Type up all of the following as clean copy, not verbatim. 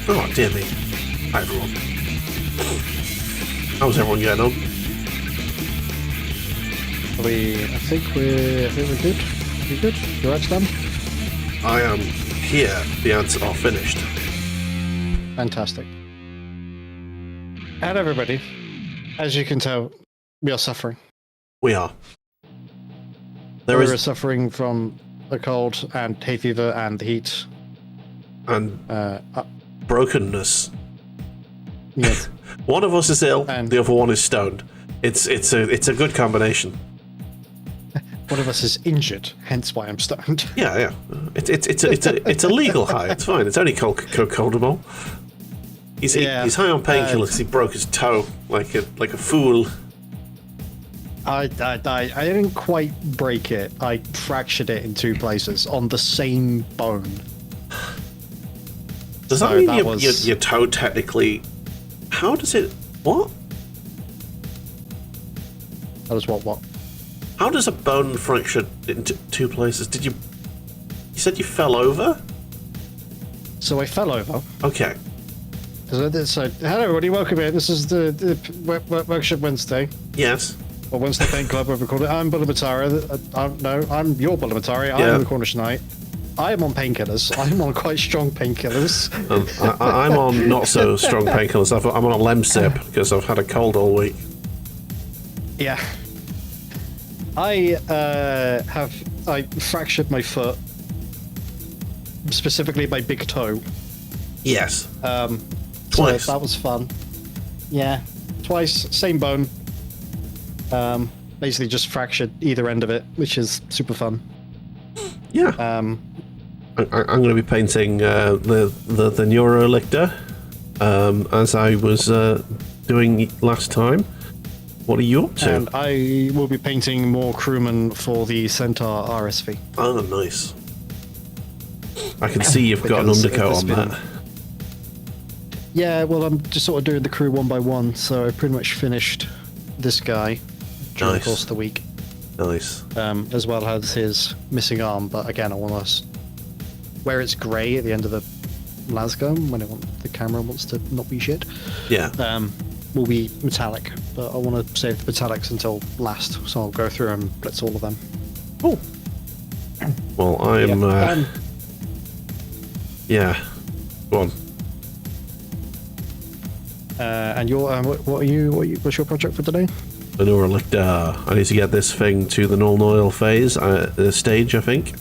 Oh, dear me. Hi, everyone. How's everyone getting on? I think we're good. You good? You're right, Stan? I am here. The ads are finished. Fantastic. And everybody, as you can tell, we are suffering. We are. We're suffering from a cold and hay fever and the heat. And brokenness. Yeah. One of us is ill, And the other one is stoned. It's a good combination. one of us is injured, hence why I'm stoned. Yeah. It's a legal high. It's fine. It's only cold. He's high on painkillers because he broke his toe like a fool. I didn't quite break it. I fractured it in 2 places on the same bone. Does that mean your toe technically? How does it? What? That was what? How does a bone fracture into 2 places? Did you? You said you fell over? So I fell over. Okay. So hello everybody, welcome in. This is the Workshop Wednesday. Yes. Or Wednesday Paint Club, whatever we call it. I'm Bulamatari. No, I'm your Bulamatari. I'm in the corner tonight. I am on painkillers. I'm on quite strong painkillers. I'm on not so strong painkillers. I'm on a Lemsip because I've had a cold all week. Yeah. I fractured my foot, specifically my big toe. Yes. Twice. So that was fun. Yeah. Twice, same bone. Basically just fractured either end of it, which is super fun. Yeah. I'm going to be painting the NeuroLicror as I was doing last time. What are you up to? And I will be painting more crewmen for the Centaur RSV. Oh, nice. I can see you've got an undercoat on that. Yeah, well, I'm just sort of doing the crew one by one, so I pretty much finished this guy during the course of the week. Nice. As well as his missing arm, but again, I want to where it's grey at the end of the lascom when the camera wants to not be shit. Yeah. Will be metallic, but I want to save the metallics until last, so I'll go through and blitz all of them. Oh. Well, I'm. Yeah. Go on. And your what's your project for today? The NeuroLicror. I need to get this thing to the null oil phase stage, I think.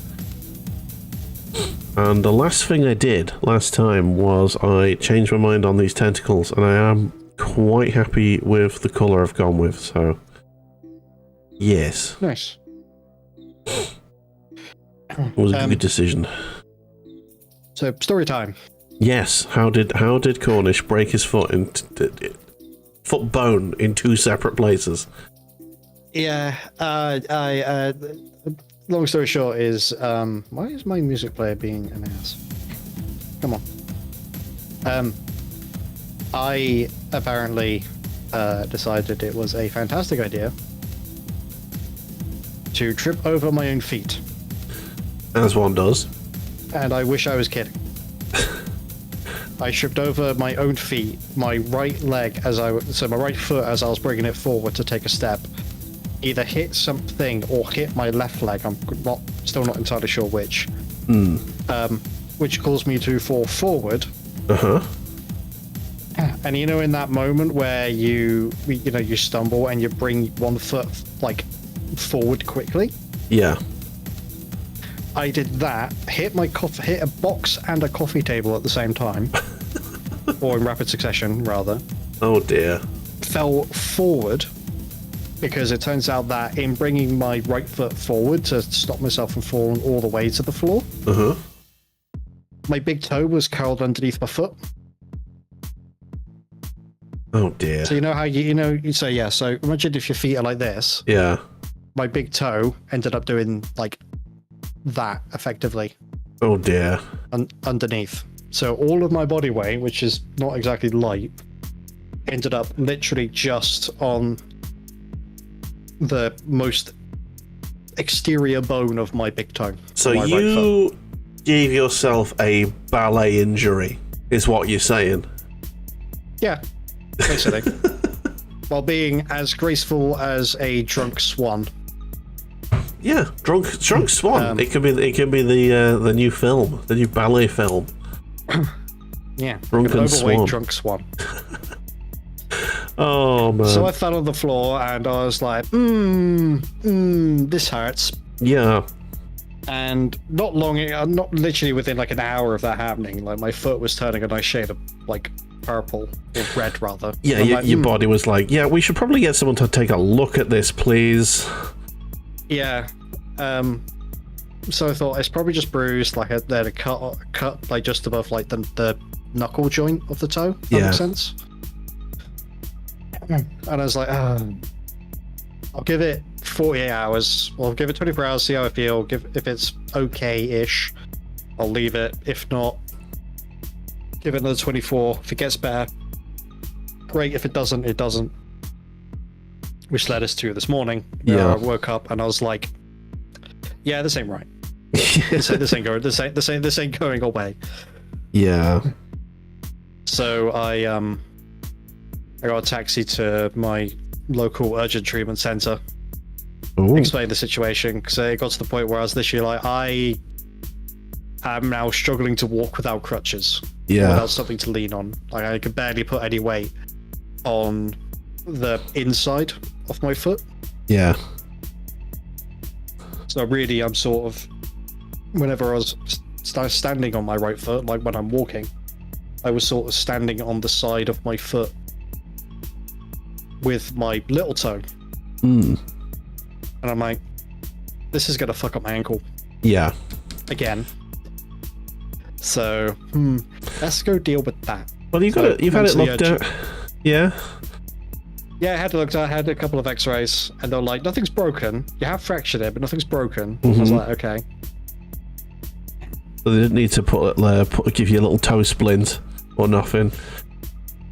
And the last thing I did last time was I changed my mind on these tentacles, and I am quite happy with the colour I've gone with. So, yes. Nice. It was a good decision. So, story time. Yes. How did Cornish break his foot foot bone in 2 separate places? Yeah. Long story short is why is my music player being an ass? Come on. I apparently decided it was a fantastic idea to trip over my own feet. As one does. And I wish I was kidding. I tripped over my own feet, my right leg my right foot as I was bringing it forward to take a step, either hit something or hit my left leg. I'm still not entirely sure which. Which caused me to fall forward. And in that moment where you stumble and you bring one foot like forward quickly. Yeah. I did that, hit a box and a coffee table at the same time, or in rapid succession, rather. Oh dear. Fell forward, because it turns out that in bringing my right foot forward to stop myself from falling all the way to the floor, my big toe was curled underneath my foot. Oh dear. So you know how so imagine if your feet are like this. Yeah. My big toe ended up doing like that effectively. Oh dear. Underneath. So all of my body weight, which is not exactly light, ended up literally just on the most exterior bone of my big toe. So you gave yourself a ballet injury. is what you're saying. Yeah, basically. While being as graceful as a drunk swan. Yeah, drunk swan. It can be the new film, the new ballet film. Yeah, Drunken an overweight swan. drunk swan. Oh man. So I fell on the floor and I was like, this hurts. Yeah. And not literally within like an hour of that happening, like my foot was turning a nice shade of like purple or red rather. Yeah, like, your body was like, yeah, we should probably get someone to take a look at this, please. Yeah. So I thought it's probably just bruised, like they had a cut like just above like the knuckle joint of the toe. That makes sense. And I was like, I'll give it 48 hours. Well, I'll give it 24 hours, see how I feel. If it's okay-ish, I'll leave it. If not, give it another 24. If it gets better, great. If it doesn't, it doesn't. Which led us to this morning. Yeah. I woke up and I was like, yeah, this ain't right. This ain't going away. Yeah. So I got a taxi to my local urgent treatment center. Ooh. Explained the situation because it got to the point where I was literally like, I am now struggling to walk without crutches. Yeah. Without something to lean on. Like I could barely put any weight on the inside of my foot. Yeah. So really, I'm sort of, whenever I was standing on my right foot, like when I'm walking, I was sort of standing on the side of my foot with my little toe. And I'm like, this is gonna fuck up my ankle. Yeah. Again. So, let's go deal with that. Well, you've had it looked at. Yeah. Yeah, I had it looked at. I had a couple of x-rays, and they're like, nothing's broken. You have fractured it, but nothing's broken. I was like, okay. So they didn't need to give you a little toe splint or nothing.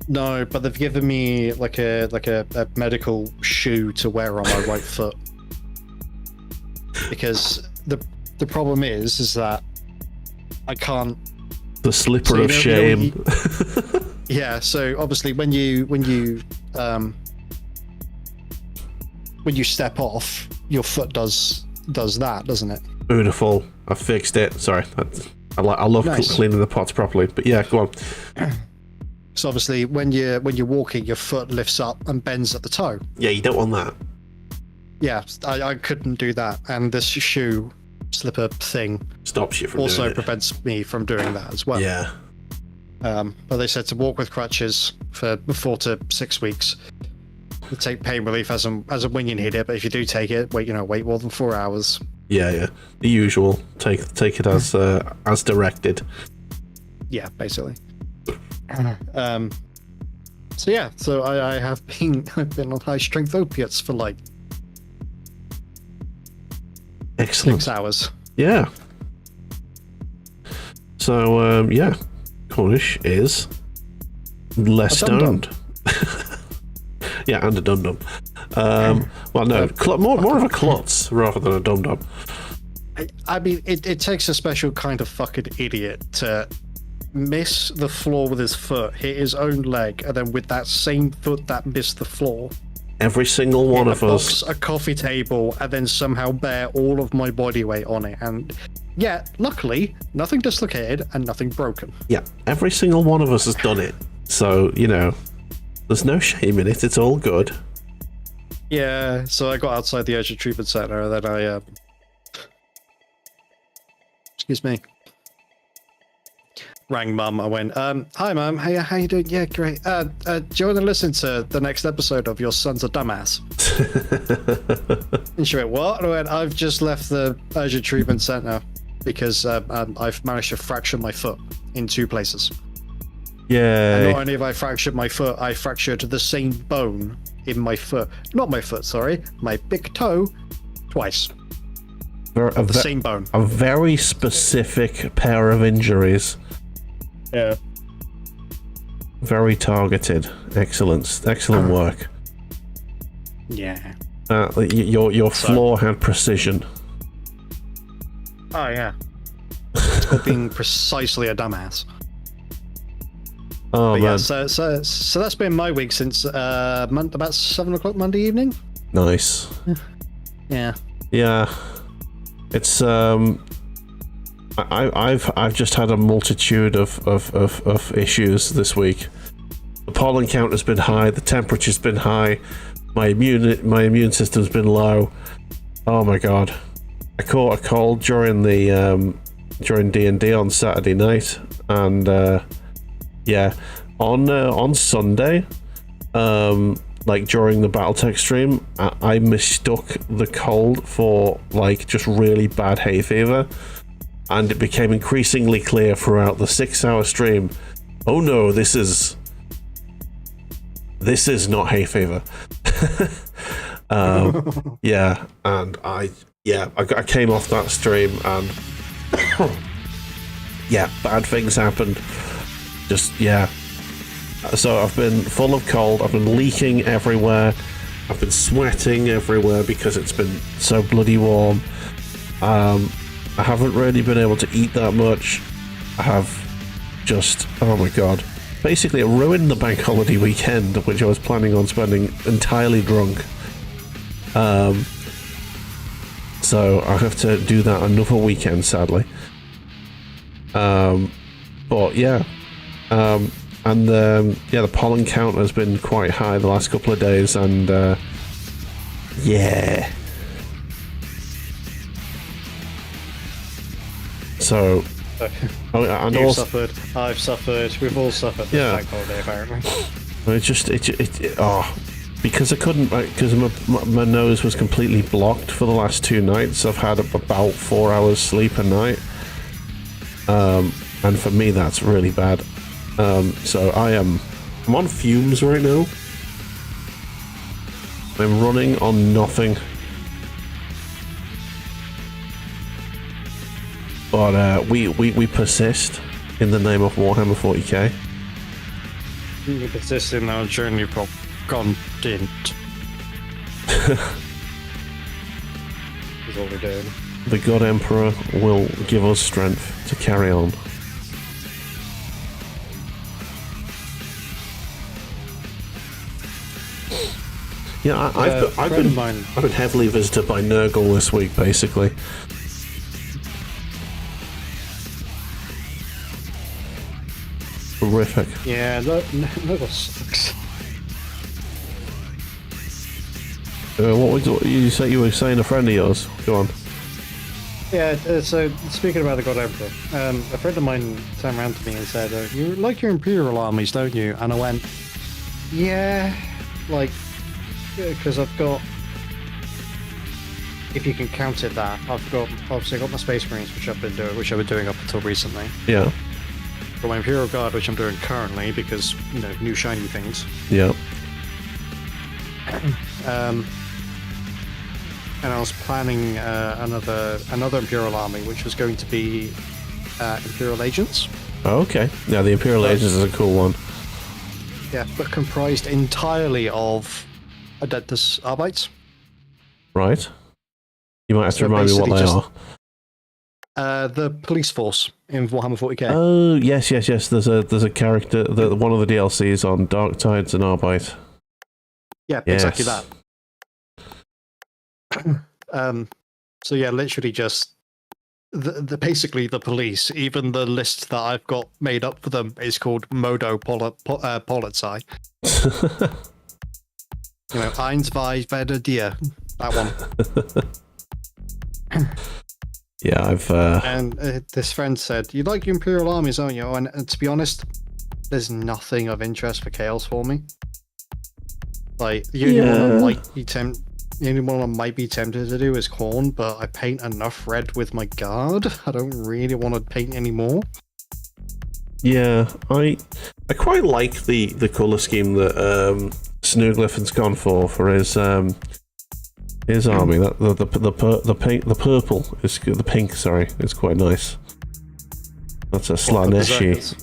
No, but they've given me like a medical shoe to wear on my right foot. Because the problem is that I can't. The slipper of shame. Yeah, so obviously when you step off, your foot does that, doesn't it? Beautiful. I fixed it. Sorry. I love cleaning the pots properly. But yeah, go on. So obviously when you're walking, your foot lifts up and bends at the toe. Yeah, you don't want that. Yeah, I couldn't do that, and this shoe slipper thing Stops you from doing also it. prevents me from doing that as well. Yeah. But they said to walk with crutches for 4 to 6 weeks. You take pain relief as and when you need it, but if you do take it, wait more than 4 hours. Yeah. The usual. Take it as directed. Yeah, basically. So I've been on high strength opiates for like Excellent. 6 hours. Yeah. So yeah, Cornish is less stoned. Yeah, and a dum-dum. Well, no, more of a klutz rather than a dum-dum. I mean, it takes a special kind of fucking idiot to miss the floor with his foot, hit his own leg, and then with that same foot that missed the floor, every single one of us, a coffee table, and then somehow bear all of my body weight on it. And yeah, luckily, nothing dislocated and nothing broken. Yeah, every single one of us has done it. So, there's no shame in it. It's all good. Yeah, so I got outside the urgent treatment center, and then I excuse me, rang Mum. I went, hi Mum, hey, how you doing? Yeah, great. Do you want to listen to the next episode of Your Son's a Dumbass? And she went, what? And I went, I've just left the urgent treatment center because I've managed to fracture my foot in 2 places. Yeah. And not only have I fractured my foot, I fractured the same bone in my foot. Not my foot, sorry. My big toe twice. The same bone. A very specific pair of injuries. Yeah. Very targeted. Excellent work. Yeah. Your floor had precision. Oh, yeah. It's called being precisely a dumbass. Oh, But man. yeah, so that's been my week since about 7 o'clock Monday evening. Nice. Yeah. Yeah. It's I've just had a multitude of issues this week. The pollen count has been high, the temperature's been high, my immune system's been low. Oh my god. I caught a cold during the during D&D on Saturday night, and yeah, on Sunday, like during the Battletech stream, I mistook the cold for like just really bad hay fever, and it became increasingly clear throughout the 6-hour stream. Oh no, this is not hay fever. Yeah, and I came off that stream and yeah, bad things happened. Just yeah. So I've been full of cold, I've been leaking everywhere, I've been sweating everywhere because it's been so bloody warm. I haven't really been able to eat that much. I have just, oh my god. Basically, it ruined the bank holiday weekend, which I was planning on spending entirely drunk. So I have to do that another weekend, sadly. But yeah. The pollen count has been quite high the last couple of days, and yeah. So, and you've also, suffered, I've suffered, we've all suffered this Yeah. bank holiday, apparently. Because I couldn't, because my nose was completely blocked for the last 2 nights. I've had about 4 hours sleep a night, and for me that's really bad. So I'm on fumes right now. I'm running on nothing. But we persist in the name of Warhammer 40k. We persist in our journey for content. Is what we're doing. The God Emperor will give us strength to carry on. Yeah, I've been heavily visited by Nurgle this week, basically. Horrific. Yeah, that sucks. What you say? You were saying a friend of yours? Go on. Yeah, so speaking about the God Emperor, a friend of mine turned around to me and said, "You like your Imperial armies, don't you?" And I went, "Yeah, like, because I've got, if you can count it that, I've got my Space Marines, which I've been doing up until recently. Yeah. Got my Imperial Guard, which I'm doing currently because new shiny things. Yeah. And I was planning another Imperial army, which was going to be Imperial Agents. Oh, okay. Yeah, the Imperial Agents is a cool one. Yeah, but comprised entirely of Adeptus Arbites. Right. You might have to So remind me what they basically are. The police force in Warhammer 40k. Oh, yes. There's a character, one of the DLCs on Dark Tides and Arbite. Yeah, Yes. exactly that. So yeah, literally just basically the police. Even the list that I've got made up for them is called Modo Polizei. Eins, zwei, werde dir. That one. Yeah, I've. And this friend said, "You like your Imperial armies, don't you?" And to be honest, there's nothing of interest for Chaos for me. Like the only one I might be tempted to do is Khorne, but I paint enough red with my guard. I don't really want to paint anymore. Yeah, I quite like the color scheme that Snooglyphin's gone for his army. That the purple is good. The pink, sorry, is quite nice. That's a Slaneshi.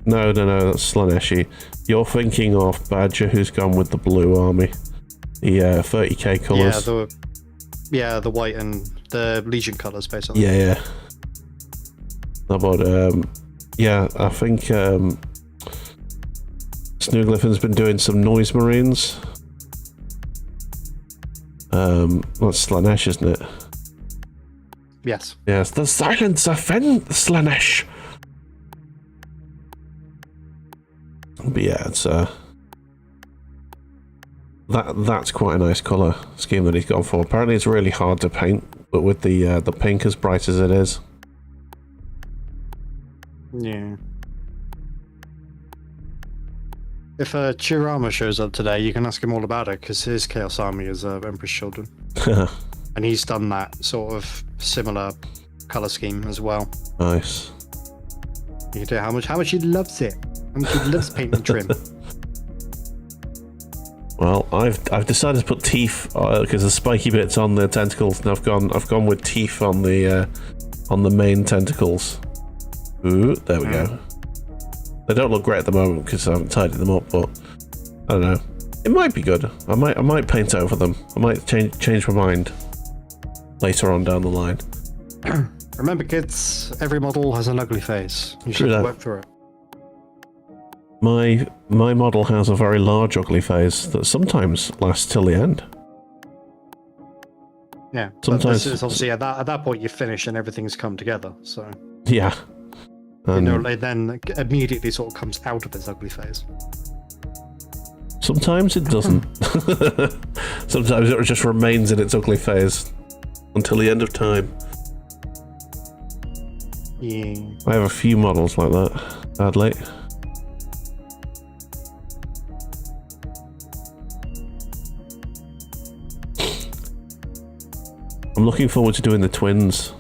No, that's Slaneshi. You're thinking of Badger, who's gone with the blue army. The 30k colours. Yeah, the white and the Legion colours, basically. Yeah. But yeah, I think Snoogliffin's been doing some noise marines. That's Slanesh, isn't it? Yes. Yes, the silence offends Slanesh. But yeah, it's that's quite a nice colour scheme that he's gone for. Apparently it's really hard to paint, but with the pink as bright as it is. Yeah. If Chirama shows up today, you can ask him all about it, because his Chaos Army is Emperor's Children. And he's done that sort of similar colour scheme as well. Nice. You can tell how much he loves it. How much he loves paint and trim. Well, I've decided to put teeth because the spiky bits on the tentacles, and I've gone with teeth on the main tentacles. Ooh, there we go. They don't look great at the moment because I haven't tidied them up, but I don't know. It might be good. I might paint over them. I might change my mind later on down the line. Remember, kids, every model has an ugly face. You should work through it. My model has a very large ugly face that sometimes lasts till the end. Yeah, sometimes. This is obviously at that point you finish and everything's come together. So yeah, it then immediately sort of comes out of its ugly phase. Sometimes it doesn't. Sometimes it just remains in its ugly phase until the end of time. Yeah. I have a few models like that, sadly. I'm looking forward to doing the twinsies.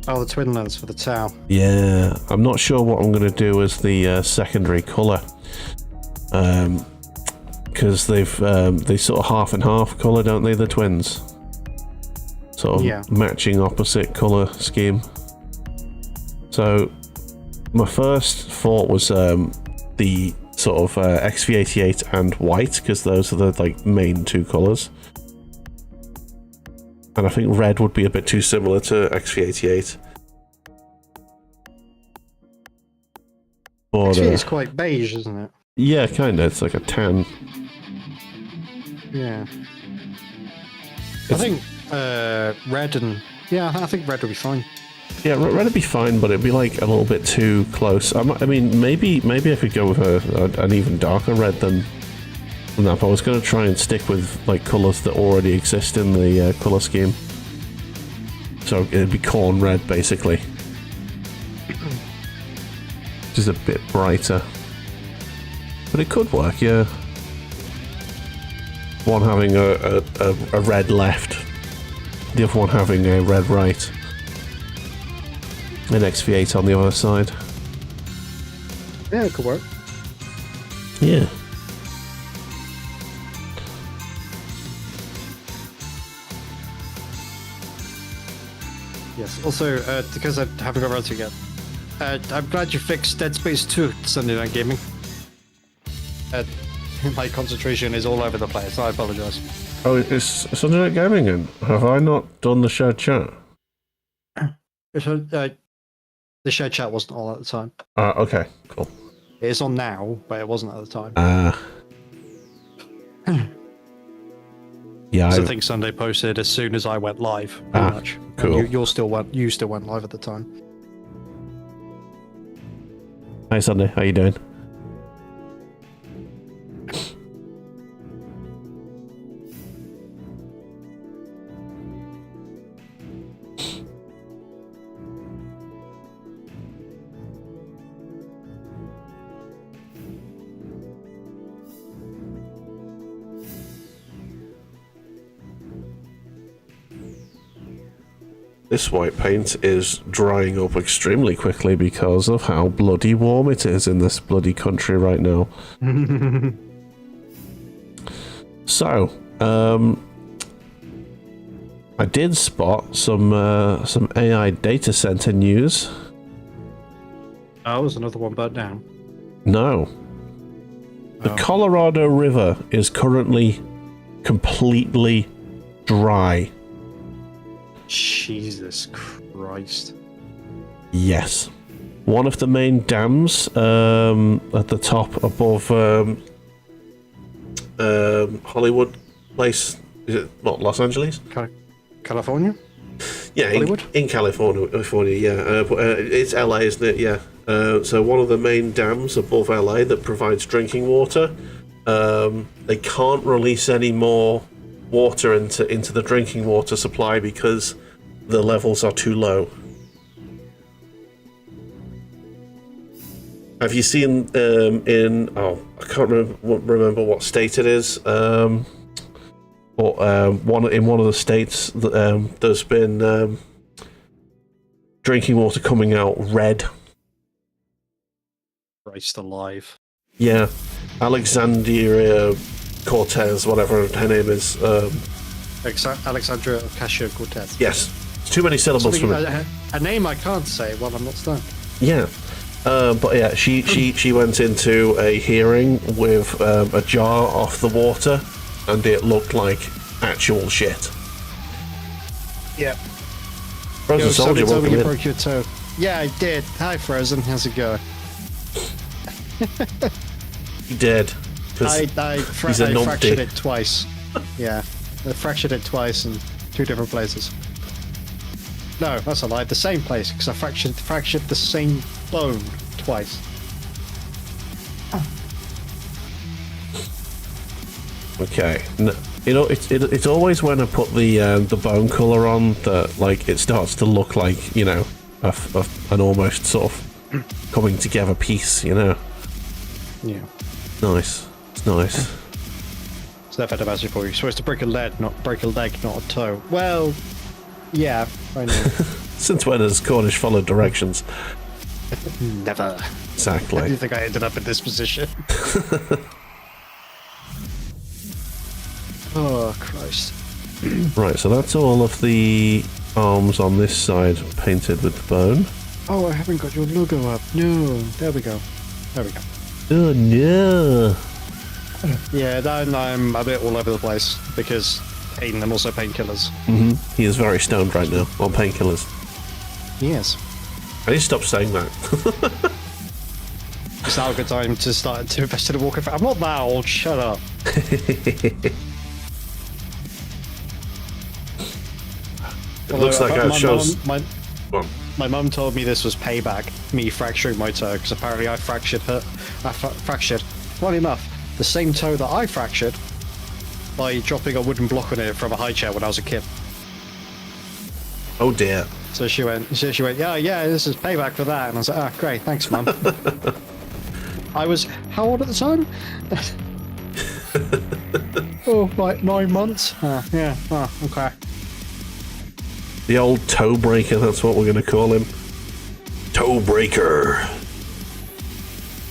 Oh, the twin lens for the Tau. Yeah, I'm not sure what I'm going to do as the secondary colour. Because they sort of half and half colour, don't they, the twins? Sort of matching opposite colour scheme. So my first thought was the sort of XV88 and white, because those are the main two colours. And I think red would be a bit too similar to XV88. But, XV88 is quite beige, isn't it? Yeah, kind of. It's like a tan. Yeah. I think red and... Yeah, I think red would be fine. Yeah, red would be fine, but it'd be like a little bit too close. I mean, maybe I could go with an even darker red than that, but I was going to try and stick with colours that already exist in the colour scheme. So it'd be corn red, basically. Just a bit brighter. But it could work, yeah. One having a red left, the other one having a red right. An XV8 on the other side. Yeah, it could work. Yeah. Yes, also, because I haven't got around to it yet, I'm glad you fixed Dead Space 2 Sunday Night Gaming. My concentration is all over the place, I apologise. Oh, it's Sunday Night Gaming, and have I not done the shared chat? The shared chat wasn't all at the time. Okay, cool. It is on now, but it wasn't at the time. Yeah, so I think Sunday posted as soon as I went live, pretty much. Cool. You still went live at the time. Hi Sunday, how you doing? This white paint is drying up extremely quickly because of how bloody warm it is in this bloody country right now. So, I did spot some AI data center news. Oh, there's another one burnt down. No. The Colorado River is currently completely dry. Jesus Christ. Yes. one of the main dams at the top above Hollywood place. Is it what, Los Angeles? California? Yeah, in California, yeah. But, it's LA, isn't it? Yeah. So one of the main dams above LA that provides drinking water, they can't release any more water into the drinking water supply because the levels are too low. Have you seen I can't remember what state it is, but one of the states there's been drinking water coming out red. Christ alive. Yeah, Alexandria Cortez, whatever her name is. Alexandria Ocasio-Cortez. Yes, it's too many syllables for me. A name I can't say while I'm not stoned. Yeah. But yeah, she went into a hearing with a jar off the water, and it looked like actual shit. Yeah. Frozen Soldier, welcome in. Broke your toe. Yeah, I did. Hi, Frozen. How's it going? He did. I fractured it twice. Yeah, I fractured it twice in 2 different places. No, that's a lie. The same place, because I fractured the same bone twice. Okay. No, you know, it's always when I put the bone color on that like it starts to look like, you know, an almost sort of coming together piece. You know. Yeah. Nice. It's nice. So I've had a message for you. You're supposed to break a leg, not a toe. Well, yeah, I know. Since when has Cornish followed directions? Never. Exactly. How do you think I ended up in this position? Oh, Christ. Right, so that's all of the arms on this side painted with the bone. Oh, I haven't got your logo up. No. There we go. There we go. Oh, no. Yeah, then I'm a bit all over the place because pain and also painkillers. Mm-hmm. He is very stoned right now on painkillers. Yes. I need to stop saying that. It's now a good time to start to invest in a walk. I'm not that old. Shut up. It looks like our show's... My mum told me this was payback, me fracturing my toe, because apparently I fractured, funny enough, the same toe that I fractured by dropping a wooden block on it from a high chair when I was a kid. Oh dear. So she went, yeah, this is payback for that. And I was like, ah, great, thanks, Mum. I was, how old at the time? Oh, like 9 months? Yeah, okay. The old toe breaker, that's what we're going to call him. Toe breaker.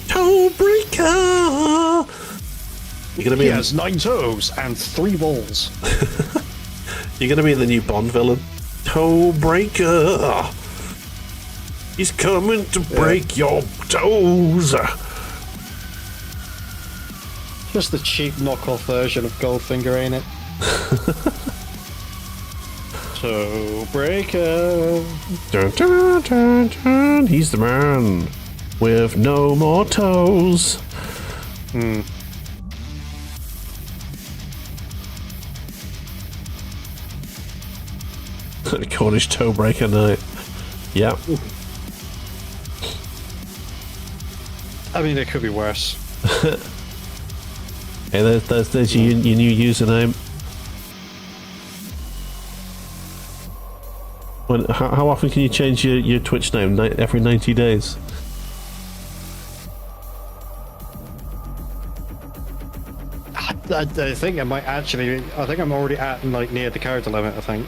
Toe breaker! You're gonna be he has 9 toes and 3 balls. You're going to be the new Bond villain. Toe breaker. He's coming to break your toes. Just the cheap knockoff version of Goldfinger, ain't it? Toe breaker. Dun, dun, dun, dun. He's the man with no more toes. Cornish toe breaker night. Yeah. I mean, it could be worse. Hey, there's your new username. How often can you change your Twitch name? Every 90 days? I think I might actually. I think I'm already at like near the character limit. I think.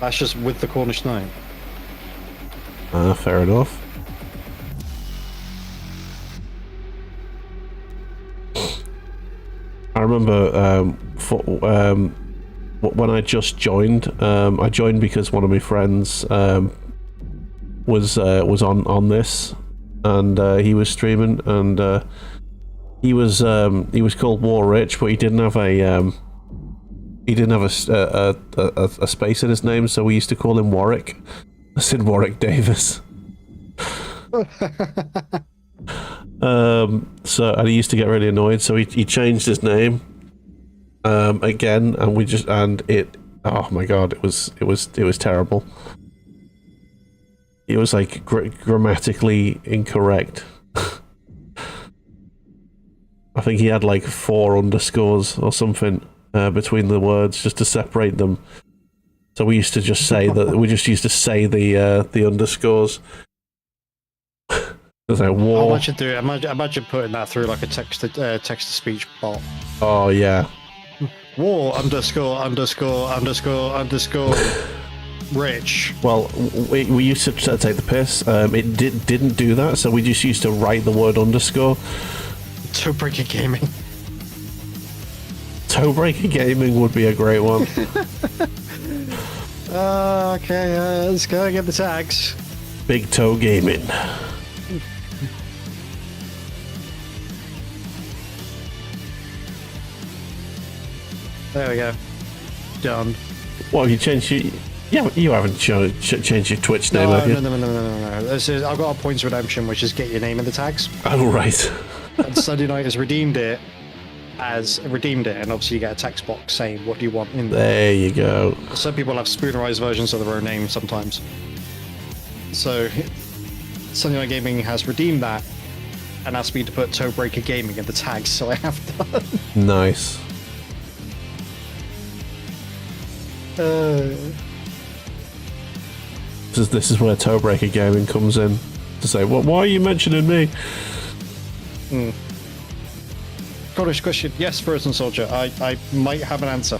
That's just with the Cornish Knight. Fair enough. I remember when I just joined. I joined because one of my friends was on this, and he was streaming, and he was called War Rich, but he didn't have a he didn't have a space in his name, so we used to call him Warwick. I said Warwick Davis. So, and he used to get really annoyed, so he changed his name again, and oh my god, it was terrible. It was like grammatically incorrect. I think he had like 4 underscores or something between the words just to separate them. So we used to just say that. We just used to say the underscores. Like war. Imagine putting that through like a text to speech bot. Oh yeah. War ____ rich. Well, we used to take the piss. It didn't do that, so we just used to write the word underscore. Toebreaker Gaming. Toebreaker Gaming would be a great one. Okay, let's go and get the tags. Big Toe Gaming. There we go. Done. Well, you changed your... Yeah, you haven't changed your Twitch name, have you? No. I've got a points redemption, which is get your name in the tags. Oh, right. And Sunday Night has redeemed it, and obviously you get a text box saying what do you want in there. There you go. Some people have spoonerized versions of their own name sometimes. So, Sunday Night Gaming has redeemed that, and asked me to put Toebreaker Gaming in the tags, so I have done. Nice. This is where Toebreaker Gaming comes in to say, "Well, why are you mentioning me?" Scottish question. Yes, Frozen Soldier. I might have an answer.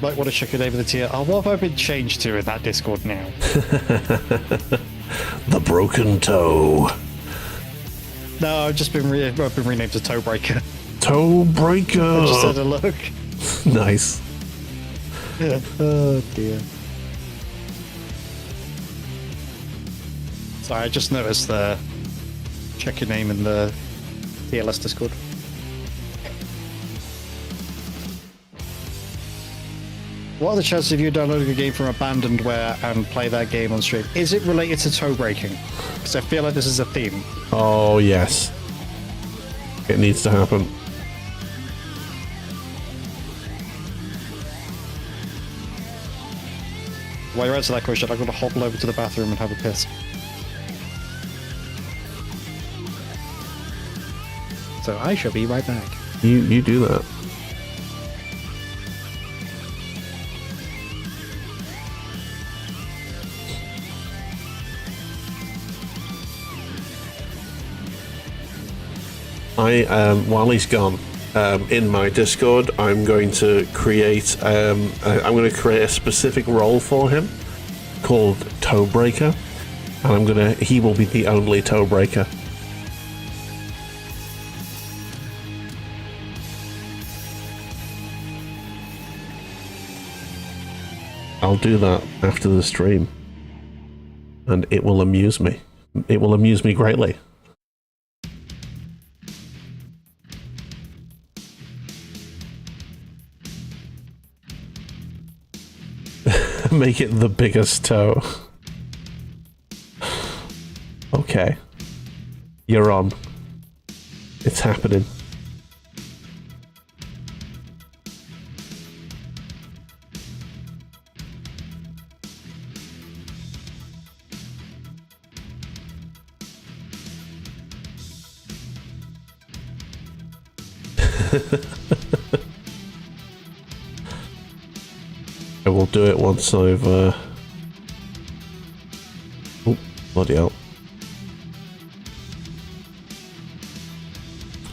Might want to check your name in the tier. Oh, what have I been changed to in that Discord now? The Broken Toe. No, I've just been renamed to Toebreaker. Toebreaker. I just had a look. Nice. Oh dear. Sorry, I just noticed the check your name in the TLS Discord. What are the chances of you downloading a game from Abandonware and play that game on stream? Is it related to toe breaking? Because I feel like this is a theme. Oh, yes. It needs to happen. While you answer that question, I'm going to hobble over to the bathroom and have a piss. So I shall be right back. You do that. While he's gone, in my Discord, I'm going to create a specific role for him called Toebreaker, and he will be the only Toebreaker. I'll do that after the stream, and it will amuse me. It will amuse me greatly. Make it the biggest toe. Okay. You're on. It's happening. I will do it once I've oh, bloody hell.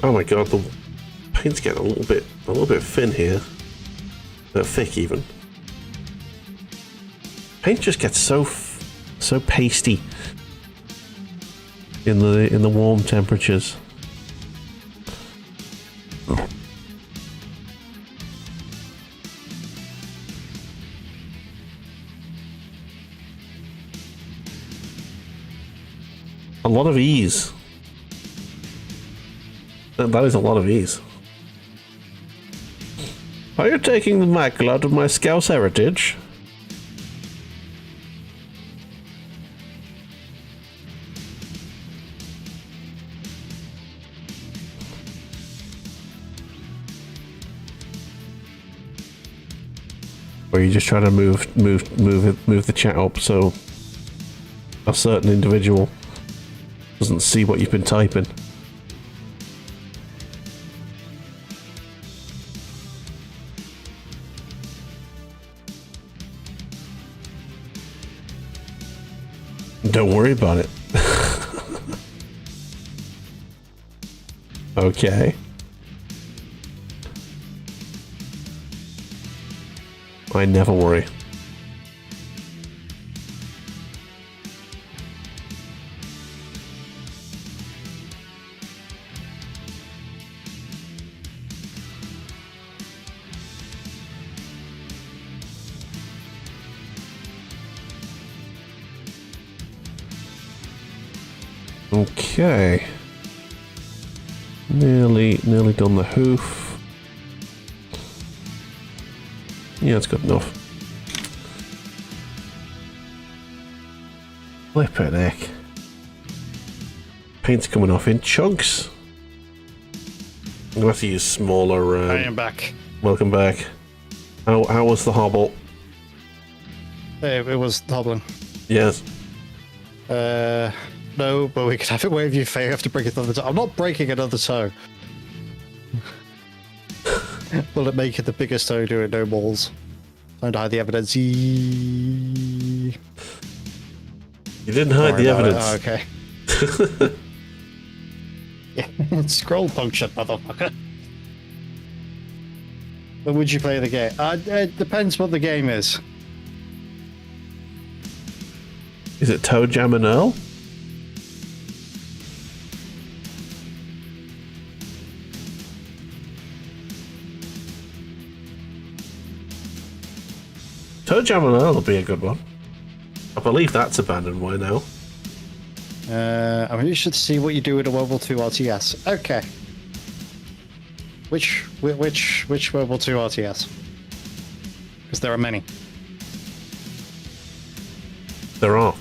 Oh my god, the paint's getting a little bit thin here. Thick even. Paint just gets so pasty. in the warm temperatures. A lot of ease. That is a lot of ease. Are you taking the mackerel out of my Scouse heritage? Or are you just trying to move the chat up so a certain individual doesn't see what you've been typing? Don't worry about it. Okay. I never worry. Okay. Nearly done the hoof. Yeah, it's good enough. Flippin' heck. Paint's coming off in chunks. I'm gonna have to use smaller. I am back. Welcome back. How was the hobble? It was hobbling. Yes. No, but we could have it wherever you fail. You have to break another toe. I'm not breaking another toe. Will it make it the biggest toe doing no balls? Don't hide the evidence. You didn't hide the evidence. Oh, okay. Yeah, scroll function, motherfucker. But would you play the game? It depends what the game is. Is it Toe Jam and Earl? Toe Jam and Earl will be a good one. I believe that's abandoned by now. I mean, you should see what you do with a World War II RTS. Okay. Which World War II RTS? Because there are many. There are.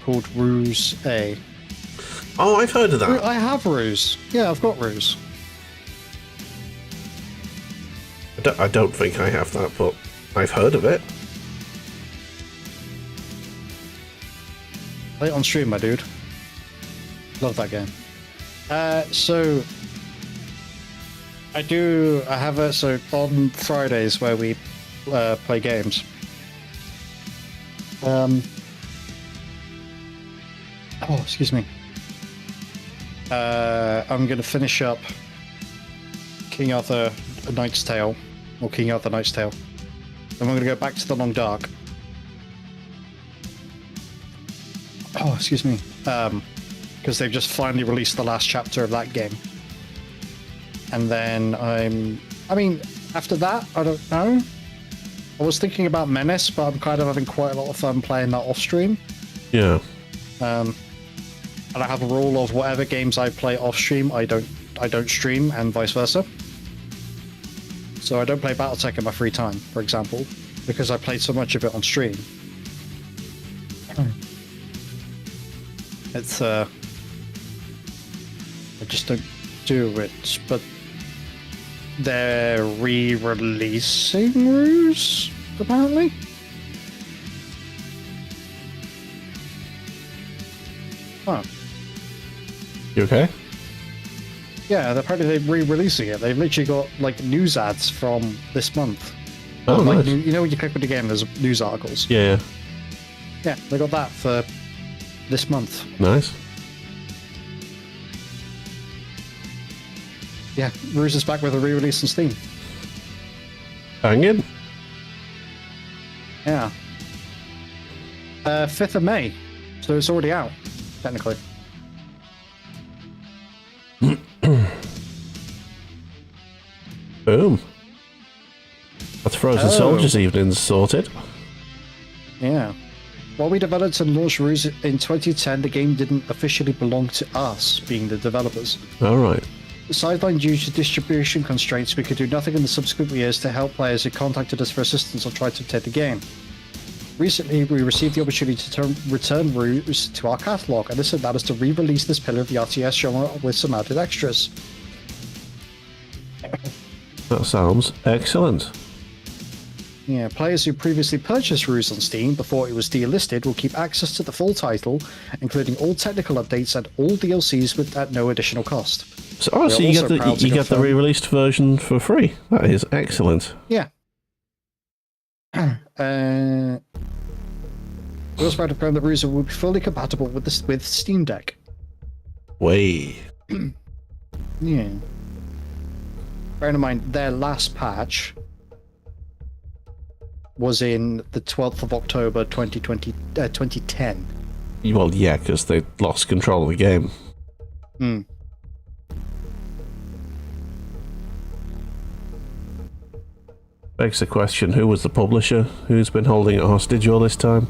Called Ruse A. Oh, I've heard of that. I have Ruse. Yeah, I've got Ruse. I don't think I have that, but I've heard of it. Play it on stream, my dude. Love that game. So I have it. So on Fridays where we play games. Oh, excuse me. I'm gonna finish up King Arthur: A Knight's Tale, or King Arthur: Knight's Tale. Then we're gonna go back to the Long Dark. Oh, excuse me. Because they've just finally released the last chapter of that game. And then I mean, after that, I don't know. I was thinking about Menace, but I'm kind of having quite a lot of fun playing that off stream. Yeah. And I have a rule of whatever games I play off stream, I don't stream, and vice versa. So I don't play BattleTech in my free time, for example, because I played so much of it on stream. It's I just don't do it, but they're re-releasing Ruse, apparently. Huh. You okay? Yeah, apparently they're re-releasing it. They've literally got like news ads from this month. Oh, like, nice. you know when you click on the game, there's news articles. Yeah. Yeah, they got that for this month. Nice. Yeah, Ruse is back with a re-release on Steam. Banging. Yeah. 5th of May, So it's already out, technically. Boom. That's Frozen Soldiers evenings sorted. Yeah. While we developed and launched Ruse in 2010, the game didn't officially belong to us, being the developers. Alright. Sidelined due to distribution constraints, we could do nothing in the subsequent years to help players who contacted us for assistance or tried to obtain the game. Recently, we received the opportunity to return Ruse to our catalogue, and this allowed us to re-release this pillar of the RTS genre with some added extras. That sounds excellent. Yeah, players who previously purchased Ruse on Steam before it was delisted will keep access to the full title, including all technical updates and all DLCs at no additional cost. So, so you get the re-released version for free. That is excellent. Yeah. We also proud to confirm that Ruse will be fully compatible with Steam Deck. Way. Yeah. Bearing in mind, their last patch was in the 12th of October 2010. Well, yeah, because they lost control of the game. Hmm. Begs the question, who was the publisher who's been holding it hostage all this time?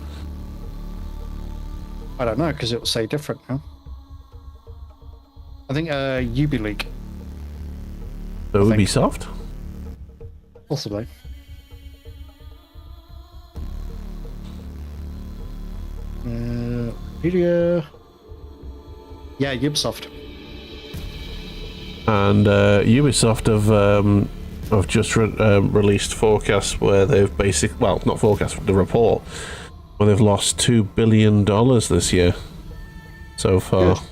I don't know, because it will say different, huh? I think UbiLeak. So Ubisoft? Possibly. Wikipedia. Yeah, Ubisoft. And Ubisoft have just released forecasts where they've well, not forecast, the report, where they've lost $2 billion this year so far. Good.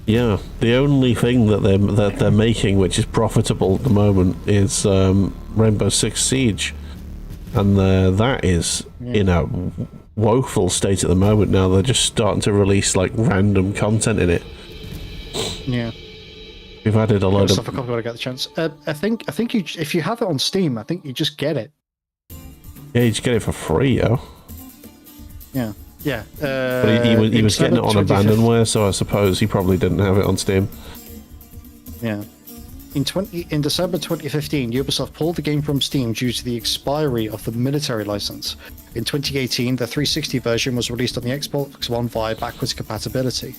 Yeah, the only thing that they're making which is profitable at the moment is Rainbow Six Siege, and that is in a woeful state at the moment now. They're just starting to release like random content in it. Yeah. We've added a load of stuff. I've got to get the chance. I think you, if you have it on Steam, I think you just get it. Yeah, you just get it for free, yo. Yeah, yeah. But he was getting it on abandonware, so I suppose he probably didn't have it on Steam. Yeah. In December 2015, Ubisoft pulled the game from Steam due to the expiry of the military license. In 2018, the 360 version was released on the Xbox One via backwards compatibility.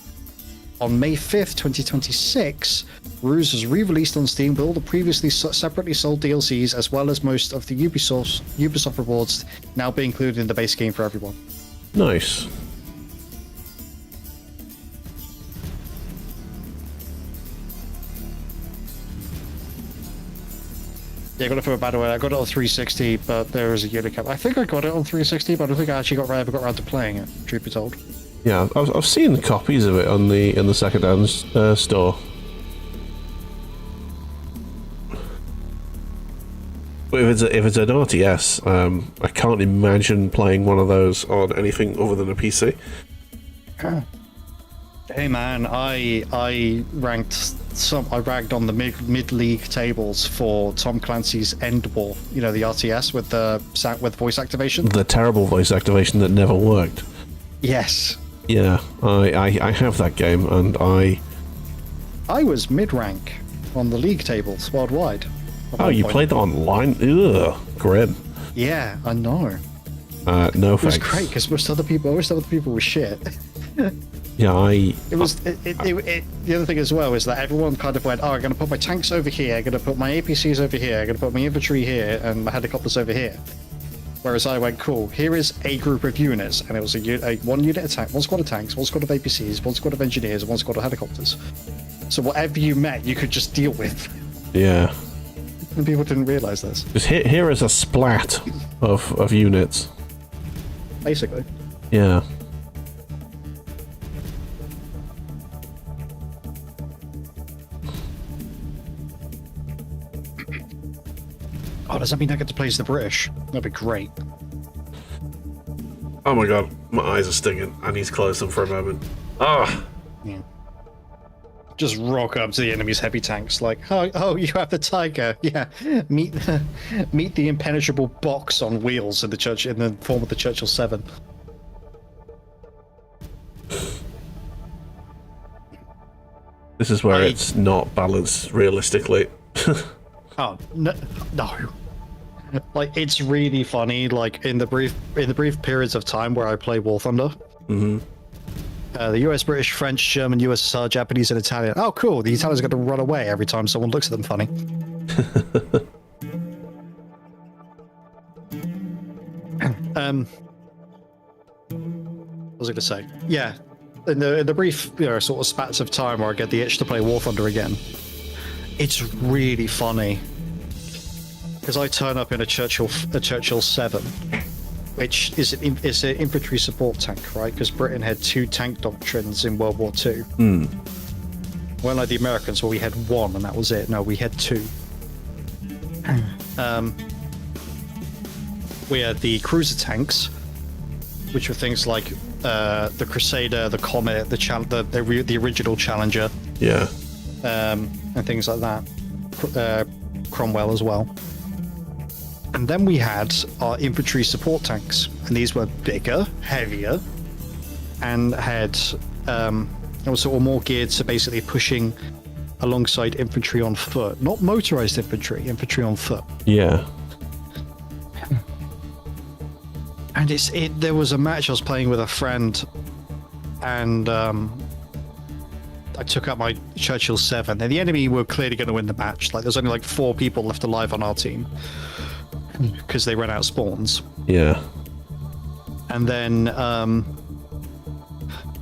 On May 5th, 2026, Ruse was re-released on Steam with all the previously separately sold DLCs, as well as most of the Ubisoft rewards now being included in the base game for everyone. Nice. Yeah, I got it for a bad way. I got it on 360, but there was a unit cap. I think I got it on 360, but I don't think I actually ever got around to playing it, truth be told. Yeah, I've seen copies of it on in the second-hand store. But if it's an RTS, I can't imagine playing one of those on anything other than a PC. Hey man, I ragged on the mid-league tables for Tom Clancy's End War. You know, the RTS with voice activation. The terrible voice activation that never worked. Yes. Yeah, I have that game, and I was mid-rank on the league tables worldwide. Oh, you played that online? Ugh, grim. Yeah, I know. No thanks. It was great because most other people were shit. Yeah, the other thing as well is that everyone kind of went, oh, I'm going to put my tanks over here, I'm going to put my APCs over here, I'm going to put my infantry here, and my helicopters over here. Whereas I went, cool, here is a group of units, and it was one unit of tank, one squad of tanks, one squad of APCs, one squad of engineers, and one squad of helicopters. So whatever you met, you could just deal with. Yeah. And people didn't realise this. Just here is a splat of units. Basically. Yeah. Oh, does that mean I get to play as the British? That'd be great. Oh my god, my eyes are stinging. I need to close them for a moment. Ah! Yeah. Just rock up to the enemy's heavy tanks like, oh, you have the Tiger. Yeah, meet the impenetrable box on wheels in the form of the Churchill 7. This is where it's not balanced realistically. Oh no, no. Like, it's really funny. Like, in the brief periods of time where I play War Thunder, the US, British, French, German, USSR, Japanese, and Italian. Oh, cool. The Italians are going to run away every time someone looks at them funny. What was I going to say? Yeah, in the brief, sort of spats of time where I get the itch to play War Thunder again, it's really funny because I turn up in a Churchill 7, which is an infantry support tank, right? Because Britain had 2 tank doctrines in World War II. Well, like the Americans, where we had 1 and that was it. No, we had 2. We had the cruiser tanks, which were things like the Crusader, the Comet, the original Challenger, and things like that. Cromwell as well. And then we had our infantry support tanks, and these were bigger, heavier, and had it was sort of more geared to basically pushing alongside infantry on foot, not motorized infantry on foot. Yeah. And there was a match I was playing with a friend, and I took out my Churchill 7, and the enemy were clearly going to win the match. Like, there's only like 4 people left alive on our team because they ran out of spawns. Yeah. And then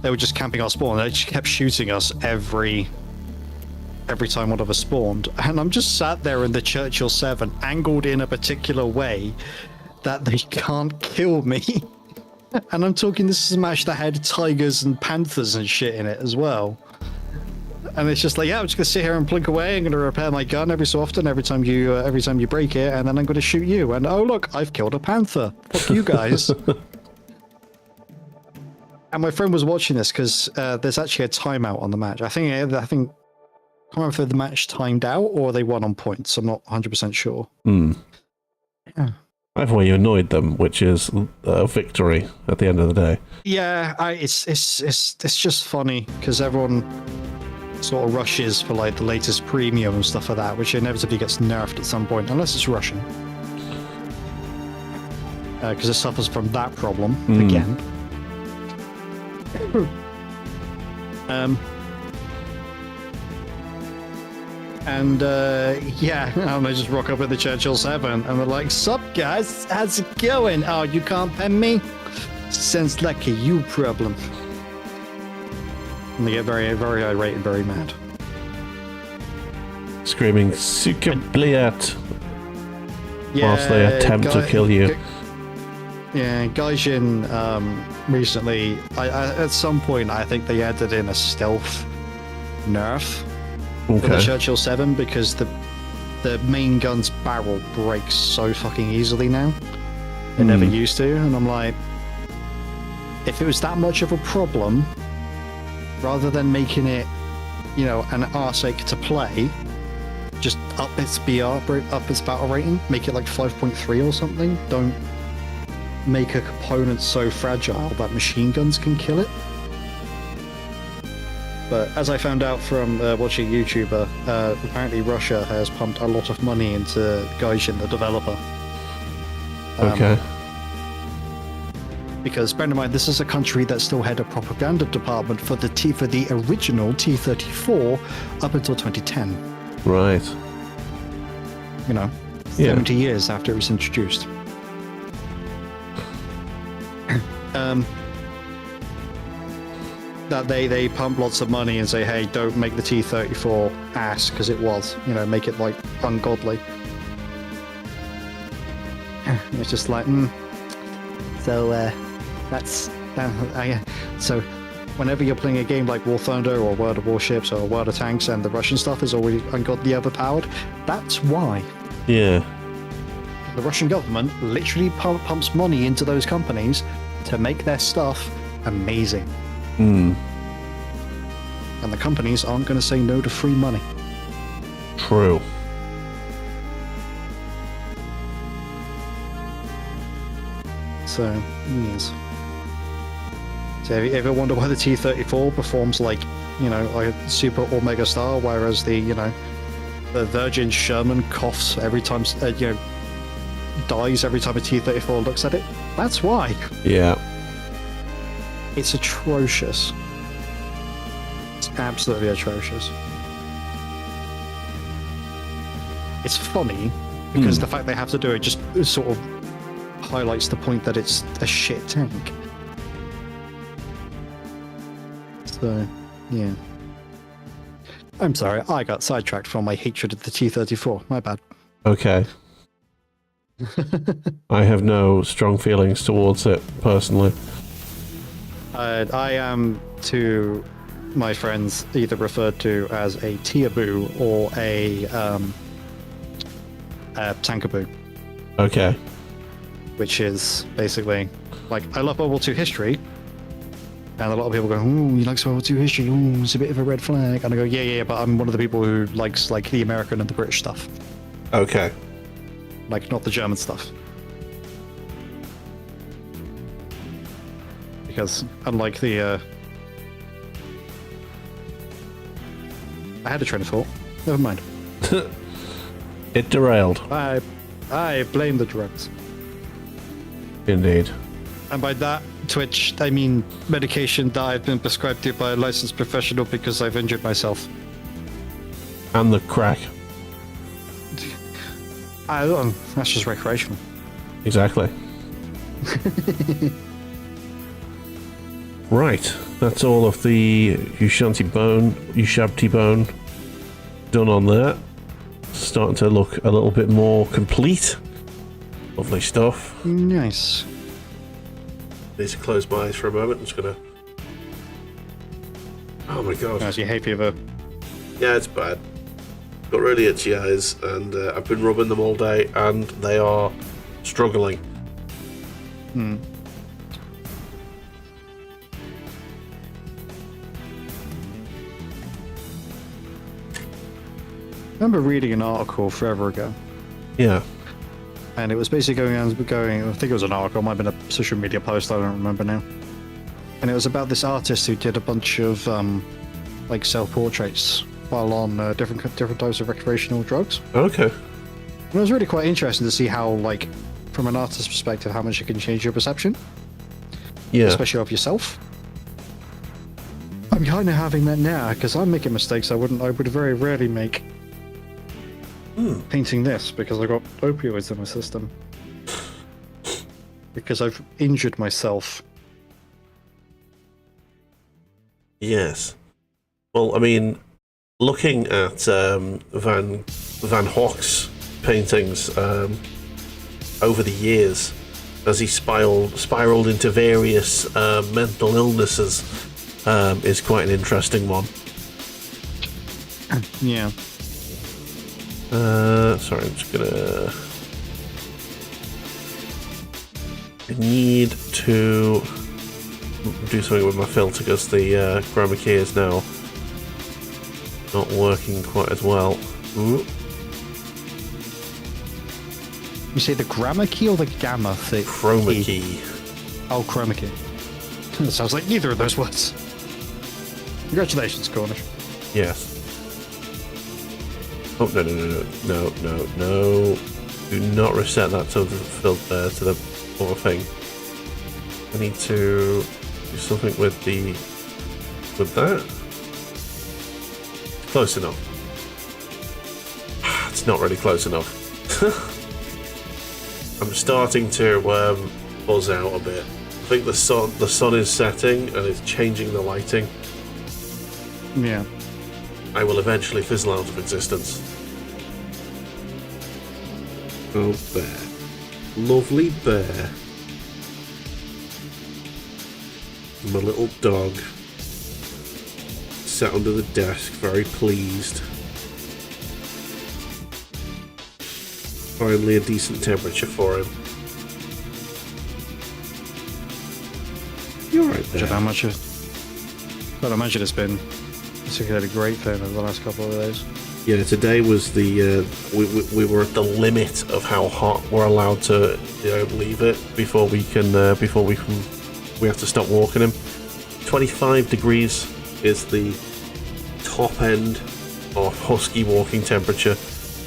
they were just camping our spawn. They just kept shooting us every time one of us spawned. And I'm just sat there in the Churchill 7, angled in a particular way that they can't kill me. And I'm talking, this is a match that had tigers and panthers and shit in it as well. And it's just like, yeah, I'm just gonna sit here and plink away. I'm gonna repair my gun every so often, every time you break it, and then I'm gonna shoot you. And oh look, I've killed a panther. Fuck you guys. And my friend was watching this because there's actually a timeout on the match. I think I can't remember if the match timed out or they won on points. I'm not 100% sure. Yeah. Either way, you annoyed them, which is a victory at the end of the day. Yeah, it's just funny because everyone sort of rushes for like the latest premium and stuff like that, which inevitably gets nerfed at some point, unless it's Russian, because it suffers from that problem again. Yeah, and they just rock up at the Churchill 7 and they're like, "Sup guys, how's it going? Oh, you can't pen me? Sounds like a you problem." And they get very, very irate and very mad. Screaming, "Suka bliat!" whilst they attempt to kill you. Yeah, Gaijin recently, at some point, I think they added in a stealth nerf for the Churchill 7 because the main gun's barrel breaks so fucking easily now. It never used to, and I'm like, if it was that much of a problem, rather than making it, an arseache to play, just up its battle rating, make it like 5.3 or something. Don't make a component so fragile that machine guns can kill it. But as I found out from watching a YouTuber, apparently Russia has pumped a lot of money into Gaijin, the developer. Okay. Because bear in mind, this is a country that still had a propaganda department for the original T-34 up until 2010. Right. 70 years after it was introduced. That they pump lots of money and say, hey, don't make the T-34 ass, because it was, make it like ungodly. It's just like, So so whenever you're playing a game like War Thunder or World of Warships or World of Tanks and the Russian stuff is already ungodly overpowered, that's why. Yeah. The Russian government literally pumps money into those companies to make their stuff amazing. And the companies aren't going to say no to free money. True. So, yes. So if you ever wonder why the T-34 performs like like a super Omega star, whereas the Virgin Sherman coughs every time, dies every time a T-34 looks at it. That's why. Yeah. It's atrocious. It's absolutely atrocious. It's funny because the fact they have to do it just sort of highlights the point that it's a shit tank. So, yeah. I'm sorry, I got sidetracked from my hatred of the T-34. My bad. Okay. I have no strong feelings towards it, personally. I am, to my friends, either referred to as a Teaboo or a Tankaboo. Okay. Which is basically, like, I love World War II history, and a lot of people go, "Ooh, you like World War II history? Ooh, it's a bit of a red flag." And I go, yeah, but I'm one of the people who likes, like, the American and the British stuff. Okay. Like, not the German stuff. Because, unlike the, I had a train of thought. Never mind. It derailed. I blame the drugs. Indeed. And by that, Twitch, I mean medication that I've been prescribed to by a licensed professional because I've injured myself. And the crack. That's just recreational. Exactly. Right. That's all of the Ushabti bone done on there. Starting to look a little bit more complete. Lovely stuff. Nice. Need to close my eyes for a moment. I'm just gonna. Oh my god. As you hay fever. Yeah, it's bad. Got really itchy eyes, and I've been rubbing them all day, and they are struggling. I remember reading an article forever ago, Yeah. and it was basically going, I think it was an article, it might have been a social media post, I don't remember now. And it was about this artist who did a bunch of, like, self-portraits while on different types of recreational drugs. Okay. And it was really quite interesting to see how, like, from an artist's perspective, how much it can change your perception. Yeah. Especially of yourself. I'm kind of having that now, because I'm making mistakes I would very rarely make. Painting this, because I've got opioids in my system. Because I've injured myself. Yes. Well, I mean, looking at Van Hock's paintings over the years, as he spiraled into various mental illnesses, is quite an interesting one. Yeah. Sorry, I'm just gonna. I need to do something with my filter because the chroma key is now not working quite as well. Ooh. You say the grammar key or the gamma thing? Chroma key. Oh, chroma key. That sounds like neither of those words. Congratulations, Cornish. Yes. Oh, no. Do not reset that to the filter, to the auto thing. I need to do something with that. Close enough. It's not really close enough. I'm starting to buzz out a bit. I think the sun is setting and it's changing the lighting. Yeah. I will eventually fizzle out of existence. Oh, bear. Lovely bear. My little dog sat under the desk, very pleased. Finally a decent temperature for him. You're right there. I'd imagine it's been particularly great for him over the last couple of days. Yeah, today was the we were at the limit of how hot we're allowed to leave it before we have to stop walking him. 25 degrees is the top end of husky walking temperature,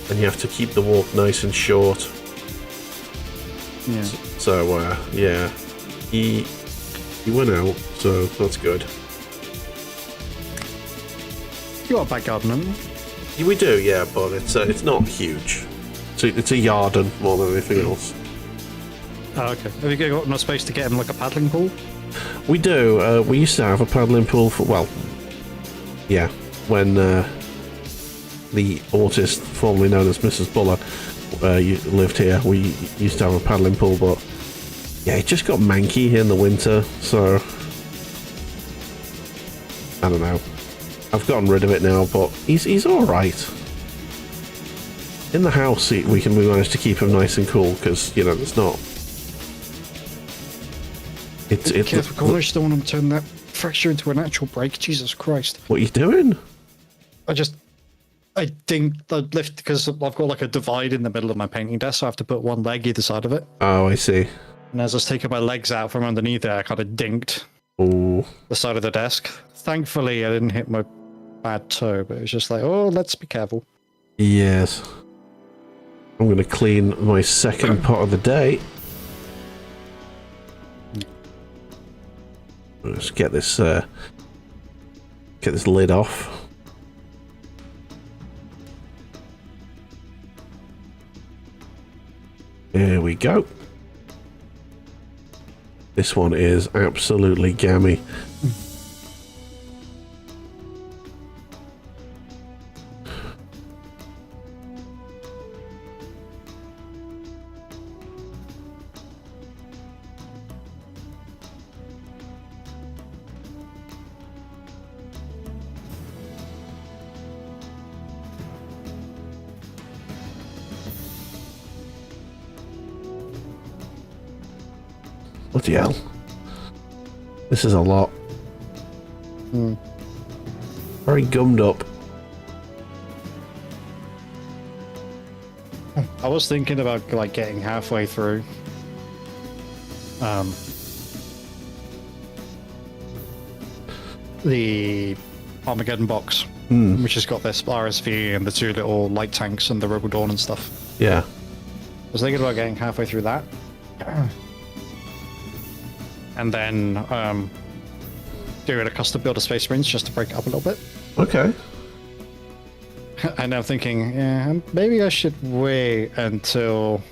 and you have to keep the walk nice and short. Yeah. So yeah, he went out, so that's good. You got a back garden, haven't you? We do, yeah, but it's not huge. It's a garden more than anything else. Oh, okay. Have you got enough space to get him like a paddling pool? We do. We used to have a paddling pool for, well, yeah, when the autist, formerly known as Mrs. Buller, lived here. We used to have a paddling pool, but yeah, it just got manky in the winter, so I don't know. I've gotten rid of it now, but he's all right. In the house, we managed to keep him nice and cool because it's not. It's careful, Cornish. Don't want him to turn that fracture into an actual break. Jesus Christ! What are you doing? I think the lift because I've got like a divide in the middle of my painting desk, so I have to put one leg either side of it. Oh, I see. And as I was taking my legs out from underneath there, I kind of dinked the side of the desk. Thankfully, I didn't hit my bad toe, but it was just like, oh, let's be careful. Yes. I'm going to clean my second pot of the day. Let's get this lid off. There we go. This one is absolutely gammy. Bloody hell. This is a lot. Very gummed up. I was thinking about like getting halfway through. The Armageddon box, which has got this RSV and the two little light tanks and the Robodawn and stuff. Yeah. I was thinking about getting halfway through that. And then doing a custom build of Space Marines just to break it up a little bit. Okay. And I'm thinking, yeah, maybe I should wait until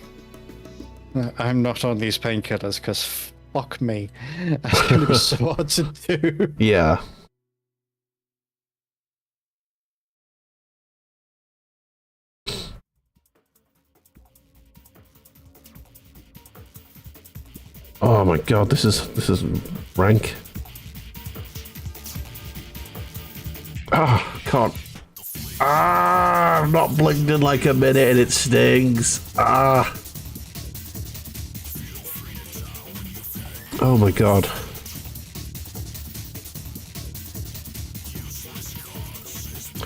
I'm not on these painkillers, because fuck me. It's going to be so hard to do. Yeah. Oh my god, this is rank. Ah, can't. Ah, I've not blinked in like a minute and it stings. Ah. Oh my god.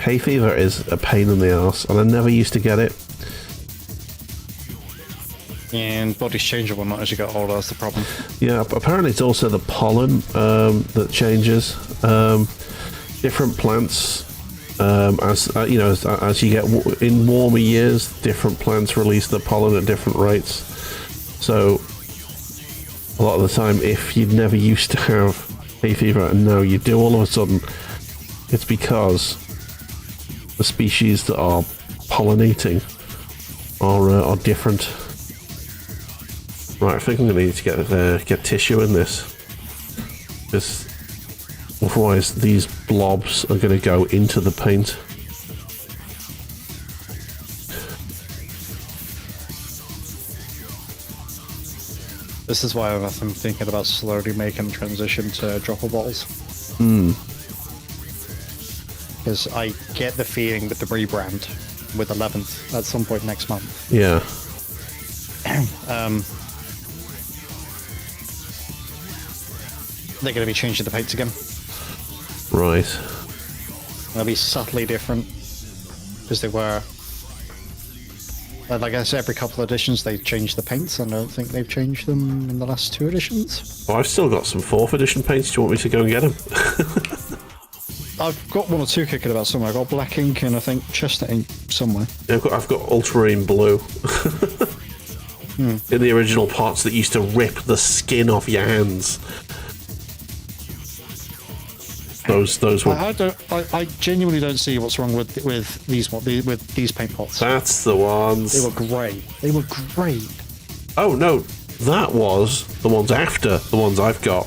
Hay fever is a pain in the ass, and I never used to get it. And bodies change and whatnot as you get older, that's the problem. Yeah, apparently it's also the pollen that changes. Different plants, as you get in warmer years, different plants release the pollen at different rates. So a lot of the time, if you'd never used to have hay fever and now you do all of a sudden, it's because the species that are pollinating are different. Right, I think I'm going to need to get tissue in this, because otherwise these blobs are going to go into the paint. This is why I'm thinking about slowly making the transition to dropper bottles. Because I get the feeling with the rebrand with 11th at some point next month. Yeah. They're going to be changing the paints again. Right. They'll be subtly different because they were. Like I said, every couple of editions they change the paints, and I don't think they've changed them in the last 2 editions. Well, I've still got some 4th edition paints. Do you want me to go and get them? I've got one or two kicking about somewhere. I've got black ink and I think chestnut ink somewhere. Yeah, I've got ultramarine blue. In the original parts that used to rip the skin off your hands. Those were. I genuinely don't see what's wrong with these paint pots. That's the ones. They were great. They were great. Oh no, that was the ones after the ones I've got.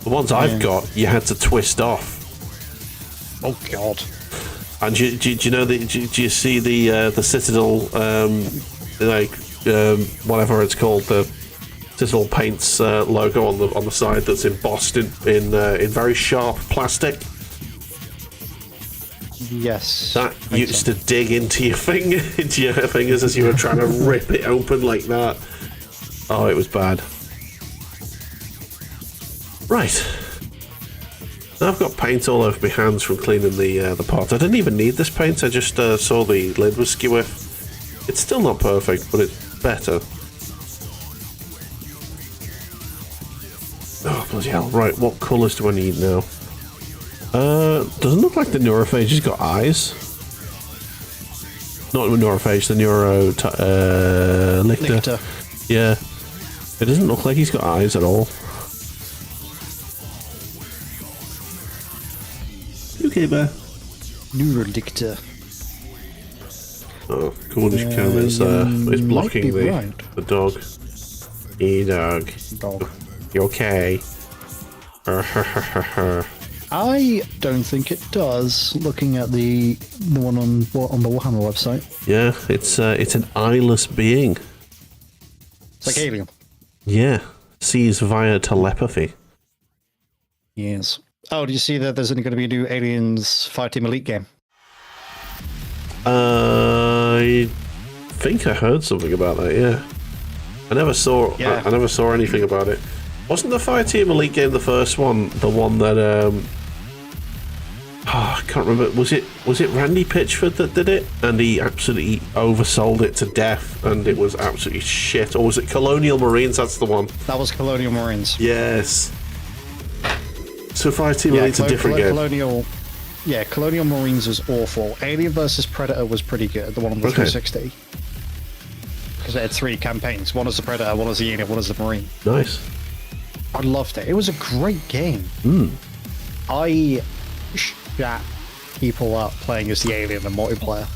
The ones I've got, you had to twist off. Oh god! And do you know do you see the Citadel whatever it's called, the Citadel Paints logo on the side that's embossed in very sharp plastic? Yes. That used to dig into your fingers as you were trying to rip it open like that. Oh, it was bad. Right. I've got paint all over my hands from cleaning the pot. I didn't even need this paint. I just saw the lid was skew. It's still not perfect, but it's better. Oh, bloody hell. Right, what colours do I need now? Doesn't look like the neurophage has got eyes. Not the neurophage, the NeuroLicror. Yeah. It doesn't look like he's got eyes at all. Okay, bear. NeuroLicror. Oh, Cornish can is blocking the dog. Hey, dog. You okay? I don't think it does. Looking at the one on the Warhammer website. Yeah, it's an eyeless being. It's like Alien. Yeah, sees via telepathy. Yes. Oh, do you see that there's only going to be a new Aliens Fireteam Elite game? I think I heard something about that. Yeah, I never saw. Yeah. I never saw anything about it. Wasn't the Fireteam Elite game the first one? The one that I can't remember. Was it Randy Pitchford that did it? And he absolutely oversold it to death, and it was absolutely shit. Or was it Colonial Marines? That's the one. That was Colonial Marines. Yes. So Fireteam Elite's a different game. Colonial Marines was awful. Alien vs Predator was pretty good. The one on the 360. Because it had 3 campaigns. One as the Predator, one as the Alien, one as the Marine. Nice. I loved it. It was a great game. I shat people up playing as the Alien in multiplayer.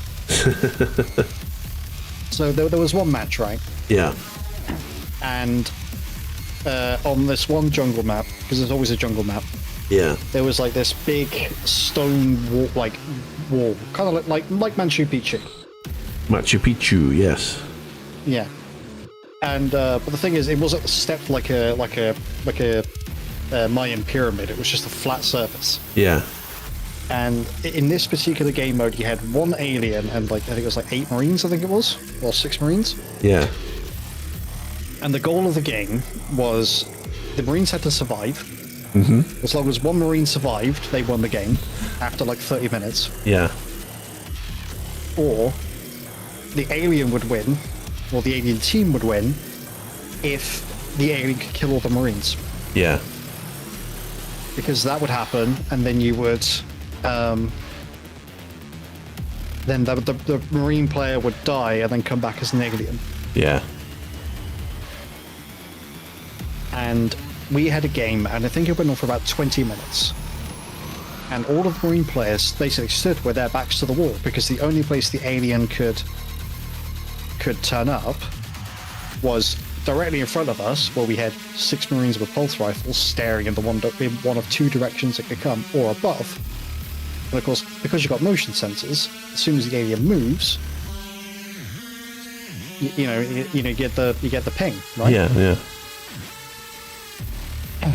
So there was one match, right? Yeah. And on this one jungle map, because there's always a jungle map, Yeah. there was like this big stone wall, kind of like Machu Picchu. Machu Picchu, yes. Yeah. And but the thing is, it wasn't stepped like a Mayan pyramid. It was just a flat surface. Yeah. And in this particular game mode, you had one alien and I think it was 8 Marines. I think it was, or 6 Marines. Yeah. And the goal of the game was the Marines had to survive. Mm-hmm. As long as one Marine survived, they won the game after 30 minutes. Yeah. Or the alien would win, or the alien team would win, if the alien could kill all the Marines. Yeah. Because that would happen, and then you would... then the Marine player would die and then come back as an alien. Yeah. And we had a game, and I think it went on for about 20 minutes. And all of the Marine players basically stood with their backs to the wall, because the only place the alien could turn up was directly in front of us, where we had 6 Marines with pulse rifles staring in one of 2 directions it could come, or above. And of course, because you've got motion sensors, as soon as the alien moves, you get the ping, right? Yeah, yeah.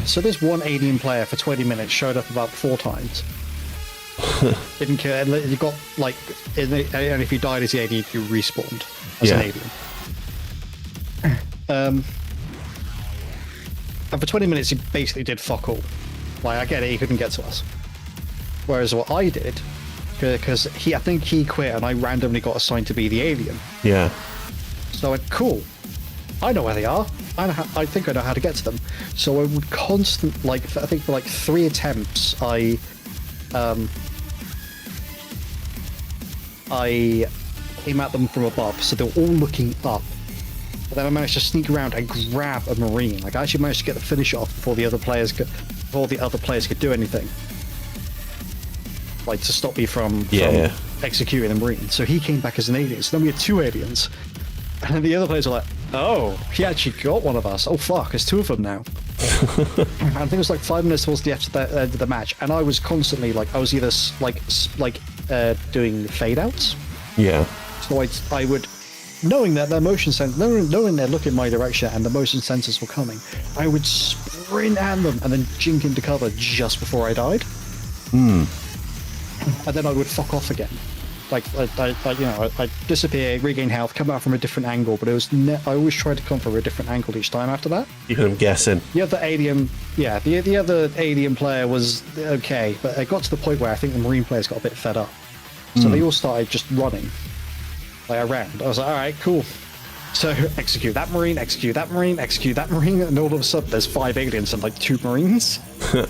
So this one alien player for 20 minutes showed up about 4 times. Didn't care. You got and if you died as the alien, you respawned as an alien. And for 20 minutes, he basically did fuck all. I get it, he couldn't get to us. Whereas what I did, because I think he quit, and I randomly got assigned to be the alien. Yeah. So I went, cool. I know where they are. I think I know how to get to them. So I would I think for 3 attempts, I I came at them from above, so they were all looking up. But then I managed to sneak around and grab a Marine. Like, I actually managed to get the finish off before the other players could do anything. Like, to stop me from executing the Marine. So he came back as an alien. So then we had 2 aliens. And then the other players were like, oh, he actually got one of us. Oh, fuck, there's 2 of them now. I think it was like 5 minutes towards the end of the match. And I was constantly, like, I was either, doing fade-outs. Yeah. So I would... Knowing that their motion sensors, knowing they're looking my direction and the motion sensors were coming, I would sprint at them and then jink into cover just before I died. And then I would fuck off again. I'd disappear, regain health, come out from a different angle, but it was I always tried to come from a different angle each time after that. You had them guessing. The other alien, the other alien player was okay, but it got to the point where I think the Marine players got a bit fed up. So they all started just running. Like around. I was like, alright, cool. So execute that Marine, execute that Marine, execute that Marine, and all of a sudden there's 5 aliens and like 2 Marines. And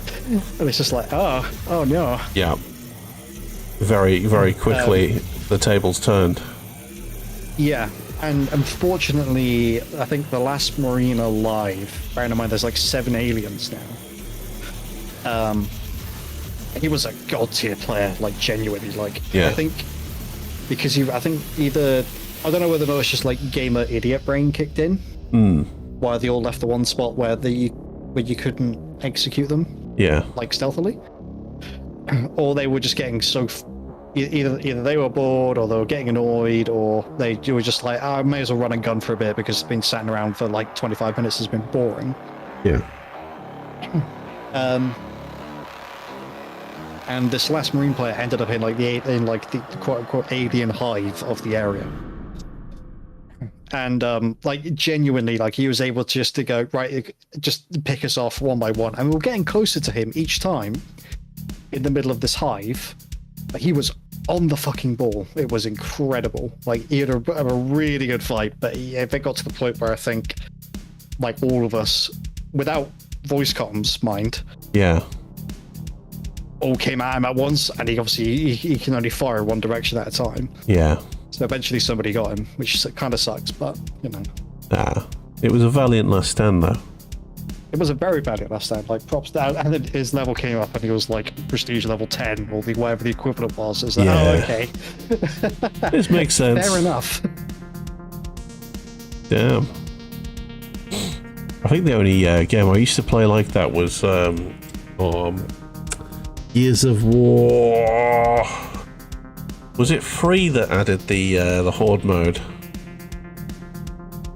it's just like, oh no. Yeah. Very, very quickly the tables turned. Yeah. And unfortunately, I think the last Marine alive, bearing in mind there's like 7 aliens now. He was a god tier player, like genuinely, like I think because I think either I don't know whether it was just like gamer idiot brain kicked in, why they all left the one spot where you couldn't execute them, like stealthily, or they were just getting so either they were bored or they were getting annoyed or they were just like, I may as well run and gun for a bit because it's been sat around for like 25 minutes has been boring. And this last Marine player ended up in the quote unquote alien hive of the area. And like genuinely, like he was able to go right, just pick us off one by one, and we were getting closer to him each time in the middle of this hive. Like he was on the fucking ball. It was incredible. Like he had a really good fight, but if it got to the point where I think like all of us, without voice comms, mind, all came at him at once, and he can only fire in one direction at a time. So eventually somebody got him, which kind of sucks, but you know. It was a valiant last stand, though. It was a very valiant last stand. Like props down, and then his level came up, and he was like prestige level 10, or whatever the equivalent was. It's like, oh, okay. This makes sense. Fair enough. Damn. I think the only game I used to play like that was Years of War. Was it 3 that added the Horde mode?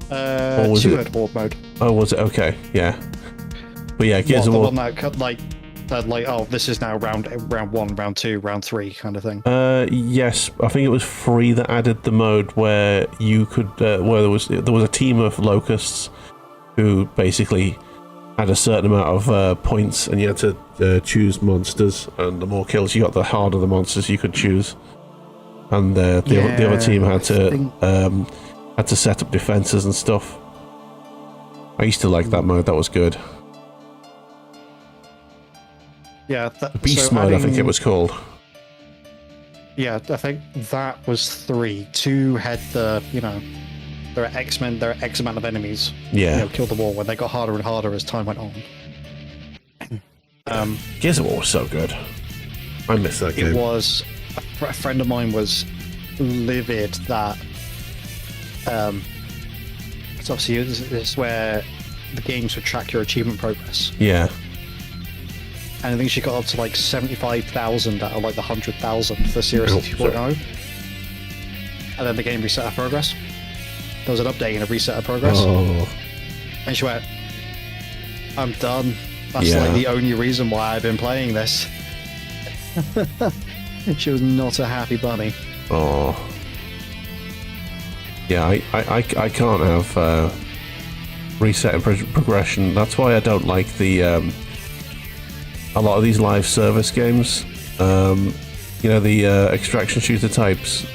2 had Horde mode. Oh, was it? Okay, yeah. But yeah, Gears of War. The one that like, oh, this is now round 1, round 2, round 3 kind of thing. Yes, I think it was 3 that added the mode where you could, where there was a team of locusts who basically had a certain amount of points, and you had to choose monsters, and the more kills you got, the harder the monsters you could choose. And the other team had to set up defenses and stuff. I used to like that mode. That was good. Yeah, Beast mode, I think it was called. Yeah, I think that was 3. 2 had the, there are X-Men, there are X amount of enemies. Kill the wall when they got harder and harder as time went on. Gears of War was so good. I miss that game. It was. A friend of mine was livid that. It's obviously it's where the games would track your achievement progress. Yeah. And I think she got up to like 75,000 out of like the 100,000 for Series 2.0. And then the game reset her progress. There was an update and a reset of progress. And she went, I'm done. That's like the only reason why I've been playing this. She was not a happy bunny. Yeah, I can't have reset and progression. That's why I don't like the a lot of these live service games. The extraction shooter types,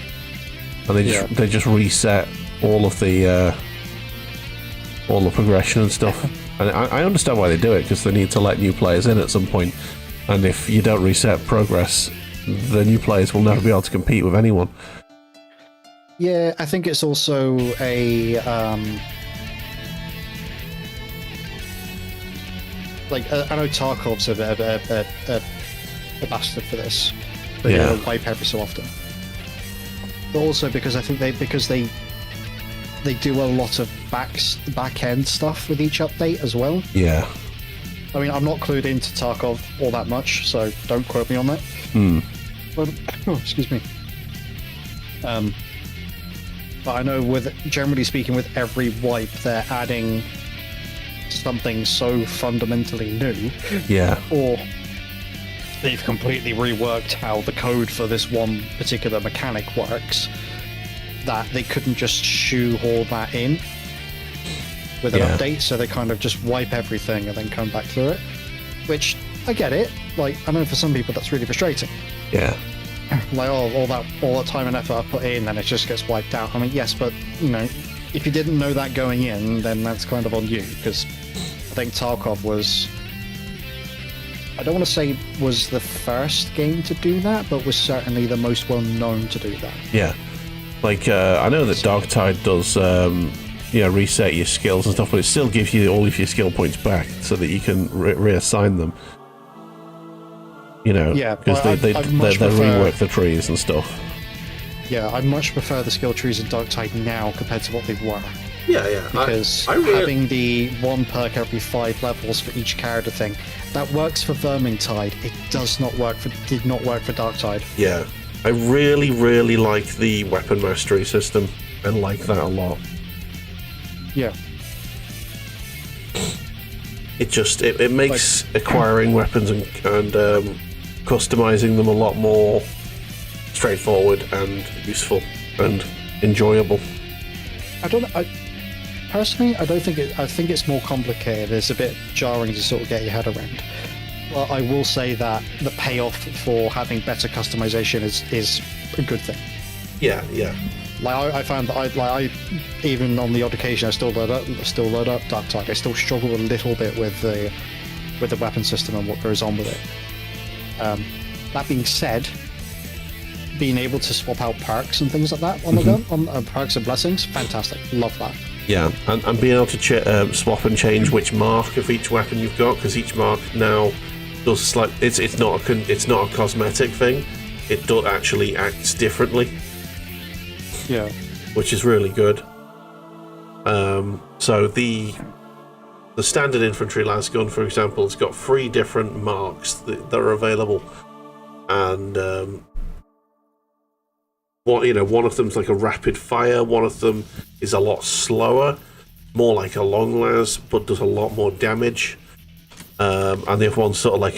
and they just reset all the progression and stuff. And I understand why they do it, because they need to let new players in at some point. And if you don't reset progress, the new players will never be able to compete with anyone. Yeah, I think it's also a like I know Tarkov's a bit of a bastard for this, but Yeah. he'll wipe every so often. But also because I think they do a lot of back end stuff with each update as well. Yeah. I mean, I'm not clued into Tarkov all that much, so don't quote me on that. But, excuse me. But I know, generally speaking, with every wipe, they're adding something so fundamentally new. Yeah. Or they've completely reworked how the code for this one particular mechanic works, that they couldn't just shoehorn that in with an update, so they kind of just wipe everything and then come back through it. Which, I get it. Like, I know for some people that's really frustrating. Yeah. Like, all that time and effort I put in, and it just gets wiped out. I mean, yes, but, you know, if you didn't know that going in, then that's kind of on you, because I think Tarkov was... I don't want to say was the first game to do that, but was certainly the most well known to do that. Yeah. Like, I know that Darktide does, reset your skills and stuff, but it still gives you all of your skill points back so that you can reassign them. You know, because they rework the trees and stuff. Yeah, I much prefer the skill trees in Darktide now compared to what they were. Yeah. Because having the one perk every 5 levels for each character thing, that works for Vermintide. It did not work for Darktide. Yeah. I really, really like the weapon mastery system and like that a lot. Yeah. It makes acquiring weapons and customizing them a lot more straightforward and useful and enjoyable. Personally, I don't think I think it's more complicated. It's a bit jarring to sort of get your head around. Well, I will say that the payoff for having better customization is a good thing. Yeah. Like I found that I even on the odd occasion I still load up Darktide. I still struggle a little bit with the weapon system and what goes on with it. That being said, being able to swap out perks and things like that on the gun, on perks and blessings, fantastic. Love that. Yeah, and being able to swap and change which mark of each weapon you've got, because each mark now does it's not a cosmetic thing. It does actually acts differently. Yeah, which is really good. So the standard infantry las gun, for example, has got 3 different marks that are available, and one of them's like a rapid fire, one of them is a lot slower, more like a long las, but does a lot more damage, and the other one's sort of like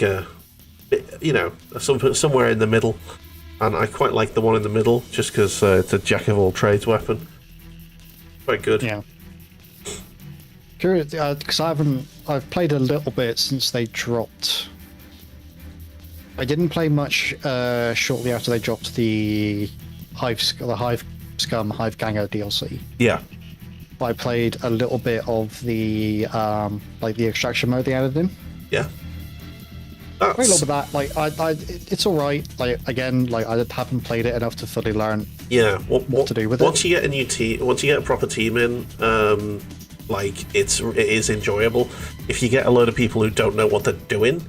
somewhere in the middle. And I quite like the one in the middle, just because it's a jack-of-all-trades weapon. Quite good. Yeah. Curious, because I've played a little bit since they dropped. I didn't play much shortly after they dropped the Hive Scum, Hive Ganger DLC. Yeah. I played a little bit of the the extraction mode they added in. Yeah. I love that. It's all right. I haven't played it enough to fully learn. Yeah, what to do with it. Once you get a new team, once you get a proper team in, it is enjoyable. If you get a load of people who don't know what they're doing,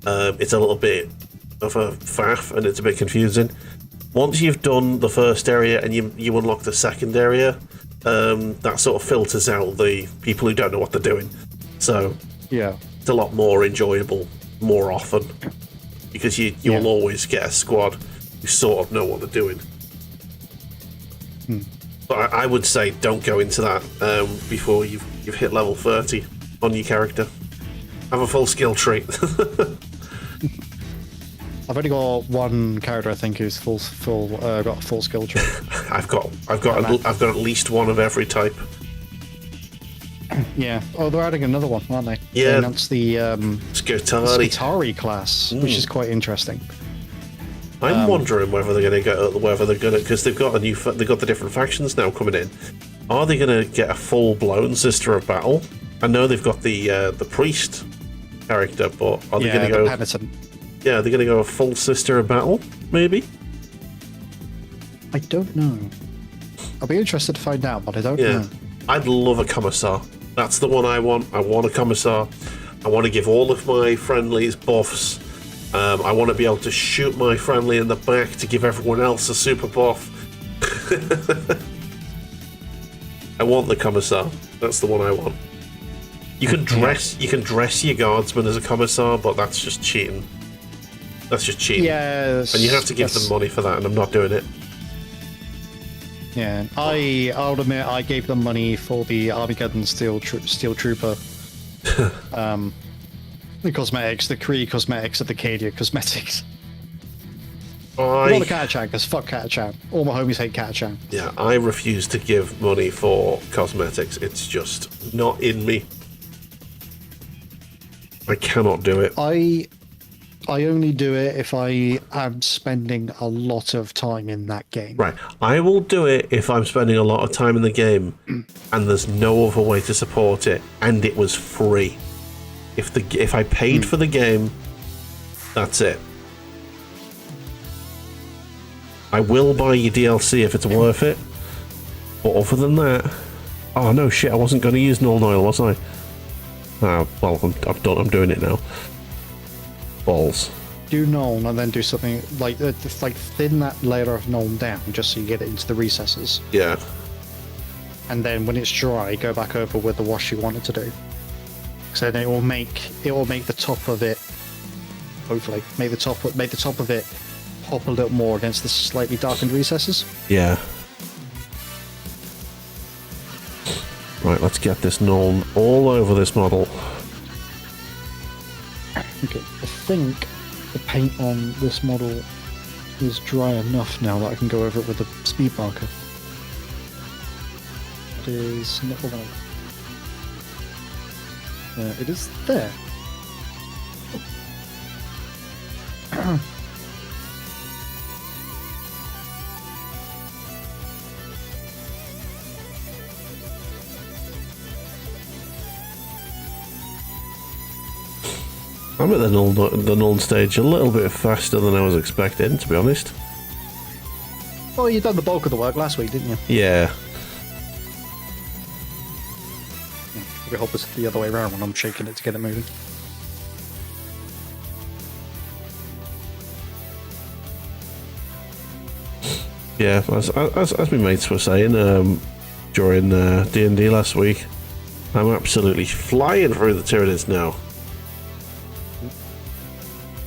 it's a little bit of a faff and it's a bit confusing. Once you've done the first area and you unlock the second area, that sort of filters out the people who don't know what they're doing. So yeah, it's a lot more enjoyable more often, because you'll always get a squad who sort of know what they're doing. But I would say don't go into that before you've hit level 30 on your character. Have a full skill tree. I've only got one character I think who's got a full skill tree. I've got at least one of every type. Yeah. Oh, they're adding another one, aren't they? Yeah. They announced the Skitari class, which is quite interesting. I'm wondering whether they're going to because they've got the different factions now coming in. Are they going to get a full-blown Sister of Battle? I know they've got the priest character, but are they going to go? Penitent. Yeah, they're going to go a full Sister of Battle, maybe. I don't know. I'll be interested to find out, but I don't know. I'd love a commissar. That's the one I want. I want a commissar. I want to give all of my friendlies buffs. I want to be able to shoot my friendly in the back to give everyone else a super buff. I want the commissar. That's the one I want. You can dress your guardsmen as a commissar, but that's just cheating. That's just cheating. Yeah, and you have to give them money for that, and I'm not doing it. Yeah, I'll admit I gave them money for the Armageddon Steel Trooper. The cosmetics, the Kree cosmetics, and the Cadia cosmetics. Not the Catachan, because fuck Catachan. All my homies hate Catachan. Yeah, I refuse to give money for cosmetics. It's just not in me. I cannot do it. I only do it if I am spending a lot of time in that game. Right. I will do it if I'm spending a lot of time in the game and there's no other way to support it and it was free. If I paid for the game, that's it. I will buy your DLC if it's worth it. But other than that... Oh, no, shit, I wasn't going to use Null Oil, was I? Well, I'm doing it now. Balls. Do Null and then do something like thin that layer of Null down just so you get it into the recesses. Yeah. And then when it's dry, go back over with the wash you want it to do. So then it will make the top of it, hopefully, make the top of it pop a little more against the slightly darkened recesses. Yeah. Right, let's get this Null all over this model. Okay, I think the paint on this model is dry enough now that I can go over it with a speed marker. It is not the one. It is there. I'm at the null stage a little bit faster than I was expecting, to be honest. Well, you done the bulk of the work last week, didn't you? Yeah. We hope it's the other way around when I'm shaking it to get it moving. Yeah, as my mates were saying during D&D last week, I'm absolutely flying through the Tyranids now.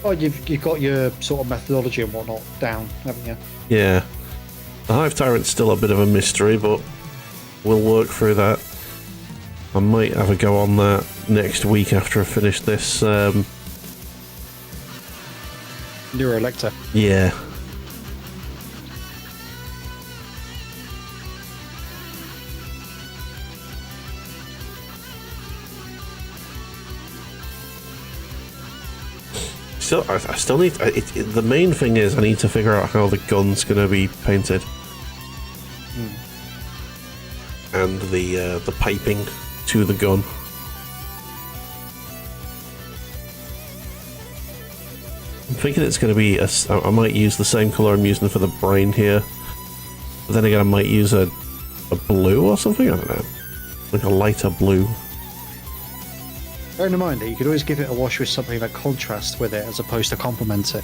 Oh, you've got your sort of methodology and whatnot down, haven't you? Yeah. The Hive Tyrant's still a bit of a mystery, but we'll work through that. I might have a go on that next week after I finish this. NeuroLicror. Yeah. I still need... the main thing is I need to figure out how the gun's going to be painted. And the piping to the gun. I'm thinking it's going to be... I might use the same colour I'm using for the brain here. But then again, I might use a blue or something? I don't know. Like a lighter blue. Bearing in mind that you could always give it a wash with something that contrasts with it as opposed to complement it.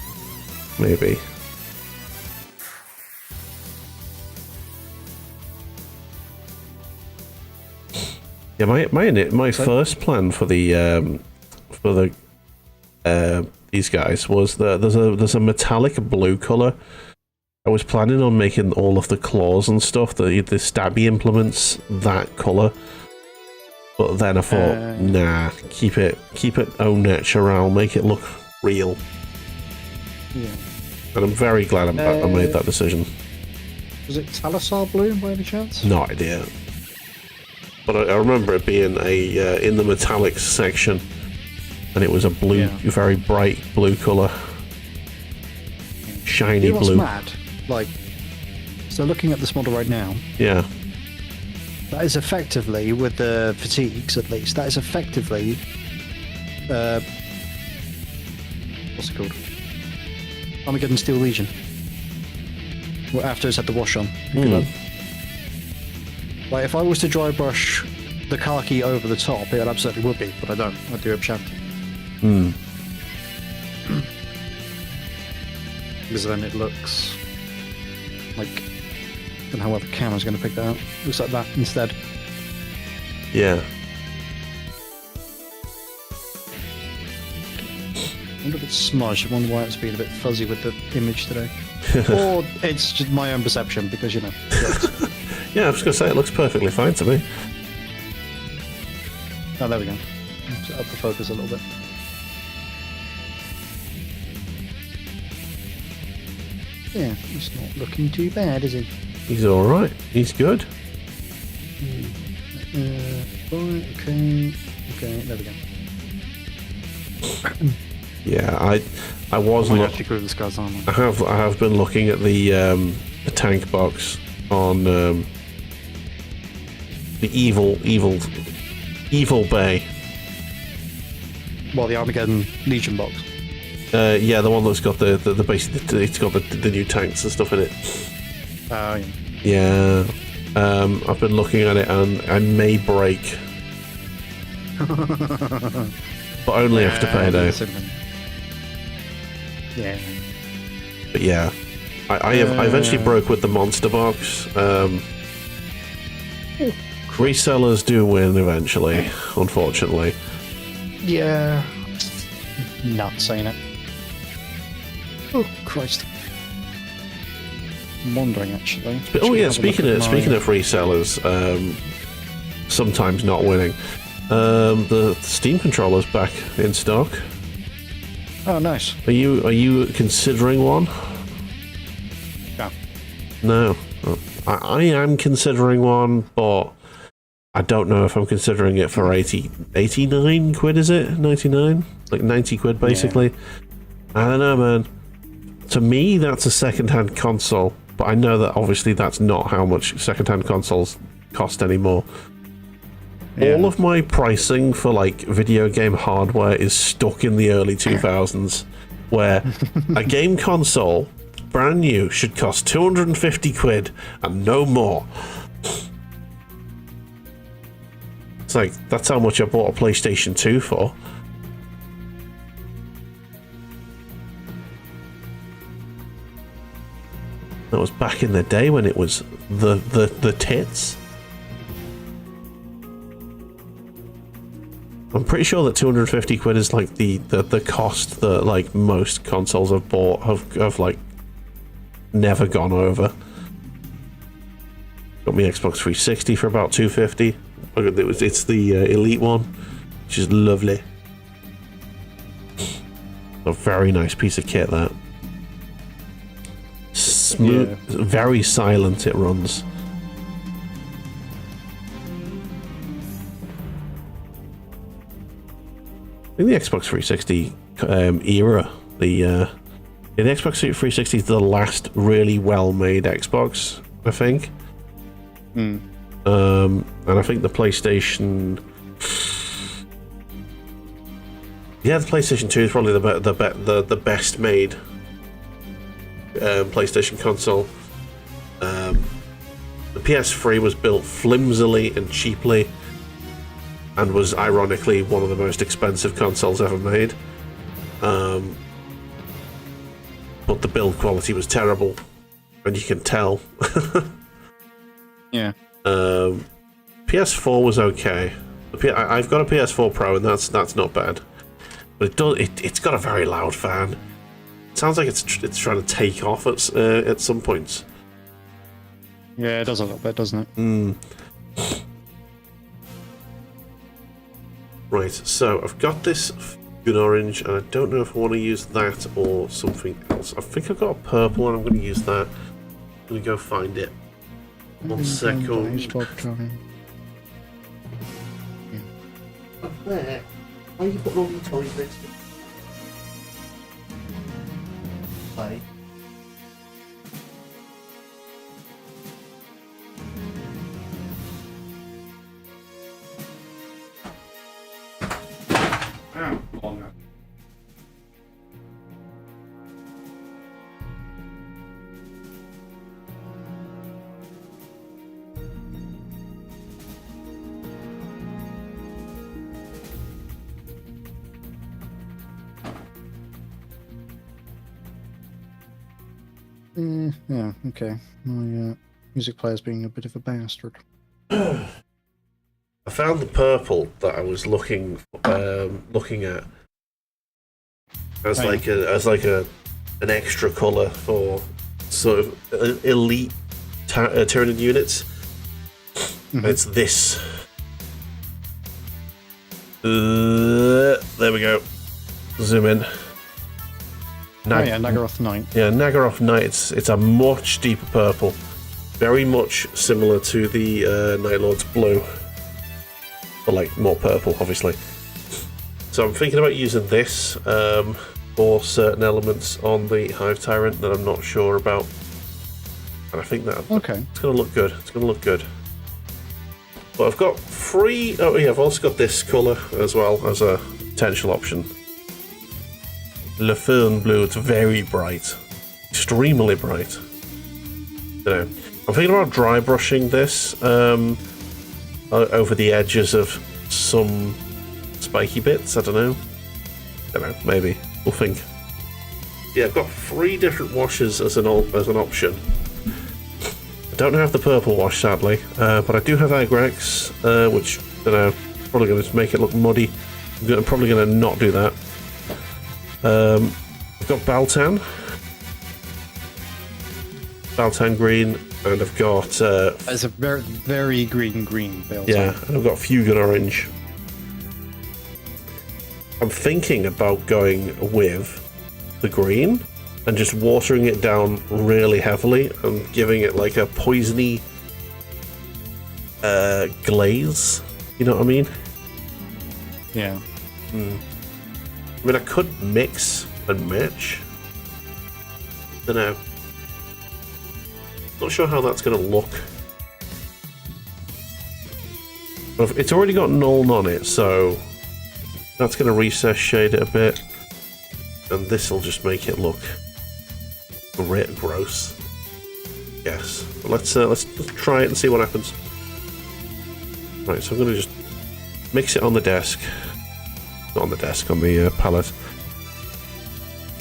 Maybe. Yeah, my first plan for the these guys was that there's a metallic blue color. I was planning on making all of the claws and stuff, the stabby implements, that color. But then I thought, nah, keep it au natural, make it look real. Yeah. And I'm very glad I made that decision. Was it Talasar blue by any chance? No idea. But I remember it being in the metallics section, and it was a blue, very bright blue color, shiny you know what's blue. Mad? Like, so looking at this model right now. Yeah. That is effectively, with the fatigues at least, that is effectively, what's it called? Armageddon Steel Legion. Well, after it's had the wash on. Like, if I was to dry brush the khaki over the top, it absolutely would be, but I don't. I do Shanty. Because then it looks like... I don't know how well the camera's going to pick that up. Looks like that instead. Yeah. I wonder if it's smudged. I wonder why it's been a bit fuzzy with the image today. Or it's just my own perception, because, you know. Yeah, I was going to say, it looks perfectly fine to me. Oh, there we go. Just up the focus a little bit. Yeah, he's not looking too bad, is he? He's alright. He's good. Right, okay. Okay, there we go. Yeah, I was actually grew this guy's armor. I have been looking at the tank box on the evil bay. Well, the Armageddon Legion box. Yeah, the one that's got the basic. It's got the new tanks and stuff in it. Yeah. Yeah. I've been looking at it and I may break, but only after payday. Yeah. But yeah, I eventually broke with the monster box. Resellers do win eventually, unfortunately. Yeah. Not saying it. Oh Christ. I'm wondering actually. Oh yeah, speaking of resellers, sometimes not winning. The Steam controller's back in stock. Oh, nice. Are you considering one? No. No. I am considering one, but I don't know if I'm considering it for 89 quid, is it? 99? Like 90 quid, basically. Yeah. I don't know, man. To me, that's a second-hand console, but I know that obviously that's not how much second-hand consoles cost anymore. Yeah. All of my pricing for, like, video game hardware is stuck in the early 2000s, where a game console, brand new, should cost 250 quid and no more. It's like, that's how much I bought a PlayStation 2 for. That was back in the day when it was the tits. I'm pretty sure that 250 quid is like the cost that like most consoles I've bought have like never gone over. Got me Xbox 360 for about 250. It's the Elite one, which is lovely. A very nice piece of kit, that. Smooth, yeah. Very silent it runs. In the Xbox 360 era, the Xbox 360 is the last really well-made Xbox, I think. And I think the PlayStation, yeah, the PlayStation 2 is probably the best made PlayStation console. The PS3 was built flimsily and cheaply, and was ironically one of the most expensive consoles ever made. But the build quality was terrible, and you can tell. Yeah. PS4 was okay. I've got a PS4 Pro, and that's not bad. But it's got a very loud fan. It sounds like it's trying to take off at some points. Yeah, it does a little bit, doesn't it? Right, so I've got this good orange, and I don't know if I want to use that or something else. I think I've got a purple, and I'm going to use that. I'm going to go find it. 1 second. Up there. Why are you putting all your toys next to me? Play. Yeah, okay. My music player's being a bit of a bastard. I found the purple that I was looking at as an extra color for sort of elite Tyranid units. Mm-hmm. It's this. There we go. Zoom in. Nagaroth Knight. Yeah, Nagaroth Knight. It's a much deeper purple, very much similar to the Night Lord's blue, but like more purple, obviously. So I'm thinking about using this for certain elements on the Hive Tyrant that I'm not sure about, and I think that it's going to look good. It's going to look good. But I've got 3. Oh yeah, I've also got this colour as well as a potential option. Le Fern Blue. It's very bright, extremely bright. You know, I'm thinking about dry brushing this over the edges of some spiky bits. I don't know, maybe we'll think. Yeah, I've got 3 different washes as an option. I don't have the purple wash, sadly, but I do have Agrex, which probably going to make it look muddy. I'm probably going to not do that. I've got Baltan green, and I've got it's a very, very green build. Yeah, and I've got Fugan orange. I'm thinking about going with the green and just watering it down really heavily and giving it like a poisony glaze. You know what I mean? Yeah. I mean, I could mix and match. Don't know. Not sure how that's going to look. But it's already got Nuln on it, so that's going to recess shade it a bit, and this will just make it look gross. Yes, but let's try it and see what happens. Right, so I'm going to just mix it on the desk. Not on the desk, on the palette.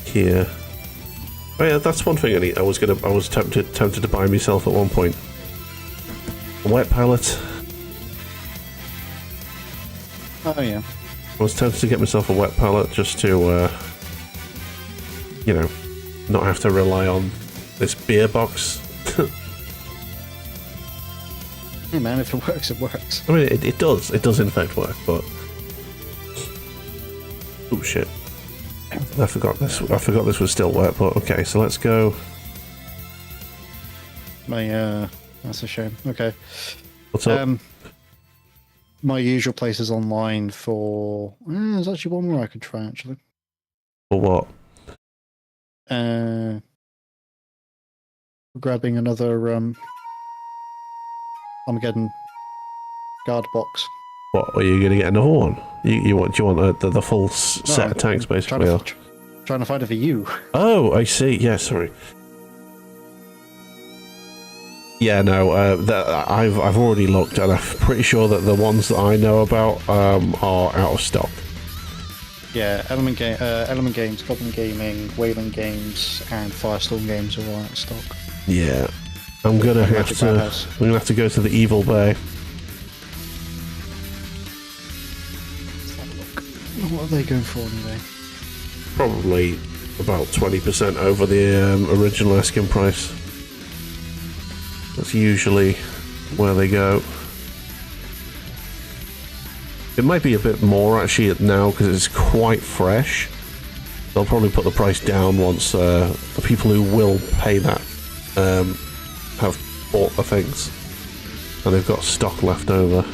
Here. Oh yeah, that's one thing I was tempted to buy myself at one point. A wet palette. Oh yeah. I was tempted to get myself a wet palette just to, not have to rely on this beer box. Hey man, if it works, it works. I mean, it does. It does in fact work, but oh shit! I forgot this was still wet. But okay, so let's go. That's a shame. Okay. What's up? My usual places online for. There's actually one more I could try actually. For what? Grabbing another Armageddon guard box. What? Are you going to get another one? Do you want the full set of tanks basically? Trying to find it for you. Oh, I see. Yeah, sorry. Yeah, no. I've already looked, and I'm pretty sure that the ones that I know about are out of stock. Yeah, Element Games, Goblin Gaming, Wayland Games, and Firestorm Games are all out of stock. Yeah, I'm gonna have to go to the Evil Bay. Let's have a look. What are they going for anyway? Probably about 20% over the original asking price. That's usually where they go. It might be a bit more actually now because it's quite fresh. They'll probably put the price down once the people who will pay that have bought the things and they've got stock left over.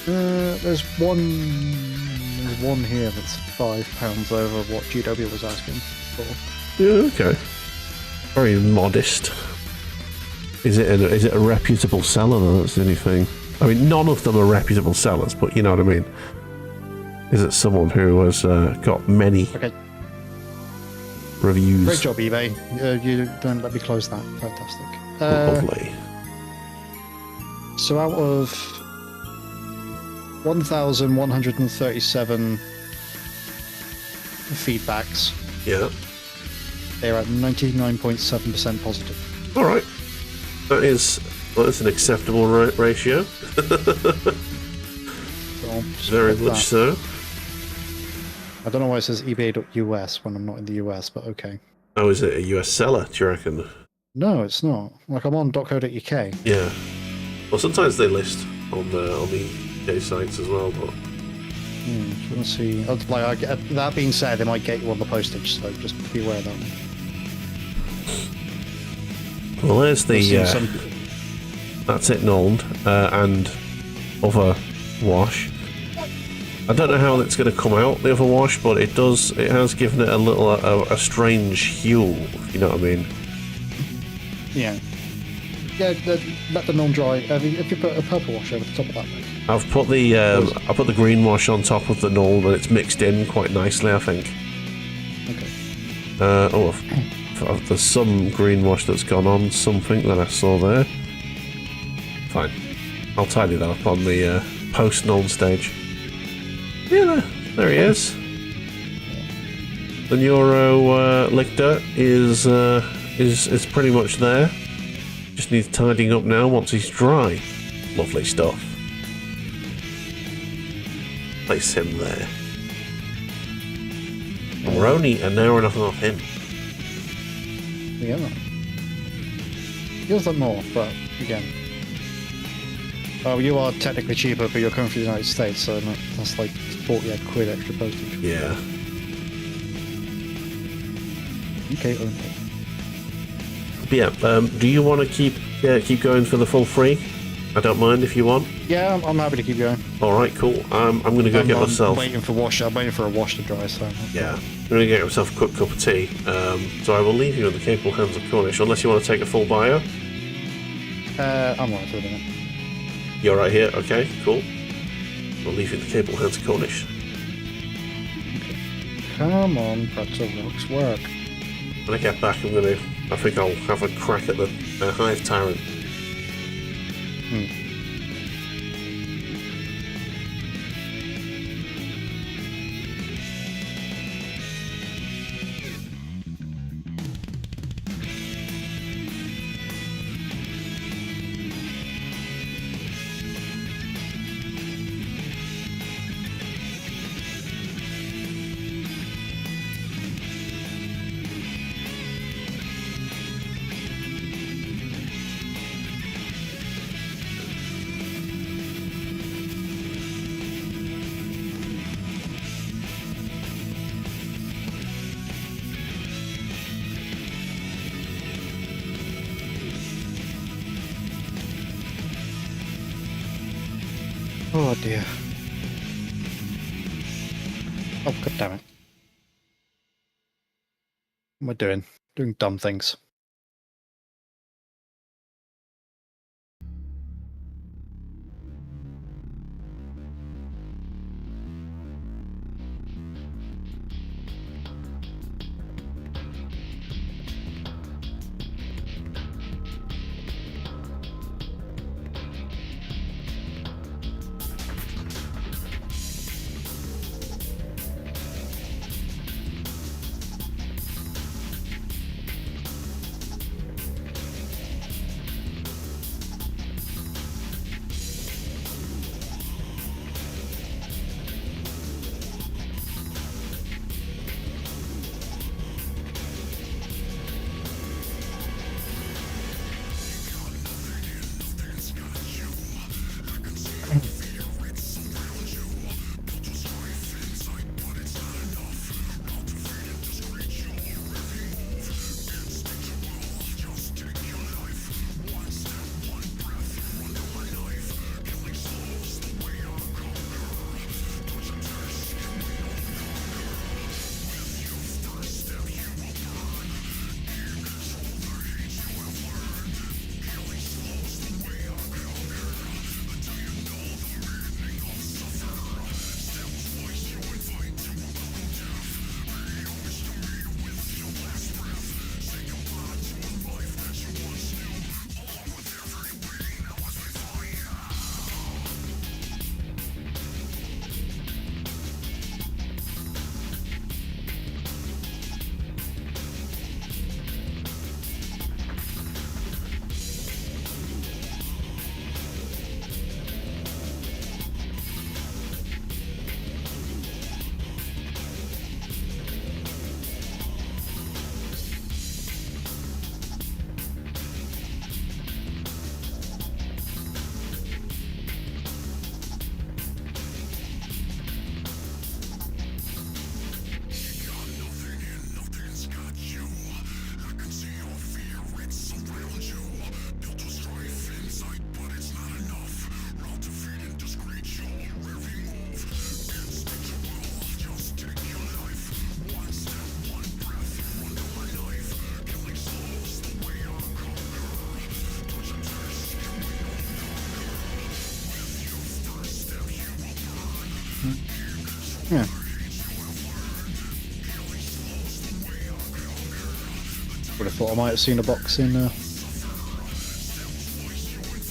There's one here that's £5 over what GW was asking for. Yeah, okay. Very modest. Is it a reputable seller though? That's the only thing. I mean, none of them are reputable sellers, but you know what I mean. Is it someone who has got many reviews? Great job, eBay. You don't let me close that. Fantastic. Lovely. So out of 1,137 feedbacks, yeah, They're at 99.7% positive. All right. That's an acceptable ratio. So just Very put much that. so. I don't know why it says eBay.us when I'm not in the US, but okay. Oh, is it a US seller, do you reckon? No, it's not. Like, I'm on .co.uk. Yeah. Well, sometimes they list on the UK sites as well, but... Let's see. That being said, they might get you on the postage, so just be aware of that one. Well, there's the... that's it, Nold, and other wash. I don't know how it's going to come out, the other wash, but it has given it a little, a strange hue, if you know what I mean. Yeah. Yeah, let the non dry. If you put a purple wash over the top of that, mate. I've put the green wash on top of the Nold, and it's mixed in quite nicely, I think. Okay. There's some green wash that's gone on something that I saw there. Fine. I'll tidy that up on the post-Nold stage. Yeah, there he is. The NeuroLicror is pretty much there. Just needs tidying up now once he's dry. Lovely stuff. Place him there. And we're only an hour and a half in. Yeah. Feels like more, but again. Oh, you are technically cheaper, but you're coming from the United States, so that's like 40 quid extra postage. Yeah. Okay. But yeah, do you want to keep going for the full free? I don't mind if you want. Yeah, I'm happy to keep going. All right, cool. I'm going to go get myself. I'm waiting for a wash to dry. So yeah, I'm going to get myself a quick cup of tea. So I will leave you in the capable hands of Cornish, unless you want to take a full bio. I'm right for the minute. You're right here. Okay, cool. I'll leave you in the capable hands of Cornish. Come on, Pretzel Rocks, work. When I get back, I think I'll have a crack at the Hive Tyrant. Oh dear. Oh, god damn it. What am I doing? Doing dumb things. Yeah. Would have thought I might have seen a box in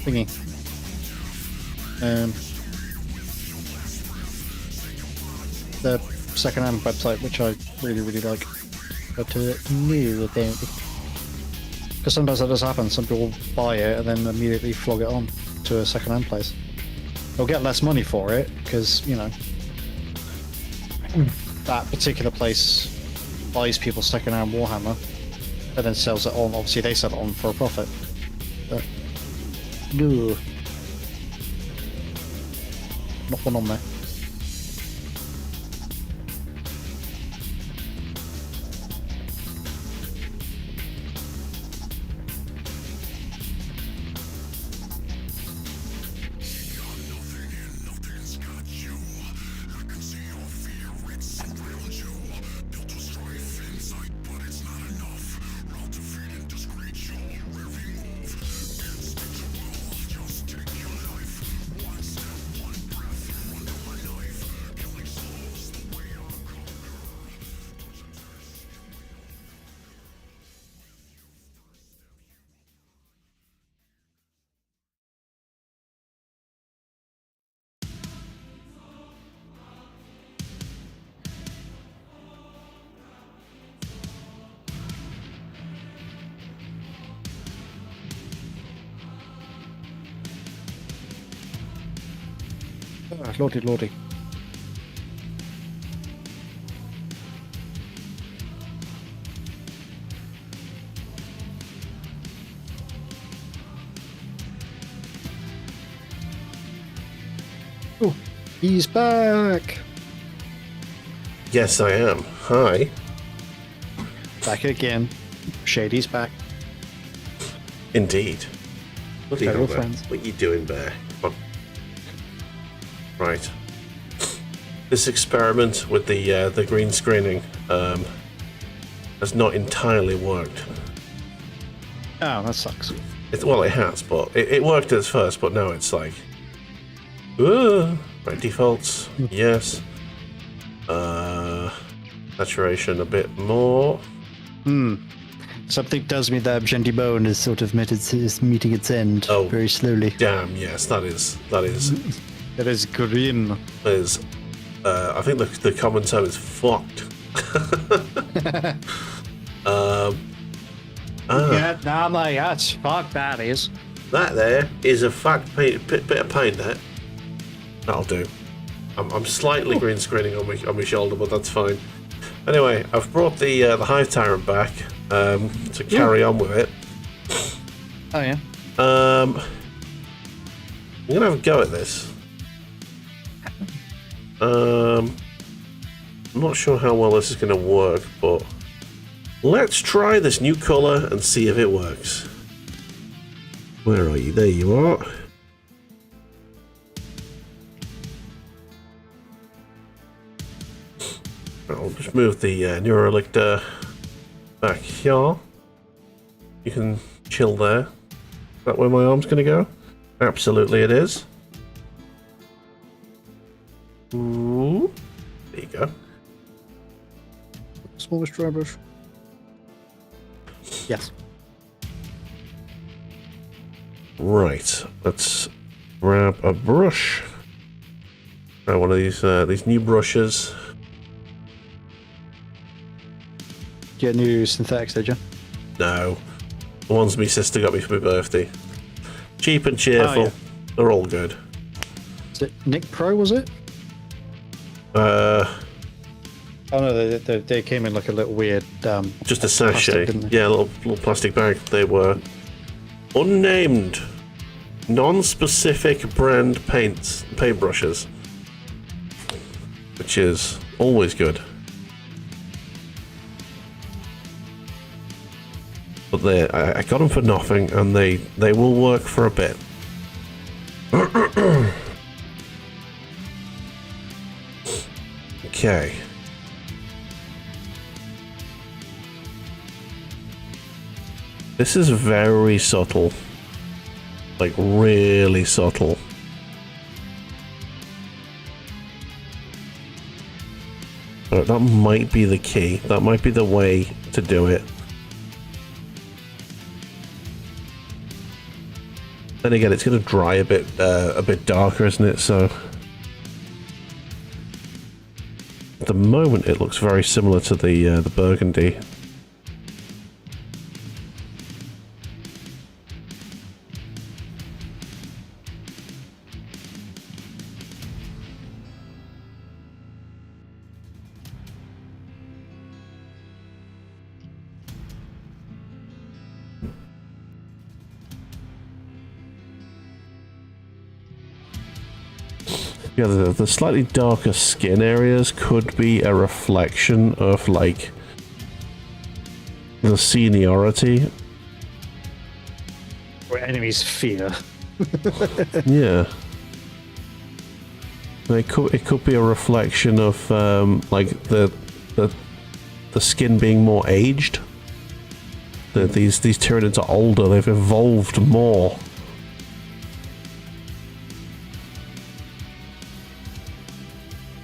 thingy. The second-hand website, which I really, really like. But new apparently. Because sometimes that does happen. Some people buy it and then immediately flog it on to a second-hand place. They'll get less money for it because, you know, that particular place buys people's second-hand Warhammer and then sells it on. Obviously, they sell it on for a profit. But no, not one on there. Ah, lordy, lordy. Oh, he's back! Yes, I am. Hi. Back again. Shady's back. Indeed. What are you Fellow doing, friends. What are you doing there? Come on. Right. This experiment with the green screening has not entirely worked. Oh, that sucks. Well, it has, but it worked at first, but now it's like, right, defaults, yes. Saturation a bit more. Something tells me that Genty Bone is sort of is meeting its end very slowly. Damn, yes, that is. It is green. I think the common term is fucked. Yeah, nah, my that's fuck that is. That there is a fucked bit of paint there. That'll do. I'm slightly green screening on my shoulder, but that's fine. Anyway, I've brought the Hive Tyrant back to carry on with it. Oh yeah. I'm gonna have a go at this. I'm not sure how well this is gonna work, but let's try this new colour and see if it works. Where are you? There you are. I'll just move the NeuroLicror back here. You can chill there. Is that where my arm's going to go? Absolutely it is. Ooh. There you go. Smallest dry brush. Yes. Right. Let's grab a brush. Grab one of these new brushes. Get new synthetics, did you? No. The ones my sister got me for my birthday. Cheap and cheerful. Oh, yeah. They're all good. Is it Nick Pro, was it? Oh no, they came in like a little weird just a sachet. plastic, didn't they? Yeah, a little plastic bag. They were unnamed, non-specific brand paintbrushes, which is always good. But I got them for nothing, and they will work for a bit. Okay. This is very subtle. Like, really subtle. That might be the key. That might be the way to do it. Then again, it's going to dry a bit darker, isn't it? So at the moment, it looks very similar to the burgundy. Yeah, the slightly darker skin areas could be a reflection of, like, the seniority. Where enemies fear. Yeah. It could be a reflection of, like, the skin being more aged. These Tyranids are older, they've evolved more.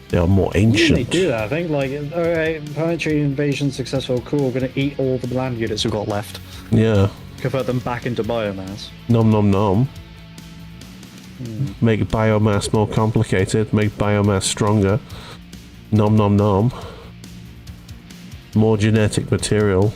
They are more ancient. They do that, I think. Like, alright, planetary invasion successful, cool, we're gonna eat all the land units we've got left. Yeah. Convert them back into biomass. Nom nom nom. Make biomass more complicated, make biomass stronger. Nom nom nom. More genetic material.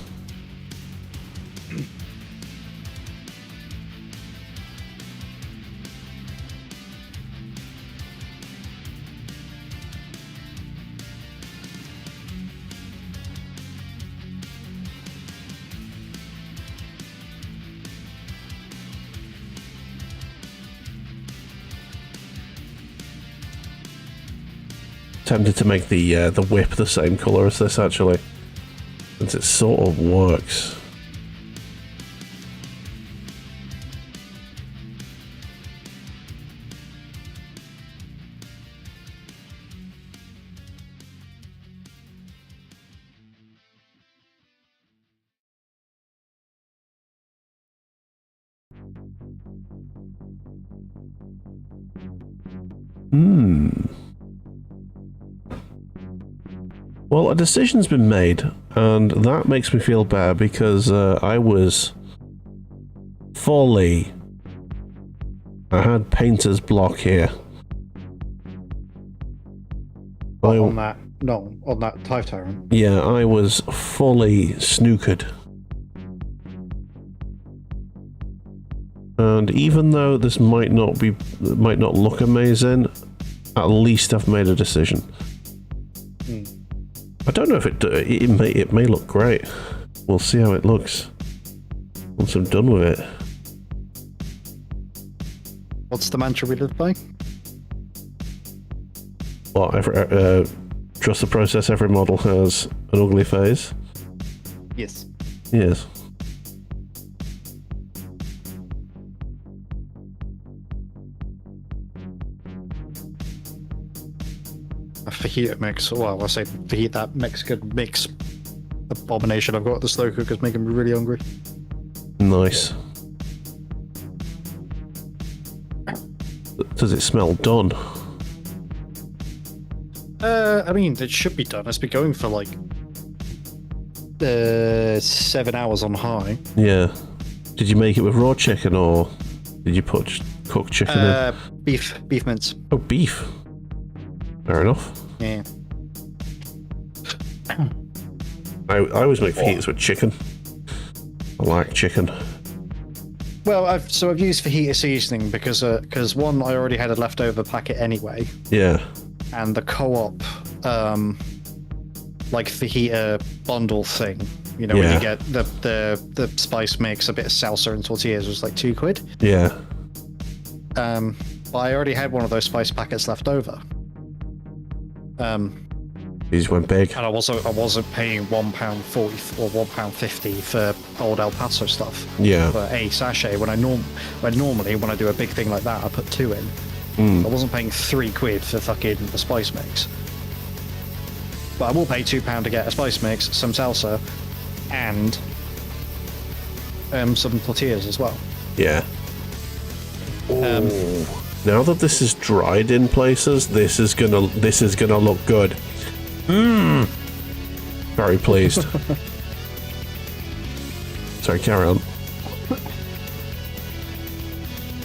Tempted to make the whip the same color as this, actually, since it sort of works. Well, a decision's been made, and that makes me feel better because I had painter's block here. On that Hive Tyrant. Yeah, I was fully snookered. And even though this might not look amazing, at least I've made a decision. I don't know if it may look great. We'll see how it looks once I'm done with it. What's the mantra we live by? Well, trust the process. Every model has an ugly phase. Yes. Yes. A fajita mix. Well, I say fajita, that Mexican mix abomination I've got at the slow cooker's making me really hungry. Nice. Does it smell done? I mean, it should be done. It's been going for like 7 hours on high. Yeah. Did you make it with raw chicken or did you put cooked chicken in? Beef mince. Oh, beef. Fair enough. Yeah. I always make fajitas with chicken. I like chicken. Well, I've used fajita seasoning because one, I already had a leftover packet anyway, Yeah. and the co-op like fajita bundle thing, you know, when you get the spice mix, a bit of salsa and tortillas, was like £2. Yeah. But I already had one of those spice packets left over. These went big. And I wasn't paying £1.40 or £1.50 for old El Paso stuff. Yeah. For a sachet when normally when I do a big thing like that I put 2 in. I wasn't paying £3 for fucking the spice mix. But I will pay £2 to get a spice mix, some salsa, and some tortillas as well. Yeah. Now that this is dried in places, this is gonna look good. Very pleased. Sorry, carry on.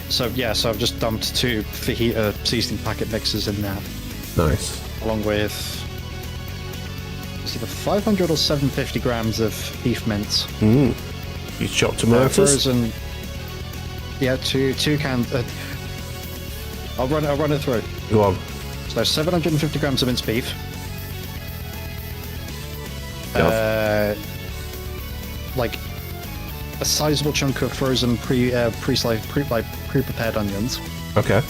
So I've just dumped 2 fajita seasoning packet mixes in there, Nice. along with it's either 500 or 750 grams of beef mince. You chopped tomatoes? Frozen. Yeah, two cans. I'll run it through. Go on. So 750 grams of minced beef. Yep. Like a sizable chunk of frozen pre-prepared onions. Okay.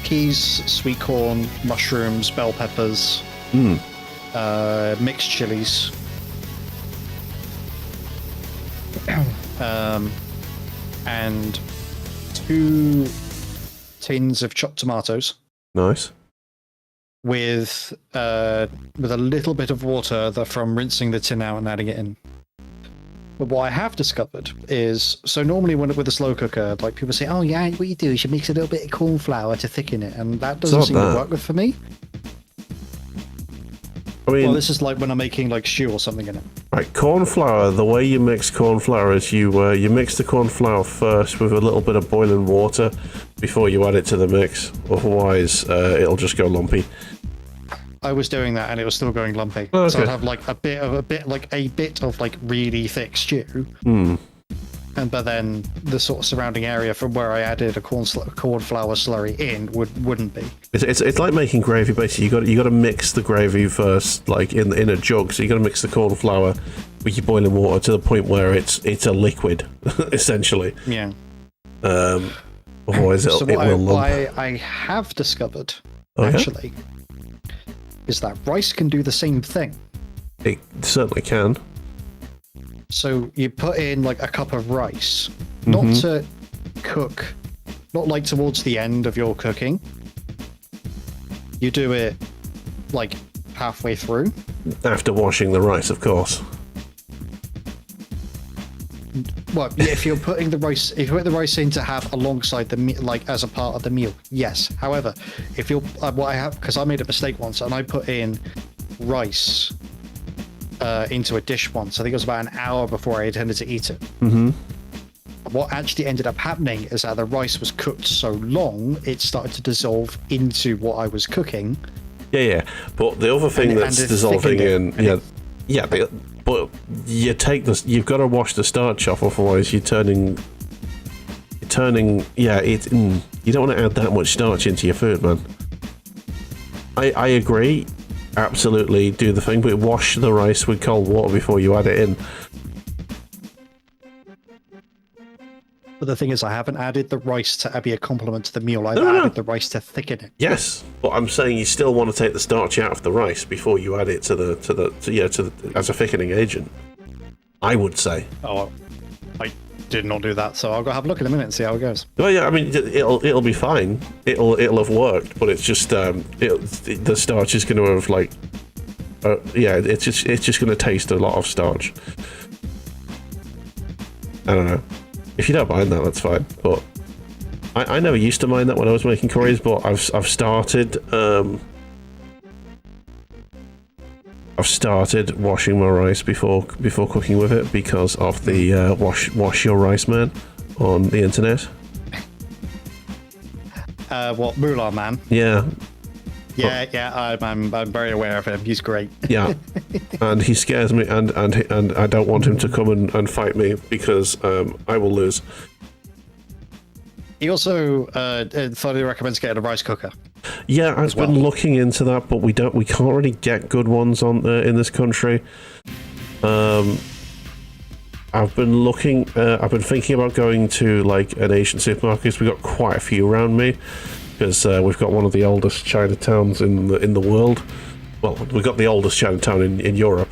Peas, sweet corn, mushrooms, bell peppers. Mixed chilies. And 2 tins of chopped tomatoes. Nice. With a little bit of water from rinsing the tin out and adding it in. But what I have discovered is, so normally with a slow cooker, like people say, oh yeah, what you do is you mix a little bit of corn flour to thicken it, and that doesn't seem to work good for me. I mean, well, this is like when I'm making like stew or something in it. Right, corn flour. The way you mix corn flour is you mix the corn flour first with a little bit of boiling water before you add it to the mix. Otherwise, it'll just go lumpy. I was doing that and it was still going lumpy. Oh, okay. So I'd have like a bit of like really thick stew. But then the sort of surrounding area from where I added a corn flour slurry in wouldn't be. It's like making gravy. Basically, you got to mix the gravy first, like in a jug. So you got to mix the corn flour with your boiling water to the point where it's a liquid, essentially. Yeah. Otherwise, it will lump. What I have discovered actually is that rice can do the same thing. It certainly can. So you put in like a cup of rice, not to cook, not like towards the end of your cooking. You do it like halfway through. After washing the rice, of course. Well, if you're putting the rice, if you put the rice in to have alongside the like as a part of the meal, yes. However, if you're what I have, because I made a mistake once and I put in rice into a dish once. I think it was about an hour before I intended to eat it. What actually ended up happening is that the rice was cooked so long, it started to dissolve into what I was cooking. Yeah. But the other thing that's dissolving in, but you take this. You've got to wash the starch off, otherwise you're turning. Yeah, you don't want to add that much starch into your food, man. I agree. Absolutely do the thing, but wash the rice with cold water before you add it in. But the thing is, I haven't added the rice to be a complement to the meal. I've added the rice to thicken it. Yes, but I'm saying you still want to take the starch out of the rice before you add it as a thickening agent. I would say. Oh, I did not do that, so I'll go have a look in a minute and see how it goes. Well, yeah, I mean, it'll be fine. It'll have worked, but it's just the starch is going to have like, it's just going to taste a lot of starch. I don't know. If you don't mind that, that's fine. But I never used to mind that when I was making curries, but I've started washing my rice before cooking with it because of the wash your rice man on the internet. What, Moolah Man? Yeah. Yeah, I'm very aware of him. He's great. Yeah, and he scares me, and I don't want him to come and fight me because I will lose. He also thoroughly recommends getting a rice cooker. Yeah, I've been looking into that, but we can't really get good ones on in this country. I've been looking. I've been thinking about going to like an Asian supermarket. We've got quite a few around me. Because we've got one of the oldest Chinatowns in the world. Well, we've got the oldest Chinatown in Europe.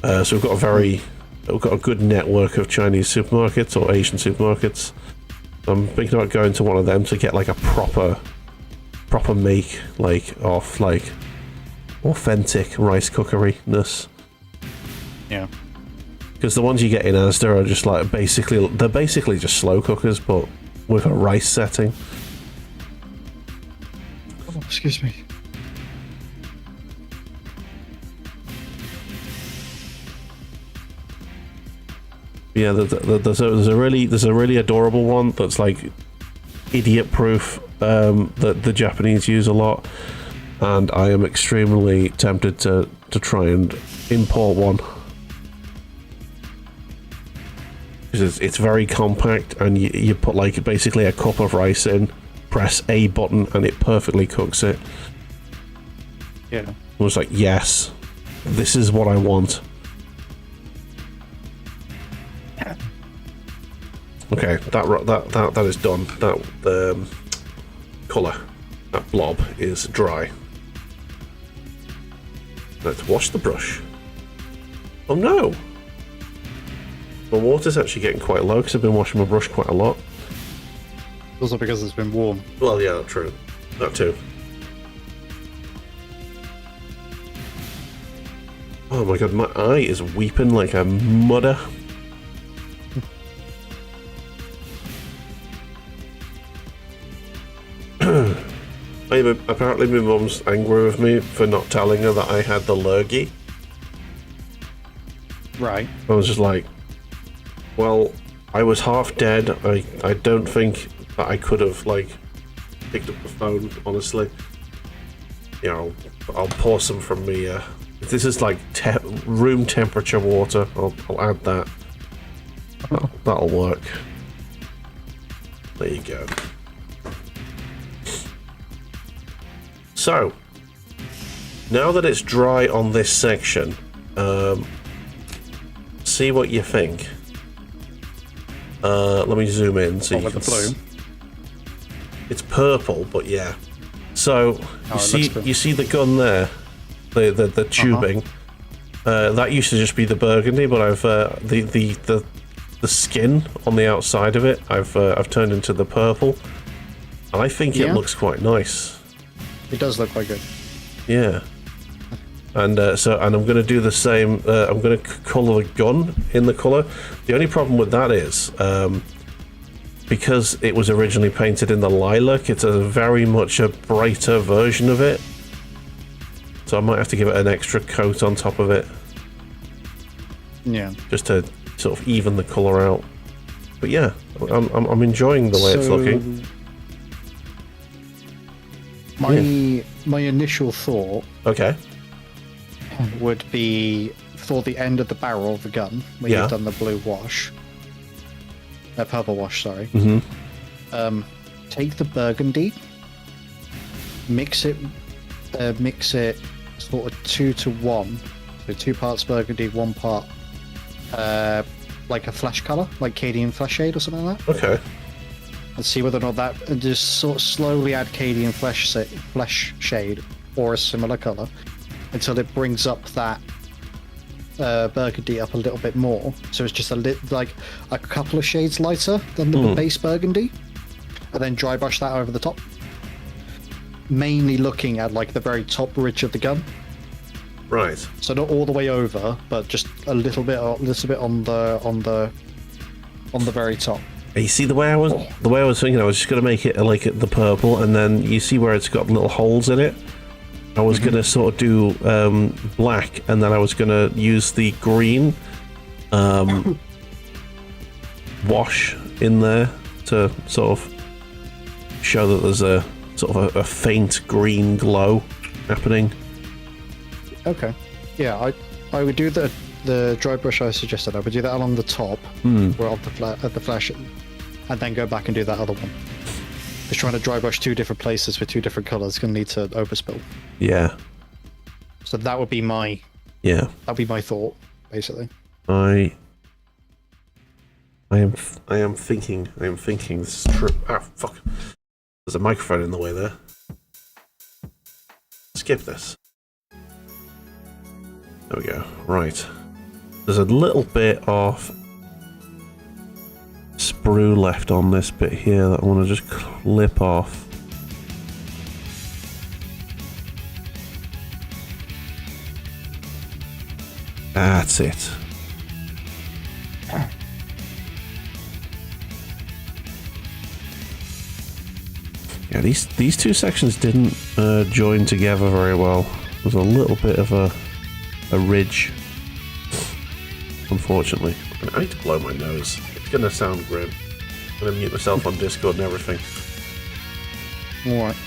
So we've got a good network of Chinese supermarkets or Asian supermarkets. I'm thinking about going to one of them to get like a proper make of authentic rice cookery-ness. Yeah. Because the ones you get in Asda are just like basically just slow cookers, but with a rice setting. Oh, excuse me. Yeah, there's a really adorable one that's like idiot proof that the Japanese use a lot, and I am extremely tempted to try and import one. It's very compact, and you put like basically a cup of rice in, press a button, and it perfectly cooks it. Yeah. I was like, yes, this is what I want. Okay, that is done. That colour, that blob is dry. Let's wash the brush. Oh no! My water's actually getting quite low because I've been washing my brush quite a lot. Also because it's been warm. Well, yeah, true. That too. Oh my god, my eye is weeping like a mudder. Apparently my mum's angry with me for not telling her that I had the lurgy. Right. I was just like, well, I was half dead. I don't think that I could have, like, picked up the phone, honestly. Yeah, I'll pour some from me. This is like room temperature water. I'll add that. That'll work. There you go. So, now that it's dry on this section, see what you think. Let me zoom in so you can see. It's purple, but yeah. So you see the gun there, the tubing. That used to just be the burgundy, but I've the skin on the outside of it I've turned into the purple, and I think it looks quite nice. It does look quite good. Yeah. And I'm going to do the same. I'm going to colour the gun in the colour. The only problem with that is because it was originally painted in the lilac, it's a very much a brighter version of it. So I might have to give it an extra coat on top of it. Yeah. Just to sort of even the colour out. But yeah, I'm enjoying the way it's looking. My initial thought would be for the end of the barrel of the gun, where you've done the blue wash. Purple wash, sorry. Take the burgundy, mix it sort of 2 to 1. So 2 parts burgundy, 1 part like a flesh colour, like Cadian flesh shade or something like that. Okay. And see whether or not that, and just sort of slowly add Cadian flesh shade or a similar colour until it brings up that burgundy up a little bit more. So it's just like a couple of shades lighter than the base burgundy, and then dry brush that over the top. Mainly looking at like the very top ridge of the gun. Right. So not all the way over, but just a little bit on the very top. You see the way I was thinking, I was just gonna make it like the purple, and then you see where it's got little holes in it. I was gonna sort of do black, and then I was gonna use the green wash in there to sort of show that there's a sort of a faint green glow happening. Okay. Yeah, I would do the dry brush I suggested. I would do that along the top, where at the flash, and then go back and do that other one. Just trying to dry brush 2 different places with 2 different colours is going to lead to overspill. Yeah. So that would be my thought, basically. I am thinking this is true. Ah, fuck. There's a microphone in the way there. Skip this. There we go. Right. There's a little bit of sprue left on this bit here that I want to just clip off. That's it. Yeah, these 2 sections didn't join together very well. There's a little bit of a ridge, unfortunately. I need to blow my nose. It's gonna sound grim. I'm gonna mute myself on Discord and everything. Alright.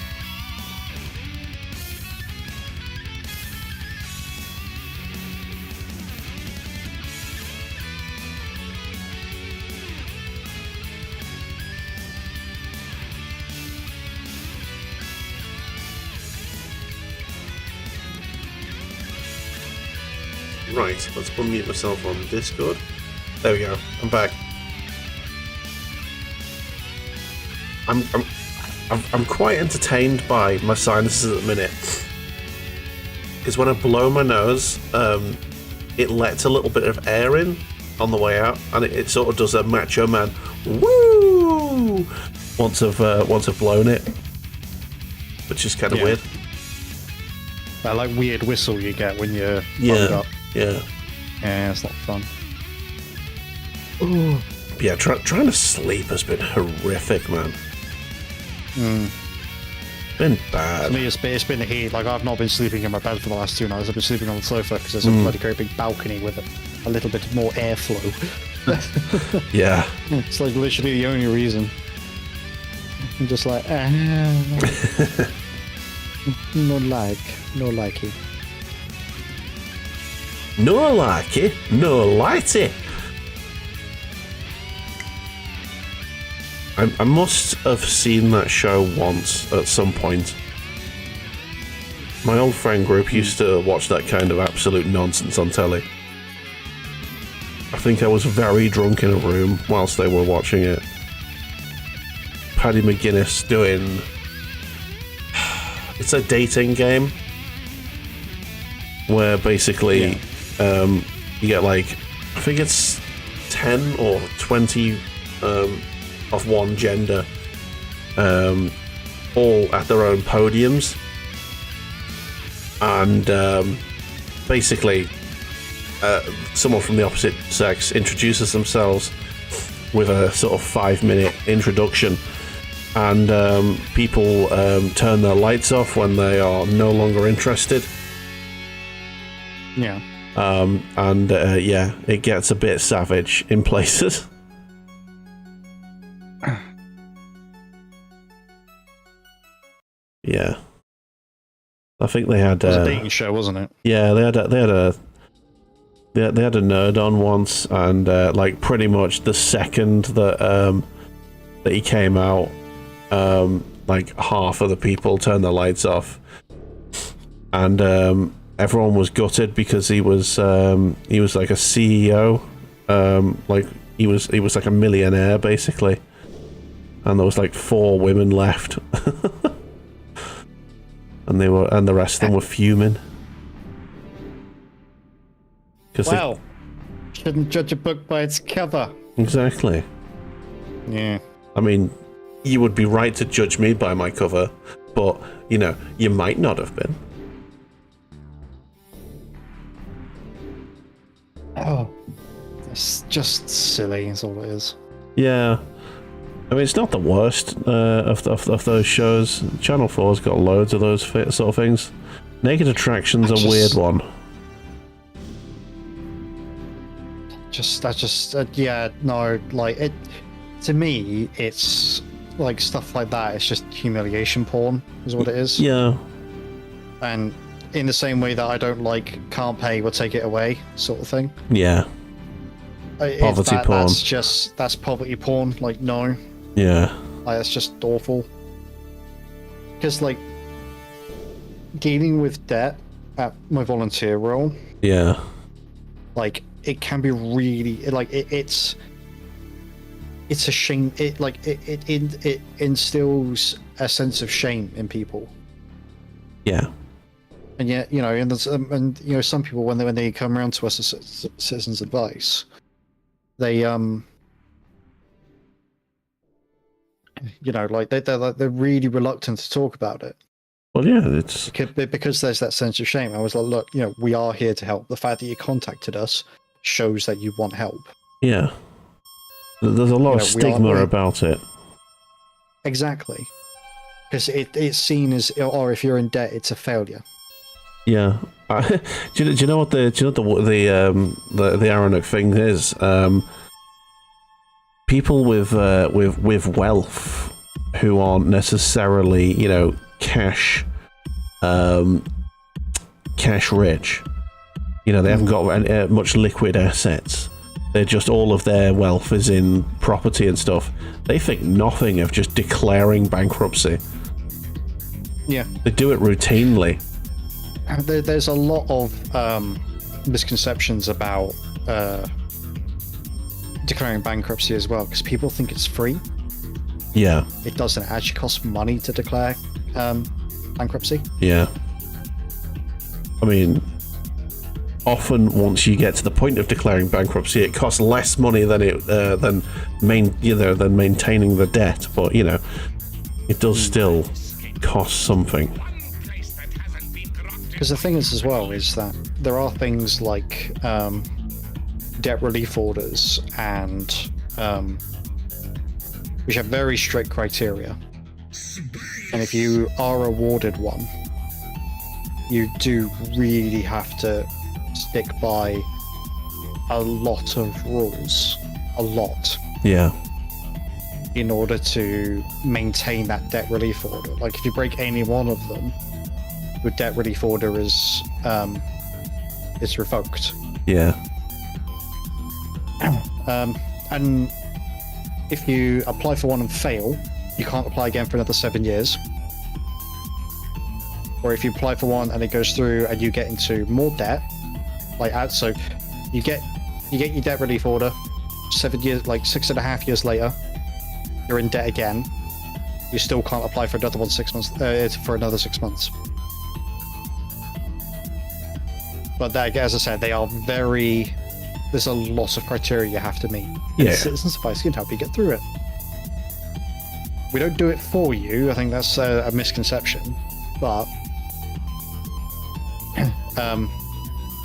Right, let's unmute myself on Discord. There we go. I'm back. I'm quite entertained by my sinuses at the minute, because when I blow my nose, it lets a little bit of air in on the way out, and it sort of does a macho man woo once I've blown it, which is kind of weird. That like weird whistle you get when you're up. Yeah, it's not fun. Ooh. Yeah, trying to sleep has been horrific, man. Been bad. For me, it's been a heat. Like, I've not been sleeping in my bed for the last 2 nights. I've been sleeping on the sofa because there's a bloody great big balcony with a little bit more airflow. Yeah. It's like literally the only reason. I'm just like, no likey. No likey, no lighty. I must have seen that show once at some point. My old friend group used to watch that kind of absolute nonsense on telly. I think I was very drunk in a room whilst they were watching it. Paddy McGuinness doing... It's a dating game where basically you get like, I think it's 10 or 20 of one gender, all at their own podiums, and basically someone from the opposite sex introduces themselves with a sort of 5-minute introduction, and people turn their lights off when they are no longer interested. Yeah. It gets a bit savage in places. Yeah, I think they had it was a dating show, wasn't it? Yeah, they had a nerd on once, and like pretty much the second that he came out, like half of the people turned their lights off, and everyone was gutted because he was like a CEO, like he was like a millionaire basically, and there was like 4 women left. And the rest of them were fuming. Well, shouldn't judge a book by its cover. Exactly. Yeah. I mean, you would be right to judge me by my cover, but you know, you might not have been. Oh, it's just silly. Is all it is. Yeah. I mean, it's not the worst of those shows. Channel 4's got loads of those sort of things. Naked Attraction's a weird one. Like it. To me, it's like stuff like that. It's just humiliation porn, is what it is. Yeah. And in the same way that I don't like can't pay or take it away sort of thing. Yeah. Poverty porn. That's poverty porn. Like, no. Yeah. Like, that's just awful. Because, like, dealing with debt at my volunteer role. Yeah. Like, it can be really, like, it's a shame. It instills a sense of shame in people. Yeah. And yet, you know, and you know, some people when they come around to us as citizens' advice, they you know, like they're really reluctant to talk about it. Well, yeah, it's because there's that sense of shame. I was like, look, you know, we are here to help. The fact that you contacted us shows that you want help. Yeah, there's a lot of stigma about it. Exactly, because it's seen as, or if you're in debt, it's a failure. Yeah. Do you know what the ironic thing is? People with wealth who aren't necessarily, cash rich. They haven't got much liquid assets. They're just, all of their wealth is in property and stuff. They think nothing of just declaring bankruptcy. Yeah. They do it routinely. There's a lot of misconceptions about declaring bankruptcy as well, because people think it's free. Yeah. It doesn't actually cost money to declare bankruptcy. Yeah. I mean, often once you get to the point of declaring bankruptcy, it costs less money than maintaining the debt. But it does still cost something. Because the thing is, as well, is that there are things like debt relief orders, and which have very strict criteria. And if you are awarded one, you do really have to stick by a lot of rules, a lot. Yeah. In order to maintain that debt relief order. Like, if you break any one of them, your debt relief order is revoked. Yeah. And if you apply for one and fail, you can't apply again for another 7 years. Or if you apply for one and it goes through and you get into more debt, so you get your debt relief order, 7 years, like 6.5 years later, you're in debt again. You still can't apply for another one 6 months for another 6 months. But as I said, they are very. There's a lot of criteria you have to meet. Yeah. And Citizens Advice can help you get through it. We don't do it for you. I think that's a misconception. But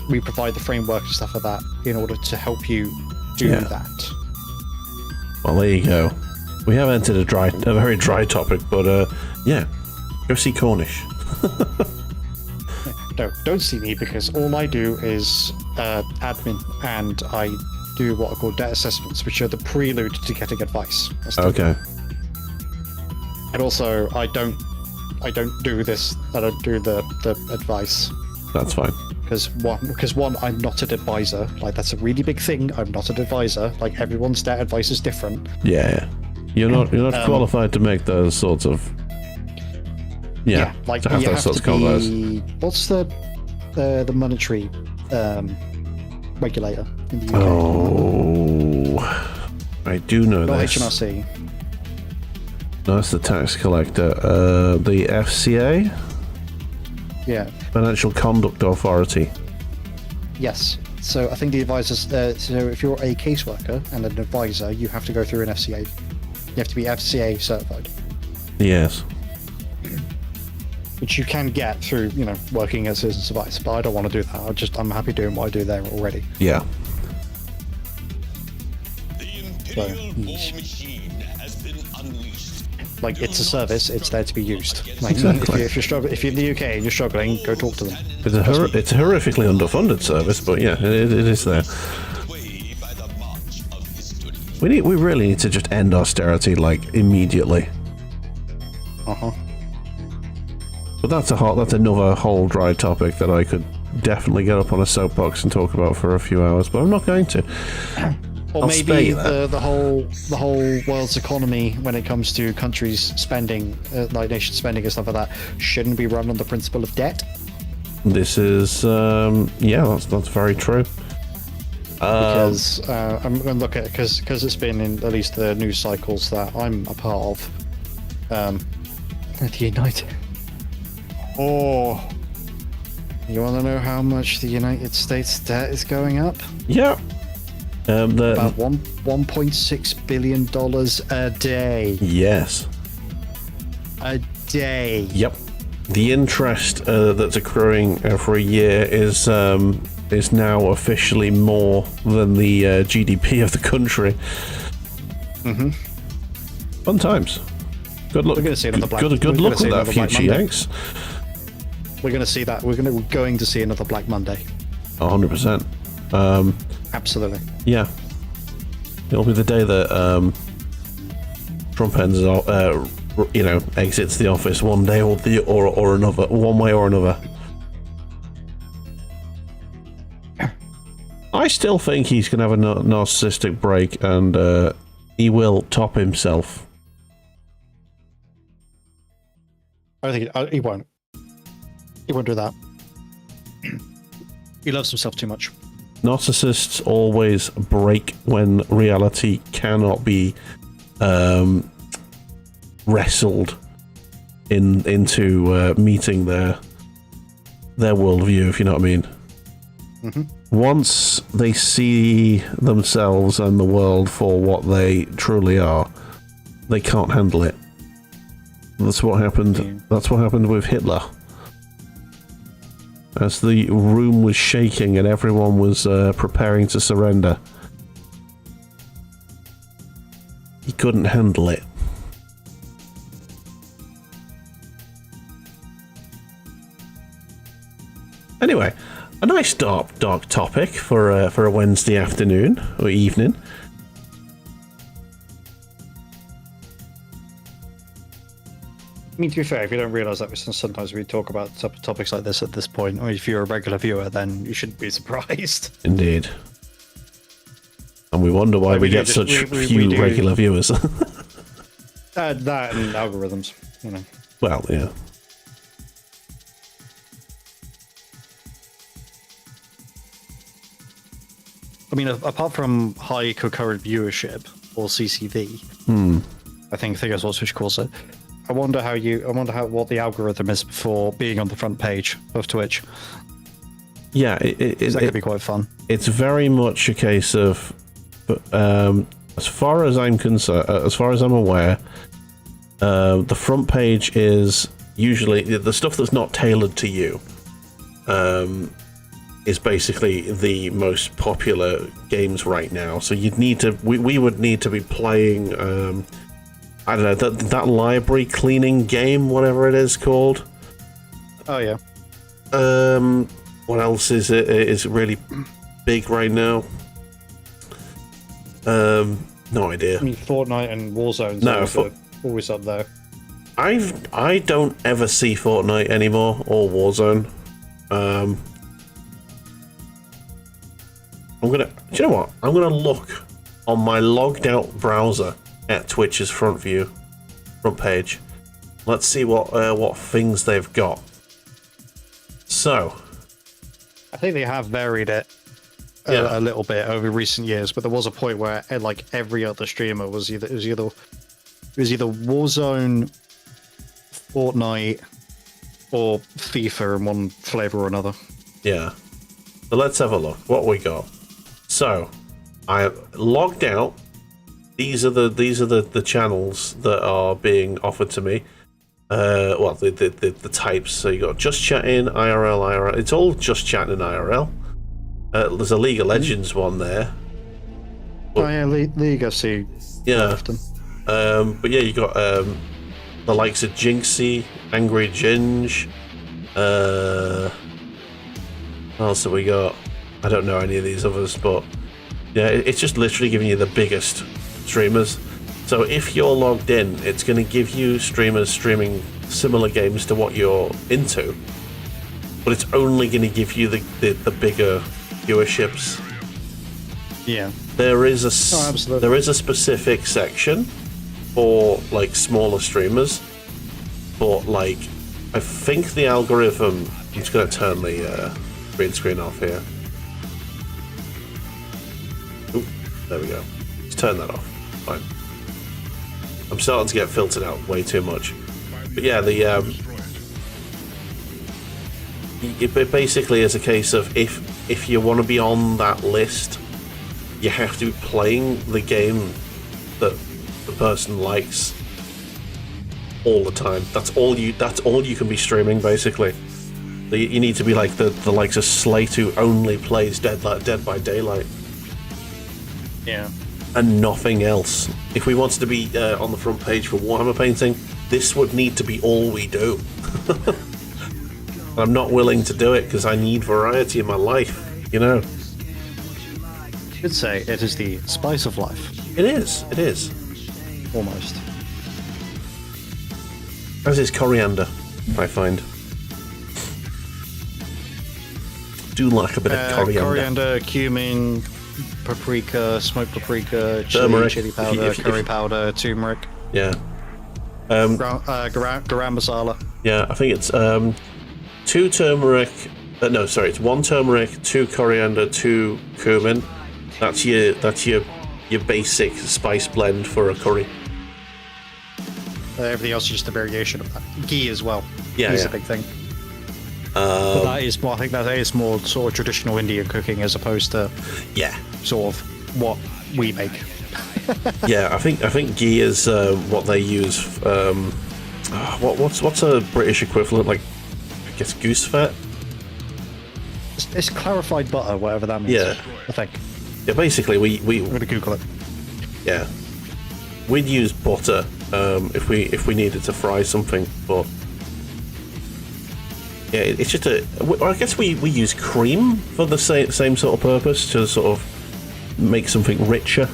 we provide the framework and stuff like that in order to help you do that. Well, there you go. We have entered a very dry topic, but go see Cornish. No, don't see me, because all I do is admin, and I do what are called debt assessments, which are the prelude to getting advice. Okay. And also, I don't do this. I don't do the advice. That's fine. Because one, I'm not an advisor. Like, that's a really big thing. I'm not an advisor. Like, everyone's debt advice is different. Yeah. You're not qualified to make those sorts of. Yeah. Like, to have you those have sorts to of combos. be. What's the monetary regulator in the UK? Oh, I do know Not this. HMRC. No, it's the tax collector. The FCA? Yeah. Financial Conduct Authority. Yes. So I think the advisors. So if you're a caseworker and an advisor, you have to go through an FCA. You have to be FCA certified. Yes. Which you can get through, working as Citizens Advice. But I don't want to do that. I'm happy doing what I do there already. Yeah. So, like, it's a service. It's there to be used. Like, Exactly. if you're in the UK and you're struggling, go talk to them. It's a horrifically underfunded service, but yeah, it is there. We really need to just end austerity, like, immediately. But that's another whole dry topic that I could definitely get up on a soapbox and talk about for a few hours, but I'm not going to. Or maybe the whole world's economy, when it comes to countries spending, like nation spending and stuff like that, shouldn't be run on the principle of debt. This is that's very true. Because I'm going to look at it because it's been in at least the news cycles that I'm a part of. The United. Oh, you want to know how much the United States debt is going up? Yeah. About $1.6 billion a day. Yes. A day. Yep. The interest that's accruing every year is now officially more than the GDP of the country. Mm-hmm. Fun times. Good luck. We're going to see it on the black. Good luck with that, future Yanks. We're going to see that. We're going to see another Black Monday. 100%. Absolutely. Yeah. It'll be the day that Trump ends, exits the office one day or another, one way or another. I still think he's going to have a narcissistic break, and he will top himself. I think he won't. He won't do that. He loves himself too much. Narcissists always break when reality cannot be wrestled into meeting their worldview, if you know what I mean. Mm-hmm. Once they see themselves and the world for what they truly are, they can't handle it. That's what happened. Yeah. That's what happened with Hitler. As the room was shaking and everyone was preparing to surrender, he couldn't handle it. Anyway, a nice dark topic for a Wednesday afternoon or evening. I mean, to be fair, if you don't realise that sometimes we talk about topics like this at this point, or if you're a regular viewer, then you shouldn't be surprised. Indeed. And we wonder why we get such few regular viewers. That and algorithms, you know. Well, yeah. I mean, apart from high concurrent viewership, or CCV, I think that's what Twitch calls it. I wonder what the algorithm is before being on the front page of Twitch. Yeah, that could be quite fun. It's very much a case of, as far as I'm concerned, as far as I'm aware, the front page is usually the stuff that's not tailored to you. Is basically the most popular games right now. So you'd need to, we would need to be playing. I don't know, that library cleaning game, whatever it is called. Oh, yeah. What else is it? Is really big right now? No idea. I mean, Fortnite and Warzone always up there. I don't ever see Fortnite anymore, or Warzone. Do you know what? I'm gonna look on my logged out browser at Twitch's front page. Let's see what things they've got. So, I think they have varied it a little bit over recent years, but there was a point where like every other streamer was either Warzone, Fortnite, or FIFA in one flavor or another. Yeah. So let's have a look. What we got? So, I logged out. These are the channels that are being offered to me. Well, the types. So you got just chatting, IRL. It's all just chatting and IRL. There's a League of Legends one there. But, oh yeah, League I see. Yeah. Often. But yeah, you got the likes of Jinxie, Angry Ginge. What else have we got? I don't know any of these others, but yeah, it's just literally giving you the biggest streamers. So if you're logged in, it's going to give you streamers streaming similar games to what you're into, but it's only going to give you the bigger viewerships. Yeah, there is a specific section for like smaller streamers, but like I think the algorithm. I'm just going to turn the green screen off here. Ooh, there we go. Let's turn that off. Fine. I'm starting to get filtered out way too much. But yeah, it basically is a case of if you want to be on that list, you have to be playing the game that the person likes all the time. That's all you can be streaming, basically. You need to be like the likes of Slate, who only plays Dead by Daylight. Yeah. And nothing else. If we wanted to be on the front page for Warhammer painting, this would need to be all we do. I'm not willing to do it because I need variety in my life, you know? You'd say it is the spice of life. It is. Almost. As is coriander, I find. Do like a bit of coriander. Coriander, cumin, paprika, smoked paprika, Turmeric. chili powder, curry powder, turmeric. Yeah. Garam masala. Yeah, I think it's 2 turmeric. No, sorry, it's 1 turmeric, 2 coriander, 2 cumin. That's your basic spice blend for a curry. Everything else is just a variation of that. Ghee as well. Yeah, Ghee's yeah. a big thing. But that is more. I think that is more sort of traditional Indian cooking as opposed to sort of what we make. Yeah, I think ghee is what they use. What's a British equivalent? Like, I guess goose fat. It's clarified butter, whatever that means. Yeah, I think. Yeah, basically I'm gonna Google it. Yeah, we'd use butter if we needed to fry something, but yeah, it's just I guess we use cream for the same sort of purpose, to sort of make something richer.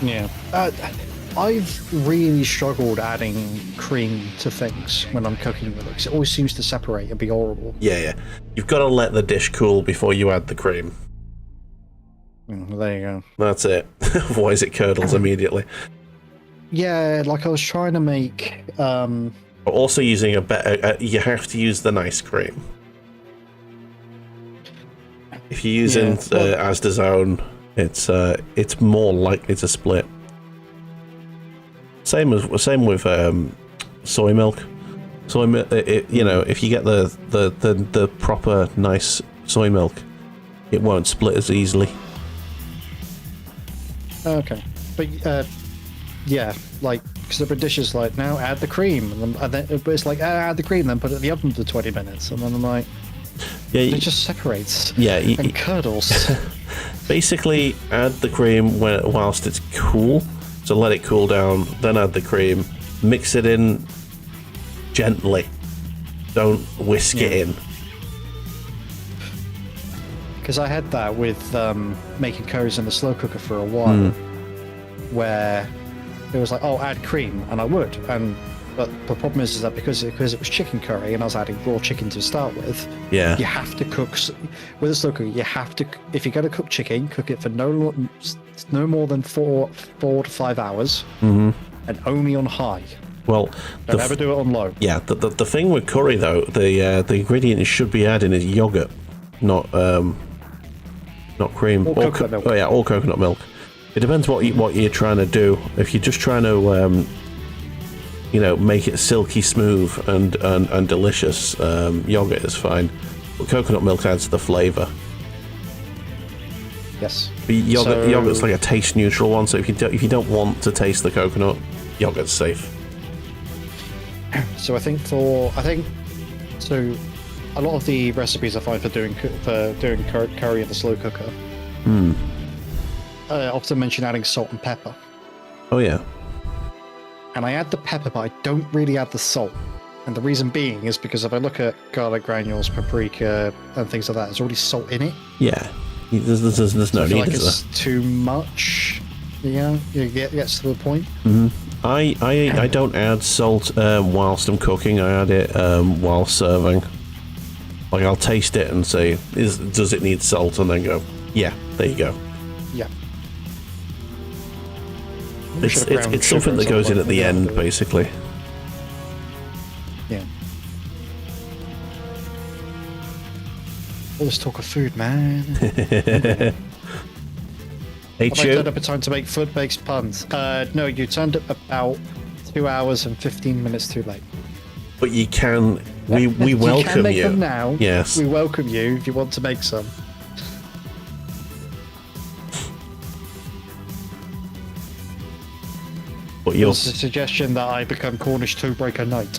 Yeah. I've really struggled adding cream to things when I'm cooking with it, because it always seems to separate and be horrible. Yeah. You've got to let the dish cool before you add the cream. There you go. That's it. Otherwise it curdles immediately. Yeah, like I was trying to make... Also using a better... you have to use the nice cream. If you're using Asda's own, it's more likely to split. Same with soy milk. Soy milk, if you get the proper nice soy milk, it won't split as easily. Okay, but yeah, like, because there are dishes like, now add the cream, and then but it's like, add the cream, then put it in the oven for 20 minutes, and then I'm like, it just separates. Yeah, and curdles. Basically, add the cream whilst it's cool. So let it cool down, then add the cream, mix it in gently. Don't whisk it in. Because I had that with making curries in the slow cooker for a while, where it was like, oh, add cream, and I would. But the problem is that because it was chicken curry and I was adding raw chicken to start with, you have to cook with a slow cooker. You have to, if you're going to cook chicken, cook it for no more than 4 to 5 hours, and only on high. Well, don't ever do it on low. Yeah, the thing with curry though, the ingredient it should be adding is yogurt, not cream or coconut milk. Oh yeah, or coconut milk. It depends what you're trying to do. If you're just trying to make it silky smooth and delicious, yogurt is fine. But coconut milk adds the flavour. Yes. But yogurt's like a taste neutral one, so if you don't want to taste the coconut, yogurt's safe. So I think a lot of the recipes I find for doing curry in the slow cooker often mention adding salt and pepper. Oh yeah. And I add the pepper, but I don't really add the salt. And the reason being is because if I look at garlic granules, paprika, and things like that, there's already salt in it. Yeah. There's no need. Like it's too much. Yeah, it gets to the point. I don't add salt whilst I'm cooking. I add it while serving. Like, I'll taste it and say, does it need salt? And then go, yeah, there you go. Yeah. It's something that goes in at the end, basically. Yeah. All this talk of food, man. Hey, Have I turned up a time to make food-based puns? No, you turned up about 2 hours and 15 minutes too late. But you can. We welcome you. Can make you. them now. Yes. We welcome you if you want to make some. But There's a suggestion that I become Cornish toe breaker knight.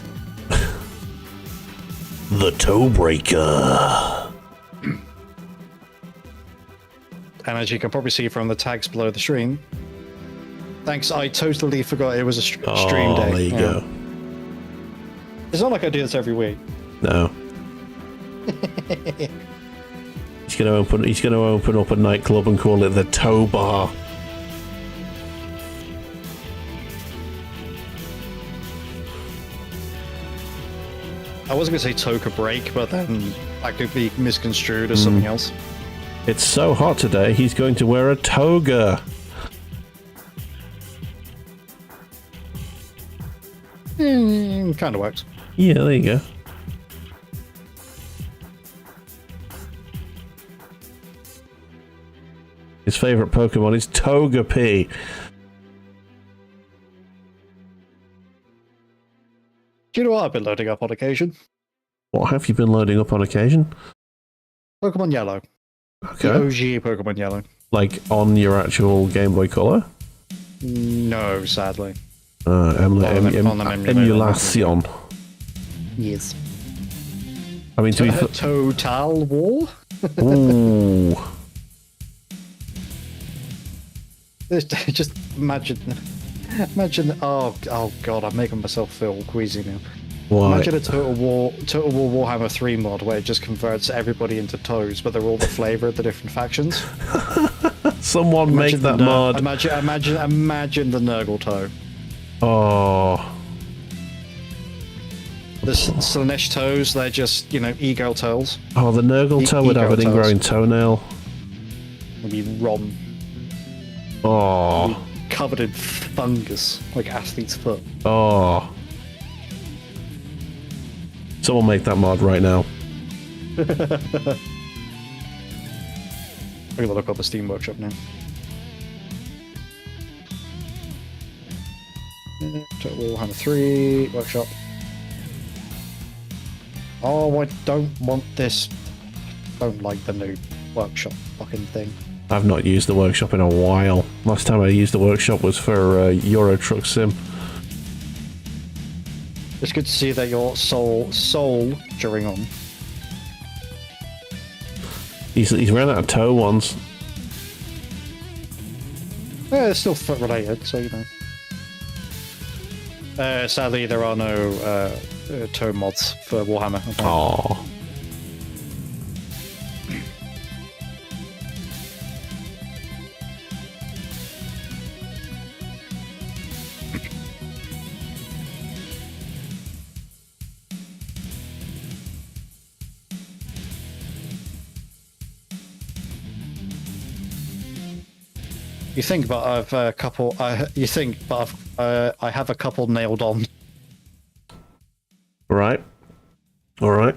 The toe breaker. And as you can probably see from the tags below the stream, thanks, I totally forgot it was a stream day. There you go. It's not like I do this every week. No. He's gonna open up a nightclub and call it the Toe Bar. I was going to say Toka Break, but then that could be misconstrued as something else. It's so hot today, he's going to wear a toga. Kind of works. Yeah, there you go. His favourite Pokemon is Togepi. Do you know what I've been loading up on occasion? What have you been loading up on occasion? Pokemon Yellow. Okay. The OG Pokemon Yellow. Like on your actual Game Boy Color? No, sadly. Emulation. Yes. I mean, to be Total War? Ooh. Just imagine. Oh god, I'm making myself feel queasy now. Why? Imagine a Total War Warhammer 3 mod where it just converts everybody into toes, but they're all the flavor of the different factions. Someone make that mod. Imagine the Nurgle toe. Oh. The Slanesh toes, they're just, ego toes. Oh, the Nurgle toe would have an ingrowing toenail. It'd be Ron. Oh. Covered in fungus, like athlete's foot. Oh. Someone make that mod right now. I'm gonna look up the Steam Workshop now. Total Warhammer 3 Workshop. Oh, I don't want this. Don't like the new Workshop fucking thing. I've not used the Workshop in a while. Last time I used the Workshop was for Euro Truck Sim. It's good to see that your soldiering on. He's ran out of toe ones. Yeah, it's still foot related, so sadly, there are no toe mods for Warhammer. Aww. You think, but I've a couple. I have a couple nailed on. Right. All right.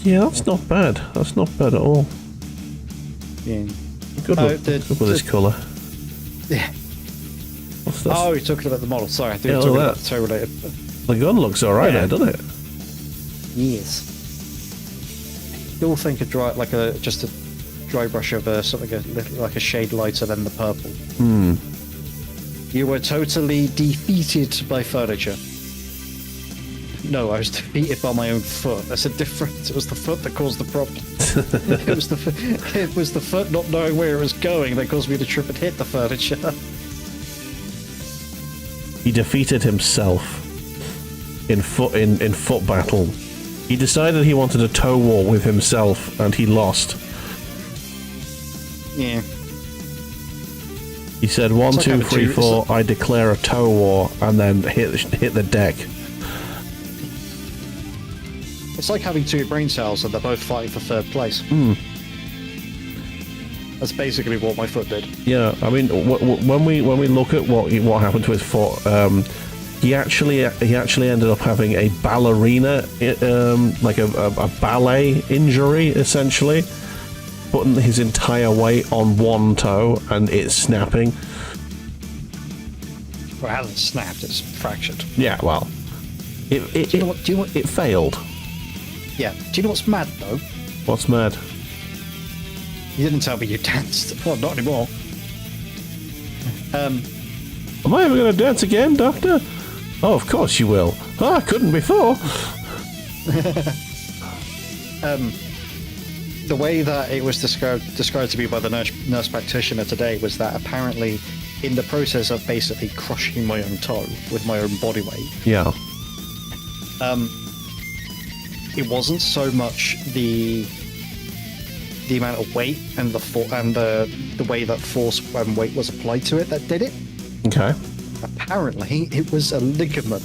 Yeah, that's not bad. That's not bad at all. Yeah. Good with this colour. Yeah. What's this? Oh, you're talking about the model. Sorry, I think you're talking about the toe related. The gun looks alright there, doesn't it? Yes. Still think a dry brush of something like a shade lighter than the purple. You were totally defeated by furniture. No, I was defeated by my own foot. That's a difference. It was the foot that caused the problem. It was the foot not knowing where it was going that caused me to trip and hit the furniture. He defeated himself in foot battle. He decided he wanted a toe war with himself, and he lost. Yeah. He said, 1, 2, 3, 4, I declare a toe war, and then hit the deck. It's like having two brain cells and they're both fighting for third place. That's basically what my foot did. Yeah, I mean, when we look at what happened to his foot, he actually ended up having a ballerina, like a ballet injury, essentially, putting his entire weight on one toe and it's snapping. Well, it hasn't snapped; it's fractured. Yeah, well, it failed. Yeah. Do you know what's mad though? What's mad? You didn't tell me you danced. Well, not anymore. Am I ever going to dance again, Doctor? Oh, of course you will. Oh, I couldn't before. The way that it was described to me by the nurse practitioner today was that apparently in the process of basically crushing my own toe with my own body weight. Yeah. It wasn't so much the amount of weight and the way that force and weight was applied to it that did it. Okay. Apparently, it was a ligament.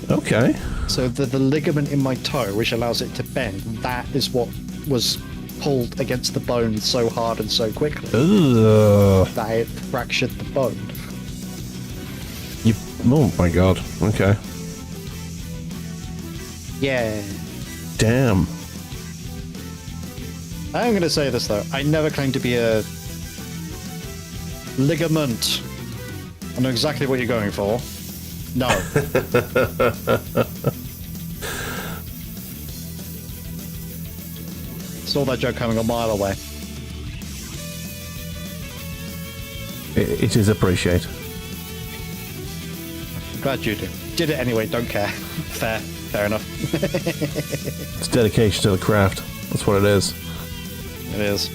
Okay. So the ligament in my toe, which allows it to bend, that is what was pulled against the bone so hard and so quickly that it fractured the bone. Oh my god. Okay. Yeah. Damn. I'm going to say this though. I never claimed to be a ligament. I know exactly what you're going for. No. Saw that joke coming a mile away. It is appreciated. Glad you did. Did it anyway, don't care. Fair enough. It's dedication to the craft. That's what it is. It is.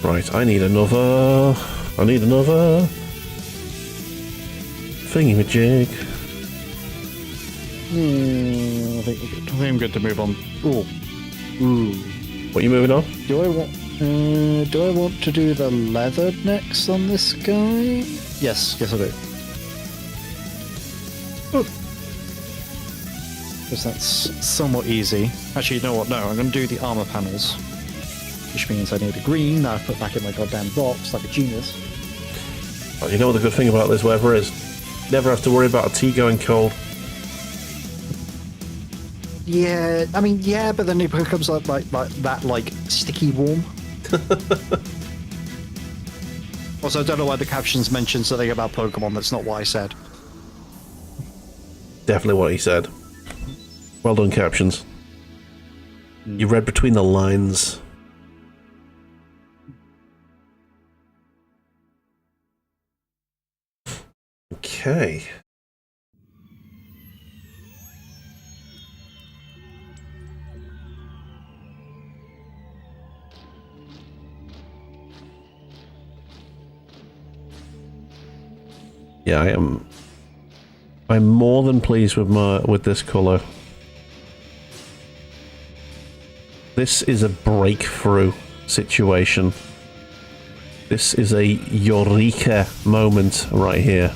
Right, I need another thingy-majig. I think I'm good to move on. Ooh. What are you moving on? Do I want to do the leather next on this guy? Yes, I do. Because that's somewhat easy. Actually, you know what? No, I'm going to do the armor panels. Which means I need a green that I put back in my goddamn box like a genius. Oh, you know what the good thing about this weather is? Never have to worry about a tea going cold. Yeah, I mean, yeah, but then it becomes like that sticky warm. Also, I don't know why the captions mentioned something about Pokemon. That's not what I said. Definitely what he said. Well done, captions. You read between the lines. Okay. Yeah, I'm more than pleased with this color. This is a breakthrough situation. This is a eureka moment right here.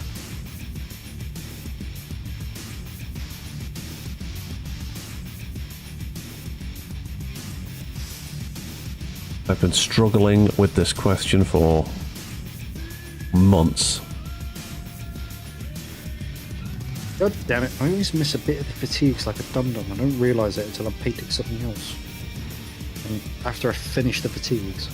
I've been struggling with this question for months. God damn it, I always miss a bit of the fatigues like a dum-dum. I don't realise it until I'm painting something else. And after I finish the fatigues.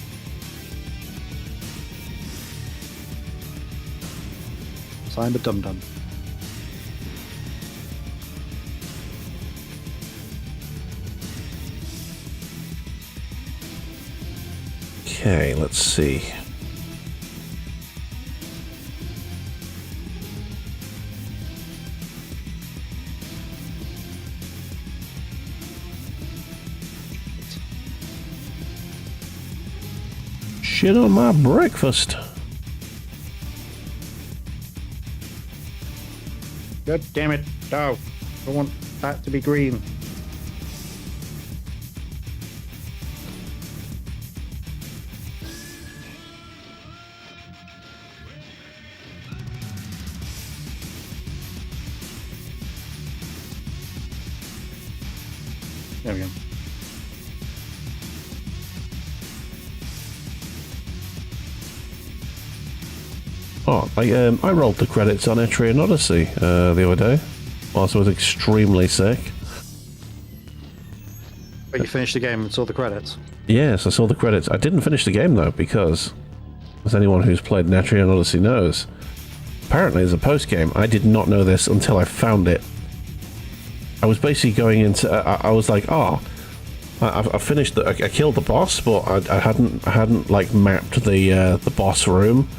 So I'm a dum-dum. Okay, let's see. Shit on my breakfast. God damn it, no. I want that to be green. There we go. Oh, I rolled the credits on Etrian Odyssey the other day, whilst I was extremely sick. But you finished the game and saw the credits? Yes, I saw the credits. I didn't finish the game though, because, as anyone who's played Etrian Odyssey knows, apparently there's a post-game. I did not know this until I found it. I was basically going into... I was like, oh, I finished I killed the boss, but I hadn't like mapped the boss room.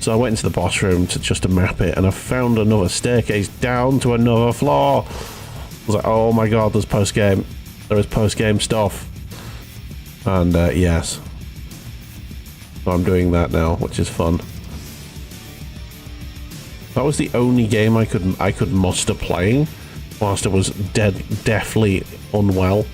So I went into the boss room to map it, and I found another staircase down to another floor. I was like, oh my god, there's post-game. there is post-game stuff. And yes. So I'm doing that now, which is fun. That was the only game I could muster playing whilst I was deathly unwell.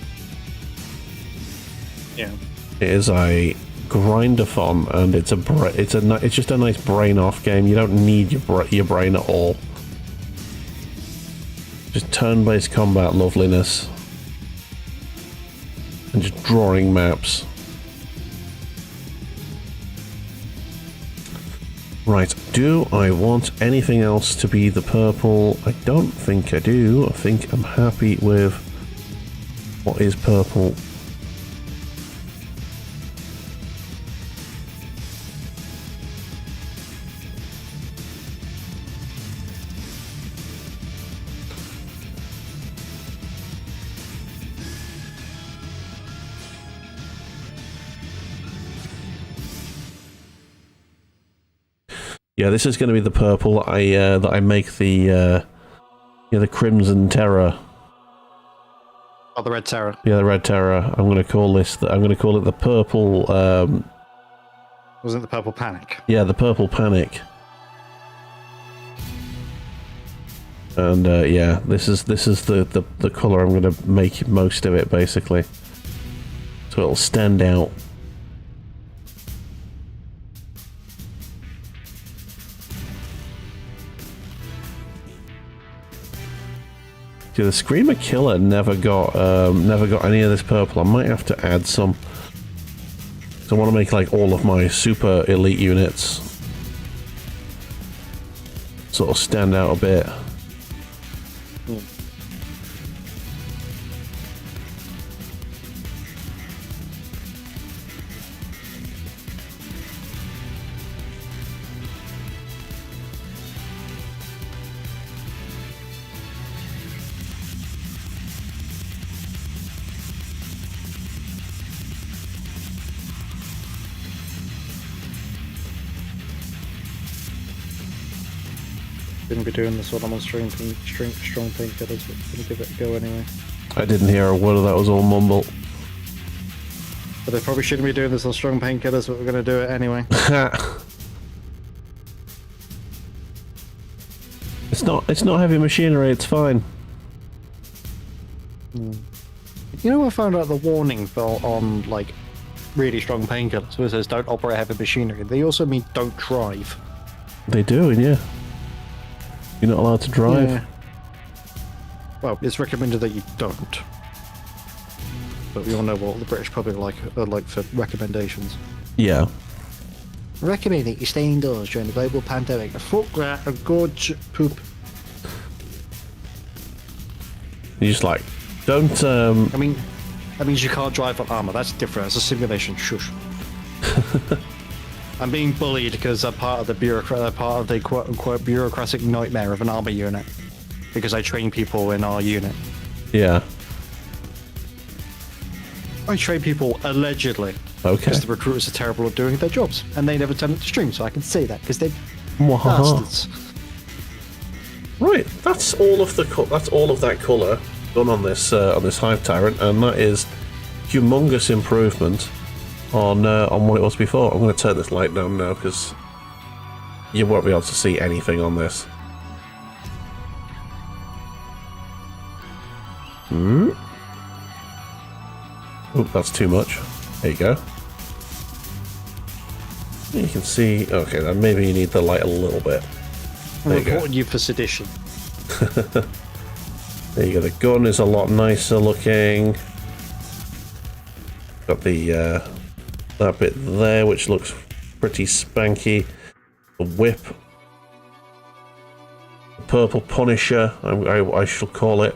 Yeah. It is a grind-a-thon, and it's just a nice brain-off game. You don't need your brain at all. Just turn-based combat loveliness, and just drawing maps. Right, do I want anything else to be the purple? I don't think I do. I think I'm happy with what is purple. Yeah, this is going to be the purple that I make the Crimson Terror. Oh, the Red Terror. Yeah, the Red Terror. I'm going to call this. I'm going to call it the purple. Wasn't it the Purple Panic? Yeah, the Purple Panic. And yeah, this is the color I'm going to make most of it basically, so it'll stand out. See, the Screamer Killer never got any of this purple. I might have to add some. So I want to make like all of my super elite units sort of stand out a bit. Didn't be doing this while I'm on strong painkillers, but gonna give it a go anyway. I didn't hear a word of that. Was all mumble. But they probably shouldn't be doing this on strong painkillers, but we're gonna do it anyway. It's not heavy machinery. It's fine. You know, I found out the warning bell on like really strong painkillers, where it says don't operate heavy machinery. They also mean don't drive. They do, yeah. You're not allowed to drive. Yeah. Well, it's recommended that you don't. But we all know what the British public are like for recommendations. Yeah. Recommend that you stay indoors during the global pandemic. Fuck that, a gorge poop. You're just like, don't. I mean, that means you can't drive on armor. That's different. It's a simulation. Shush. I'm being bullied because I'm part of the quote-unquote bureaucratic nightmare of an armor unit. Because I train people in our unit. Yeah. I train people allegedly. Okay. Because the recruiters are terrible at doing their jobs, and they never turn up to stream, so I can say that because they're bastards. Right, that's all of that colour done on this Hive Tyrant, and that is humongous improvement on what it was before. I'm going to turn this light down now because you won't be able to see anything on this. Oh, that's too much. There you go. You can see. Okay, then maybe you need the light a little bit. I'm reporting you for sedition. There you go. The gun is a lot nicer looking. Got the that bit there, which looks pretty spanky. The whip, the purple Punisher, I shall call it.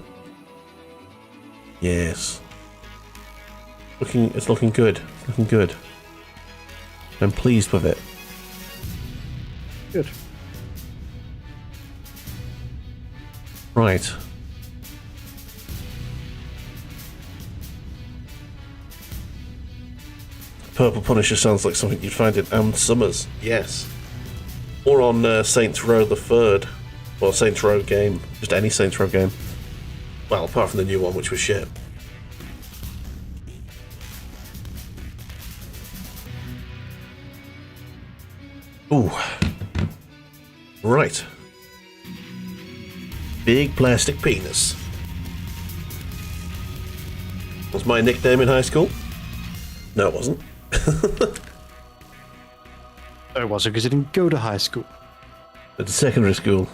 Yes. It's looking good. It's looking good. I'm pleased with it. Good. Right. Purple Punisher sounds like something you'd find in Anne Summers. Yes. Or on Saints Row the Third. Or Saints Row game. Just any Saints Row game. Well, apart from the new one, which was shit. Ooh. Right. Big plastic penis. Was my nickname in high school? No, it wasn't. No, it wasn't, because you didn't go to high school. At secondary school.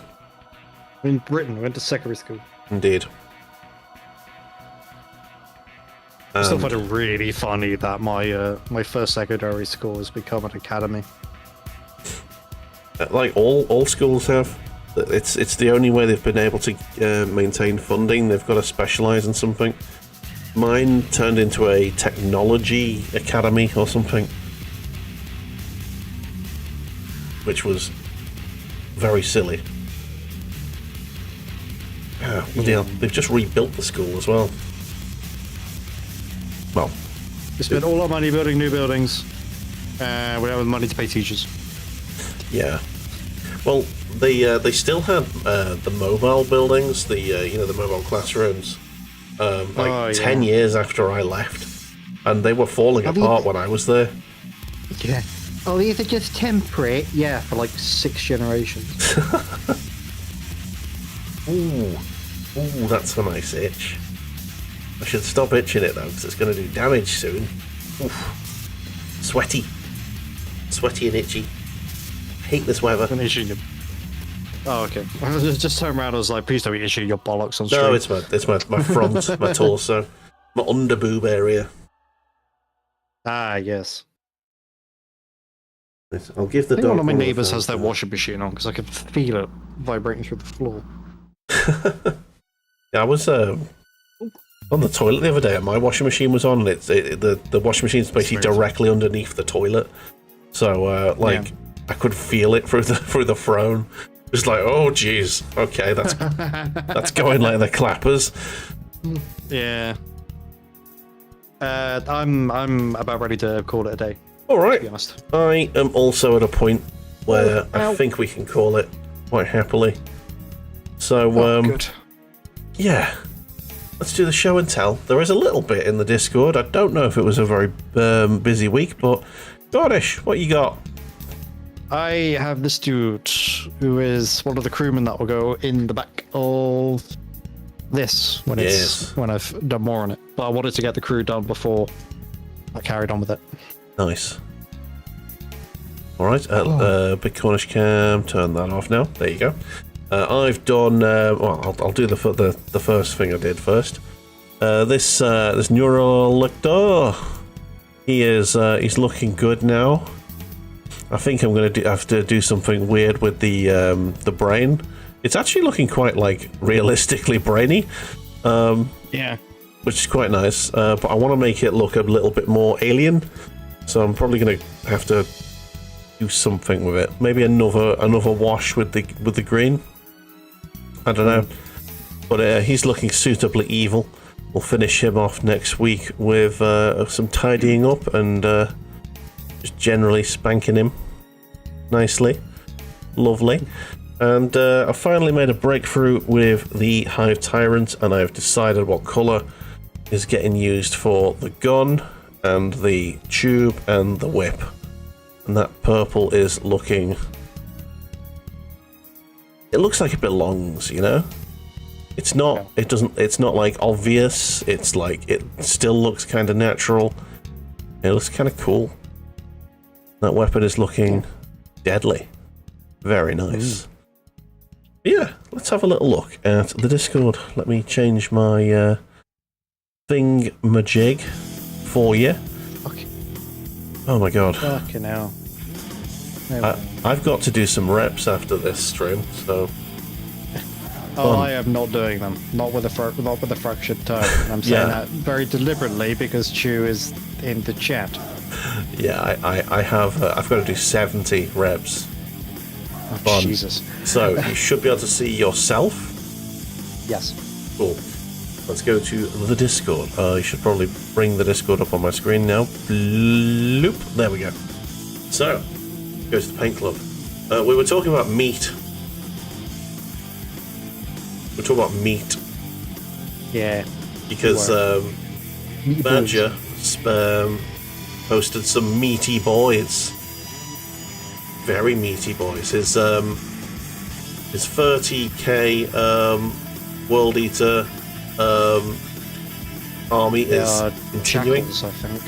In Britain, we went to secondary school. Indeed. I still find it really funny that my first secondary school has become an academy. Like all schools have. It's the only way they've been able to maintain funding. They've got to specialise in something. Mine turned into a technology academy or something, which was very silly. Yeah, they've just rebuilt the school as well. Well, We spent all our money building new buildings. We don't have the money to pay teachers. yeah. Well, they still had the mobile buildings, the mobile classrooms, 10 years after I left, and they were falling apart when I was there. Yeah. Oh, these are just temporary. Yeah, for like 6 generations. Ooh, that's a nice itch. I should stop itching it though, because it's going to do damage soon. Oof. Sweaty and itchy. Hate this weather. I'm itching you. Oh, okay. I just turned around. I was like, please don't be itching your bollocks on stream. No, it's my front, my torso, my under boob area. Ah, yes. I'll give the I think dog. one of my neighbours has their washing machine on because I could feel it vibrating through the floor. Yeah, I was on the toilet the other day, and my washing machine was on. And the washing machine's basically directly underneath the toilet, so I could feel it through the throne. Just like, oh jeez, okay, that's going like the clappers. Yeah. I'm about ready to call it a day. All right. To be honest. I am also at a point where I think we can call it quite happily. So, good. Yeah, let's do the show and tell. There is a little bit in the Discord. I don't know if it was a very busy week, but Gordish, what you got? I have this dude who is one of the crewmen that will go in the back of this when I've done more on it. But I wanted to get the crew done before I carried on with it. Nice. All right, Big Cornish Cam, turn that off now. There you go. I've done. I'll do the first thing I did first. This NeuroLicror. He's looking good now. I think I'm going to have to do something weird with the brain. It's actually looking quite like realistically brainy. Yeah. Which is quite nice. But I want to make it look a little bit more alien. So I'm probably going to have to do something with it. Maybe another wash with the green. I don't know. But he's looking suitably evil. We'll finish him off next week with some tidying up and just generally spanking him nicely. Lovely. And I finally made a breakthrough with the Hive Tyrant, and I've decided what colour is getting used for the gun and the tube and the whip. And that purple is looking... It looks like it belongs, you know? It's not, it's not like obvious, it's like, it still looks kind of natural. It looks kind of cool. That weapon is looking deadly. Very nice. Yeah, let's have a little look at the Discord. Let me change my thingamajig for you. Okay. Oh my god. Fucking hell. I've got to do some reps after this stream, so... I am not doing them. Not with a fractured toe. I'm saying that very deliberately because Chew is in the chat. Yeah, I've got to do 70 reps. Oh, Jesus. So you should be able to see yourself. Yes. Cool. Let's go to the Discord. You should probably bring the Discord up on my screen now. Bloop. There we go. So, go to the Paint Club. We were talking about meat. We're talking about meat. Yeah. Because Badger posted some meaty boys very meaty, boys. His 30k World Eater army is continuing. Jackals, I think.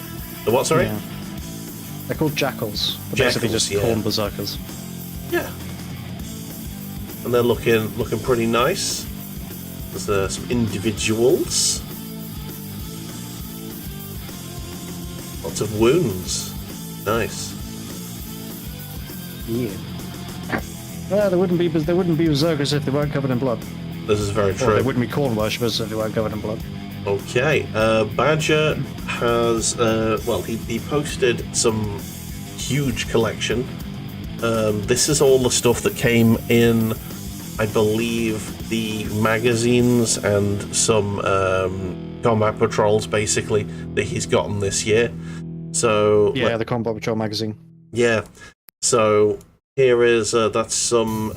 The what? Sorry. Yeah. They're called jackals. Jackals, Basically, just corn berserkers. Yeah. And they're looking pretty nice. There's some individuals. Lots of wounds. Nice. Yeah. Well, they wouldn't be berserkers if they weren't covered in blood. This is very true. Or they wouldn't be corn worshippers if they weren't covered in blood. Okay. Badger has he posted some huge collection. This is all the stuff that came in, I believe, the magazines and some combat patrols, basically, that he's gotten this year. So yeah, the Combat Patrol magazine. Yeah. So here is that's some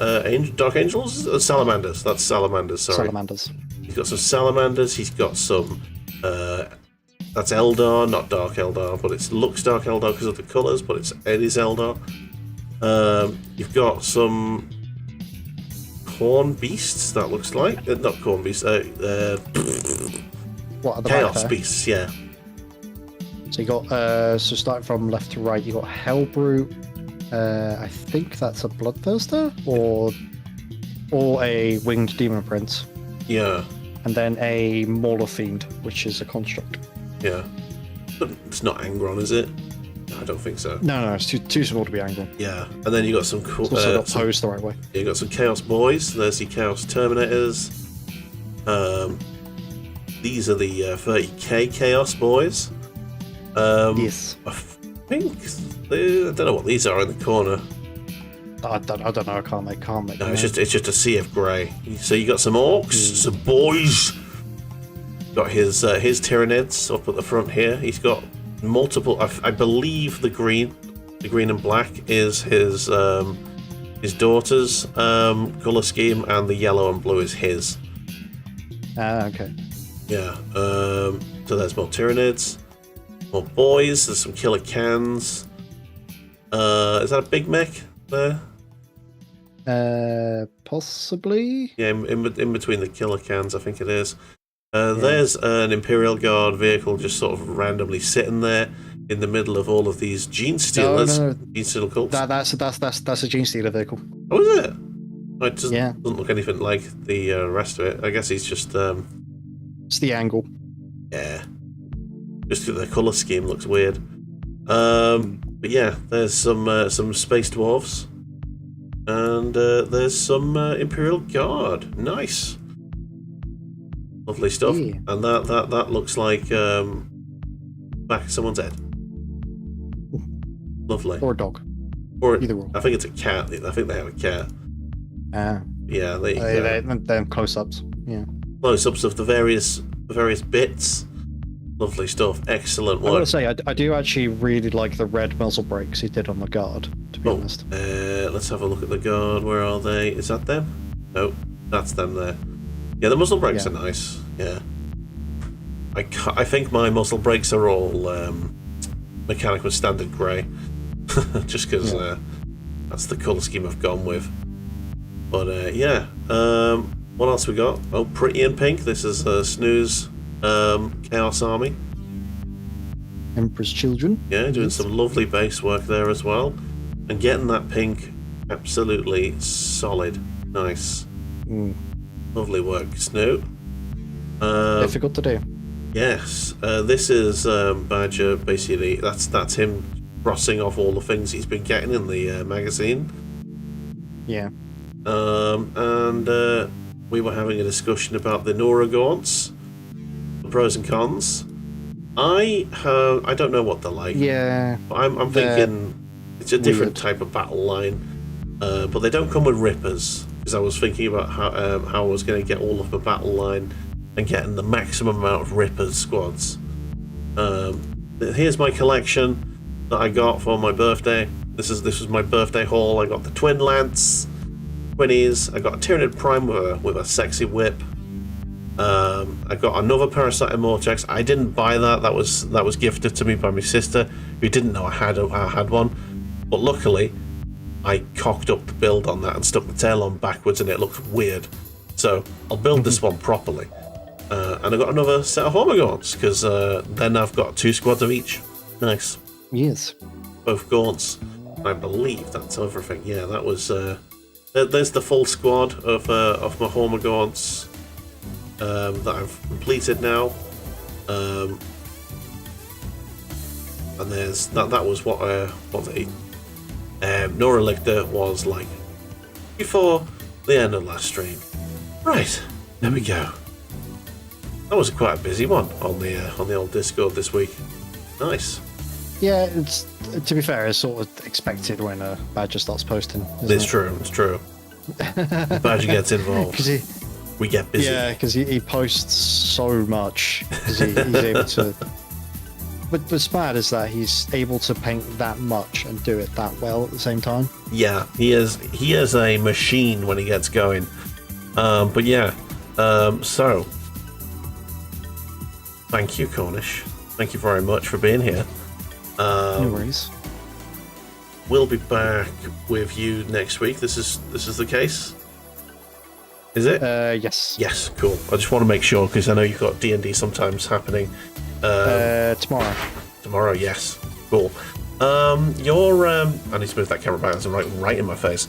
Dark Angels, Salamanders. That's Salamanders. Sorry. Salamanders. He's got some Salamanders. He's got some. That's Eldar, not Dark Eldar, but it looks Dark Eldar because of the colours, but it is Eldar. You've got some Corn Beasts. That looks like not Corn Beasts. What are the Chaos Beasts. Yeah. So you got so starting from left to right, you got Hellbrute. I think that's a Bloodthirster or a Winged Demon Prince. Yeah. And then a Mauler Fiend, which is a construct. Yeah. But it's not Angron, is it? No, I don't think so. No, it's too small to be Angron. Yeah. And then you got some cool. It's also not posed the right way. You got some Chaos Boys. There's the Chaos Terminators. These are the 30k Chaos Boys. Yes. I think I don't know what these are in the corner. I don't know. I can't make. No, it's just a sea of grey. So you got some orcs, some boys. Got his Tyranids up at the front here. He's got multiple. I believe the green and black is his daughter's color scheme, and the yellow and blue is his. Okay. Yeah. So there's more Tyranids. More boys. There's some killer cans. Is that a big mech there? Possibly. Yeah, in between the killer cans, I think it is. There's an Imperial Guard vehicle just sort of randomly sitting there in the middle of all of these Gene Stealers. No. Gene Stealer cults. That's a Gene Stealer vehicle. Oh, is it? Oh, it doesn't look anything like the rest of it. I guess he's just. It's the angle. Yeah. Just the colour scheme looks weird. But yeah, there's some space dwarves. And there's some Imperial Guard. Nice. Lovely stuff. Yeah. And that looks like back of someone's head. Lovely. Or a dog. Or either or. I think it's a cat. I think they have a cat. Yeah, they're close-ups. Yeah. Close-ups of the various bits. Lovely stuff. Excellent work. I gotta say, I do actually really like the red muzzle brakes he did on the guard, to be honest. Let's have a look at the guard. Where are they? Is that them? No, that's them there. Yeah, the muzzle brakes are nice. Yeah. I think my muzzle brakes are all mechanical standard grey. Just because that's the colour scheme I've gone with. But yeah. What else we got? Oh, Pretty in Pink. This is Snooze Chaos Army. Emperor's Children. Yeah, doing some lovely base work there as well. And getting that pink absolutely solid. Nice. Lovely work, Snoo. Difficult to do. Yes. This is Badger, basically. That's him crossing off all the things he's been getting in the magazine. Yeah. And we were having a discussion about the Neuragaunts, the pros and cons. I don't know what they're like. Yeah. But I'm thinking it's a different type of battle line, but they don't come with rippers. Because I was thinking about how I was going to get all of the battle line and getting the maximum amount of rippers squads. Here's my collection that I got for my birthday. This was my birthday haul. I got the Twin Lance, Twinnies. I got a Tyranid Prime with a sexy whip. I got another Parasite Immortex. I didn't buy that. That was gifted to me by my sister, who didn't know I had one. But luckily, I cocked up the build on that and stuck the tail on backwards, and it looked weird. So I'll build this one properly. And I got another set of Hormagaunts, because then I've got 2 squads of each. Nice. Yes. Both Gaunts. I believe that's everything. Yeah, that was... there's the full squad of my Hormagaunts that I've completed now. And there's... That was what the NeuroLicror was like before the end of last stream. Right, there we go. That was quite a busy one on the old Discord this week. Nice. Yeah, it's to be fair, it's sort of expected when Badger starts posting. It's true. It's true. Badger gets involved. We get busy. Yeah, because he posts so much. Because he's able to. But what's bad is that he's able to paint that much and do it that well at the same time. Yeah, he is a machine when he gets going. But yeah, so thank you, Cornish. Thank you very much for being here. No worries. We'll be back with you next week. This is the case. Is it? Yes. Yes, cool. I just want to make sure, because I know you've got D&D sometimes happening. Tomorrow. Tomorrow, yes. Cool. I need to move that camera back. It's right in my face.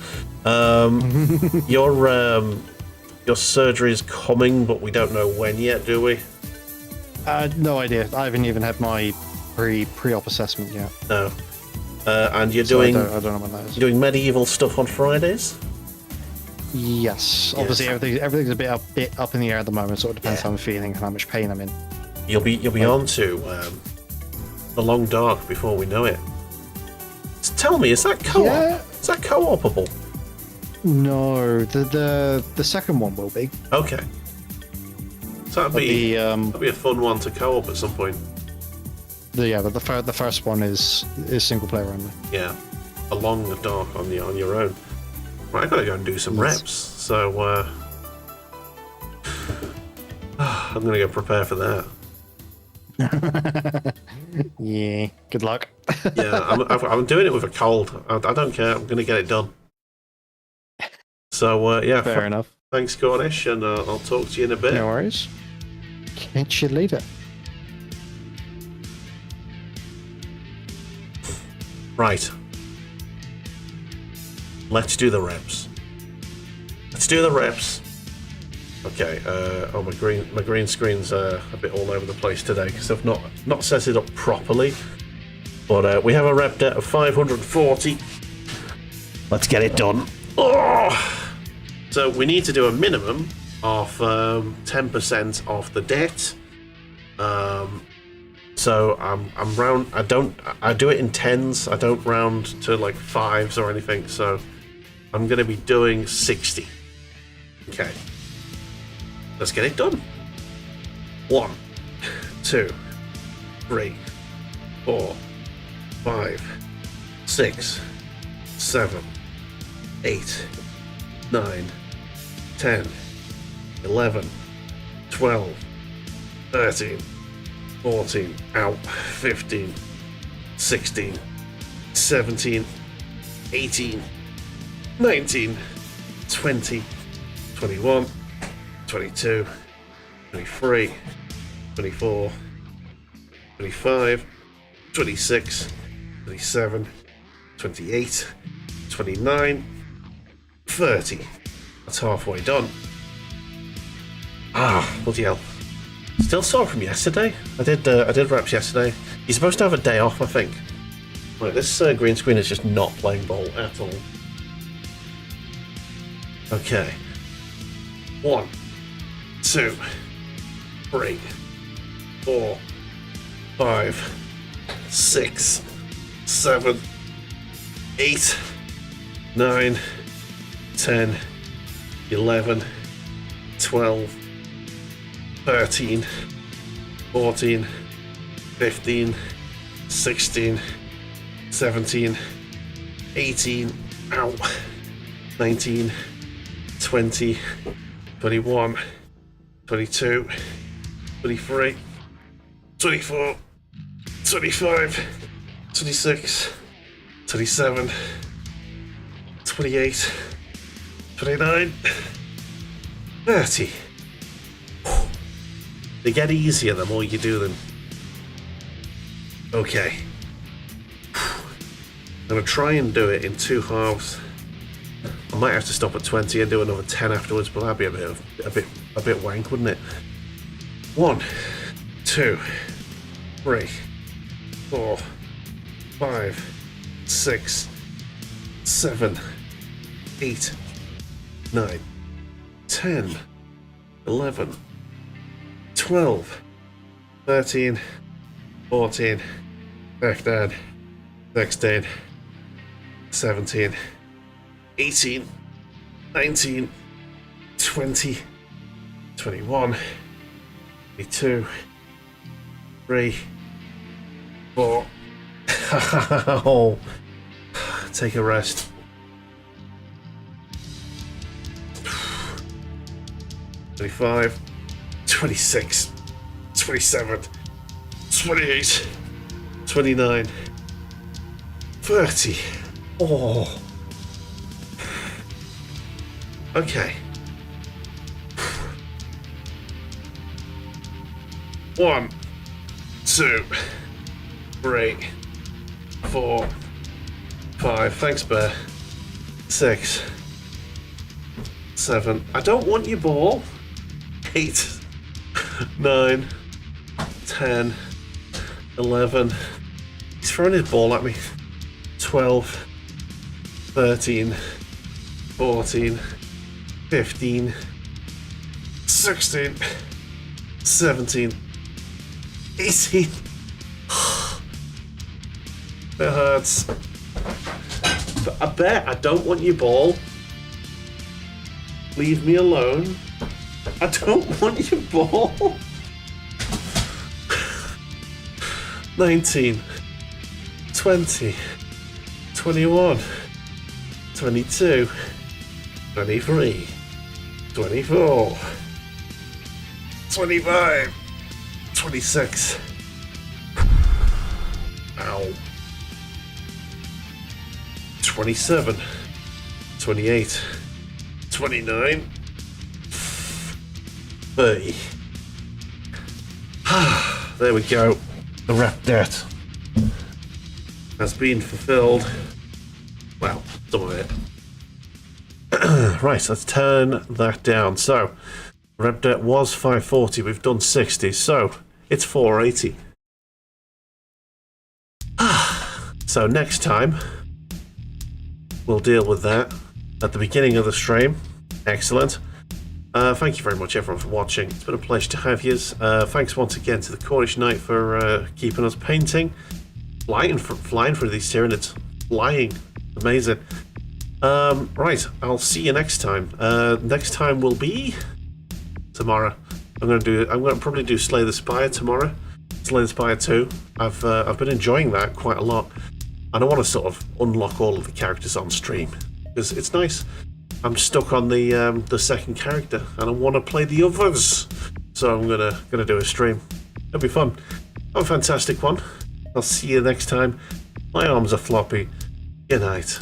Your surgery is coming, but we don't know when yet, do we? No idea. I haven't even had my pre-op assessment yet. No. And you're So doing... I don't know when that is. You're doing medieval stuff on Fridays? Yes. Obviously, everything's a bit up in the air at the moment, so it depends how I'm feeling and how much pain I'm in. You'll be on to the Long Dark before we know it. So tell me, is that co-op? Yeah. Is that co-opable? No, the second one will be. Okay. So that'd be a fun one to co-op at some point. But the first one is single player only. Yeah, along the dark on your own. Right, I gotta go and do some reps. So I'm gonna go prepare for that. Yeah. Good luck. Yeah, I'm doing it with a cold. I don't care. I'm gonna get it done. So yeah. Fair enough. Thanks, Cornish, and I'll talk to you in a bit. No worries. Can't you leave it? Right. Let's do the reps. Okay. Oh, my green screen's a bit all over the place today because I've not set it up properly. But we have a rep debt of 540. Let's get it done. Oh! So we need to do a minimum of 10% off the debt. So I'm round. I do it in tens. I don't round to like fives or anything. So I'm gonna be doing 60. Okay. Let's get it done. 1, 2, 3, 4, 5, 6, 7, 8, 9, 10, 11, 12, 13, 14, out, 15, 16, 17, 18, 19, 20, 21, 22, 23, 24, 25, 26, 27, 28, 29, 30. That's halfway done. Ah, bloody hell. Still sore from yesterday. I did reps yesterday. You're supposed to have a day off, I think. Right, this green screen is just not playing ball at all. Okay. 1, 2, 3, 4, 5, 6, 7, 8, 9, 10, 11, 12, 13, 14, 15, 16, 17, 18, ow, 19, 20, 21, 22, 23, 24, 25, 26, 27, 28, 29, 30. They get easier the more you do them. Okay. I'm going to try and do it in 2 halves. I might have to stop at 20 and do another 10 afterwards, but that'd be a bit wank, wouldn't it? 1, 2, 3, 4, 5, 6, 7, 8, 9, 10, 11, 12, 13, 14, 15, 16, 17, 18, 19, 20, 21, 22, 3, 4. Oh, take a rest. 25, 26, 27, 28, 29, 30. Oh. Okay. 1, 2, 3, 4, 5. Thanks, Bear. 6, 7. I don't want your ball. 8, 9, 10, 11. He's throwing his ball at me. 12, 13, 14, 15, 16, 17, 18. It hurts. But I bet I don't want your ball. Leave me alone. I don't want your ball. 19, 20, 21, 22, 23, 24, 25, 26. Ow. 27, 28, 29, 30. There we go. The rep debt has been fulfilled. Well, some of it. Right, let's turn that down. So, rep debt was 540. We've done 60, so it's 480. So next time we'll deal with that at the beginning of the stream. Excellent. Thank you very much, everyone, for watching. It's been a pleasure to have you. Thanks once again to the Cornish Knight for keeping us painting. Flying through these Tyranids. Flying. Amazing. Right, I'll see you next time. Next time will be tomorrow. I'm gonna probably do Slay the Spire tomorrow. Slay the Spire 2. I've been enjoying that quite a lot. And I want to sort of unlock all of the characters on stream. Because it's nice. I'm stuck on the second character, and I want to play the others. So I'm gonna do a stream. It'll be fun. Have a fantastic one. I'll see you next time. My arms are floppy. Good night.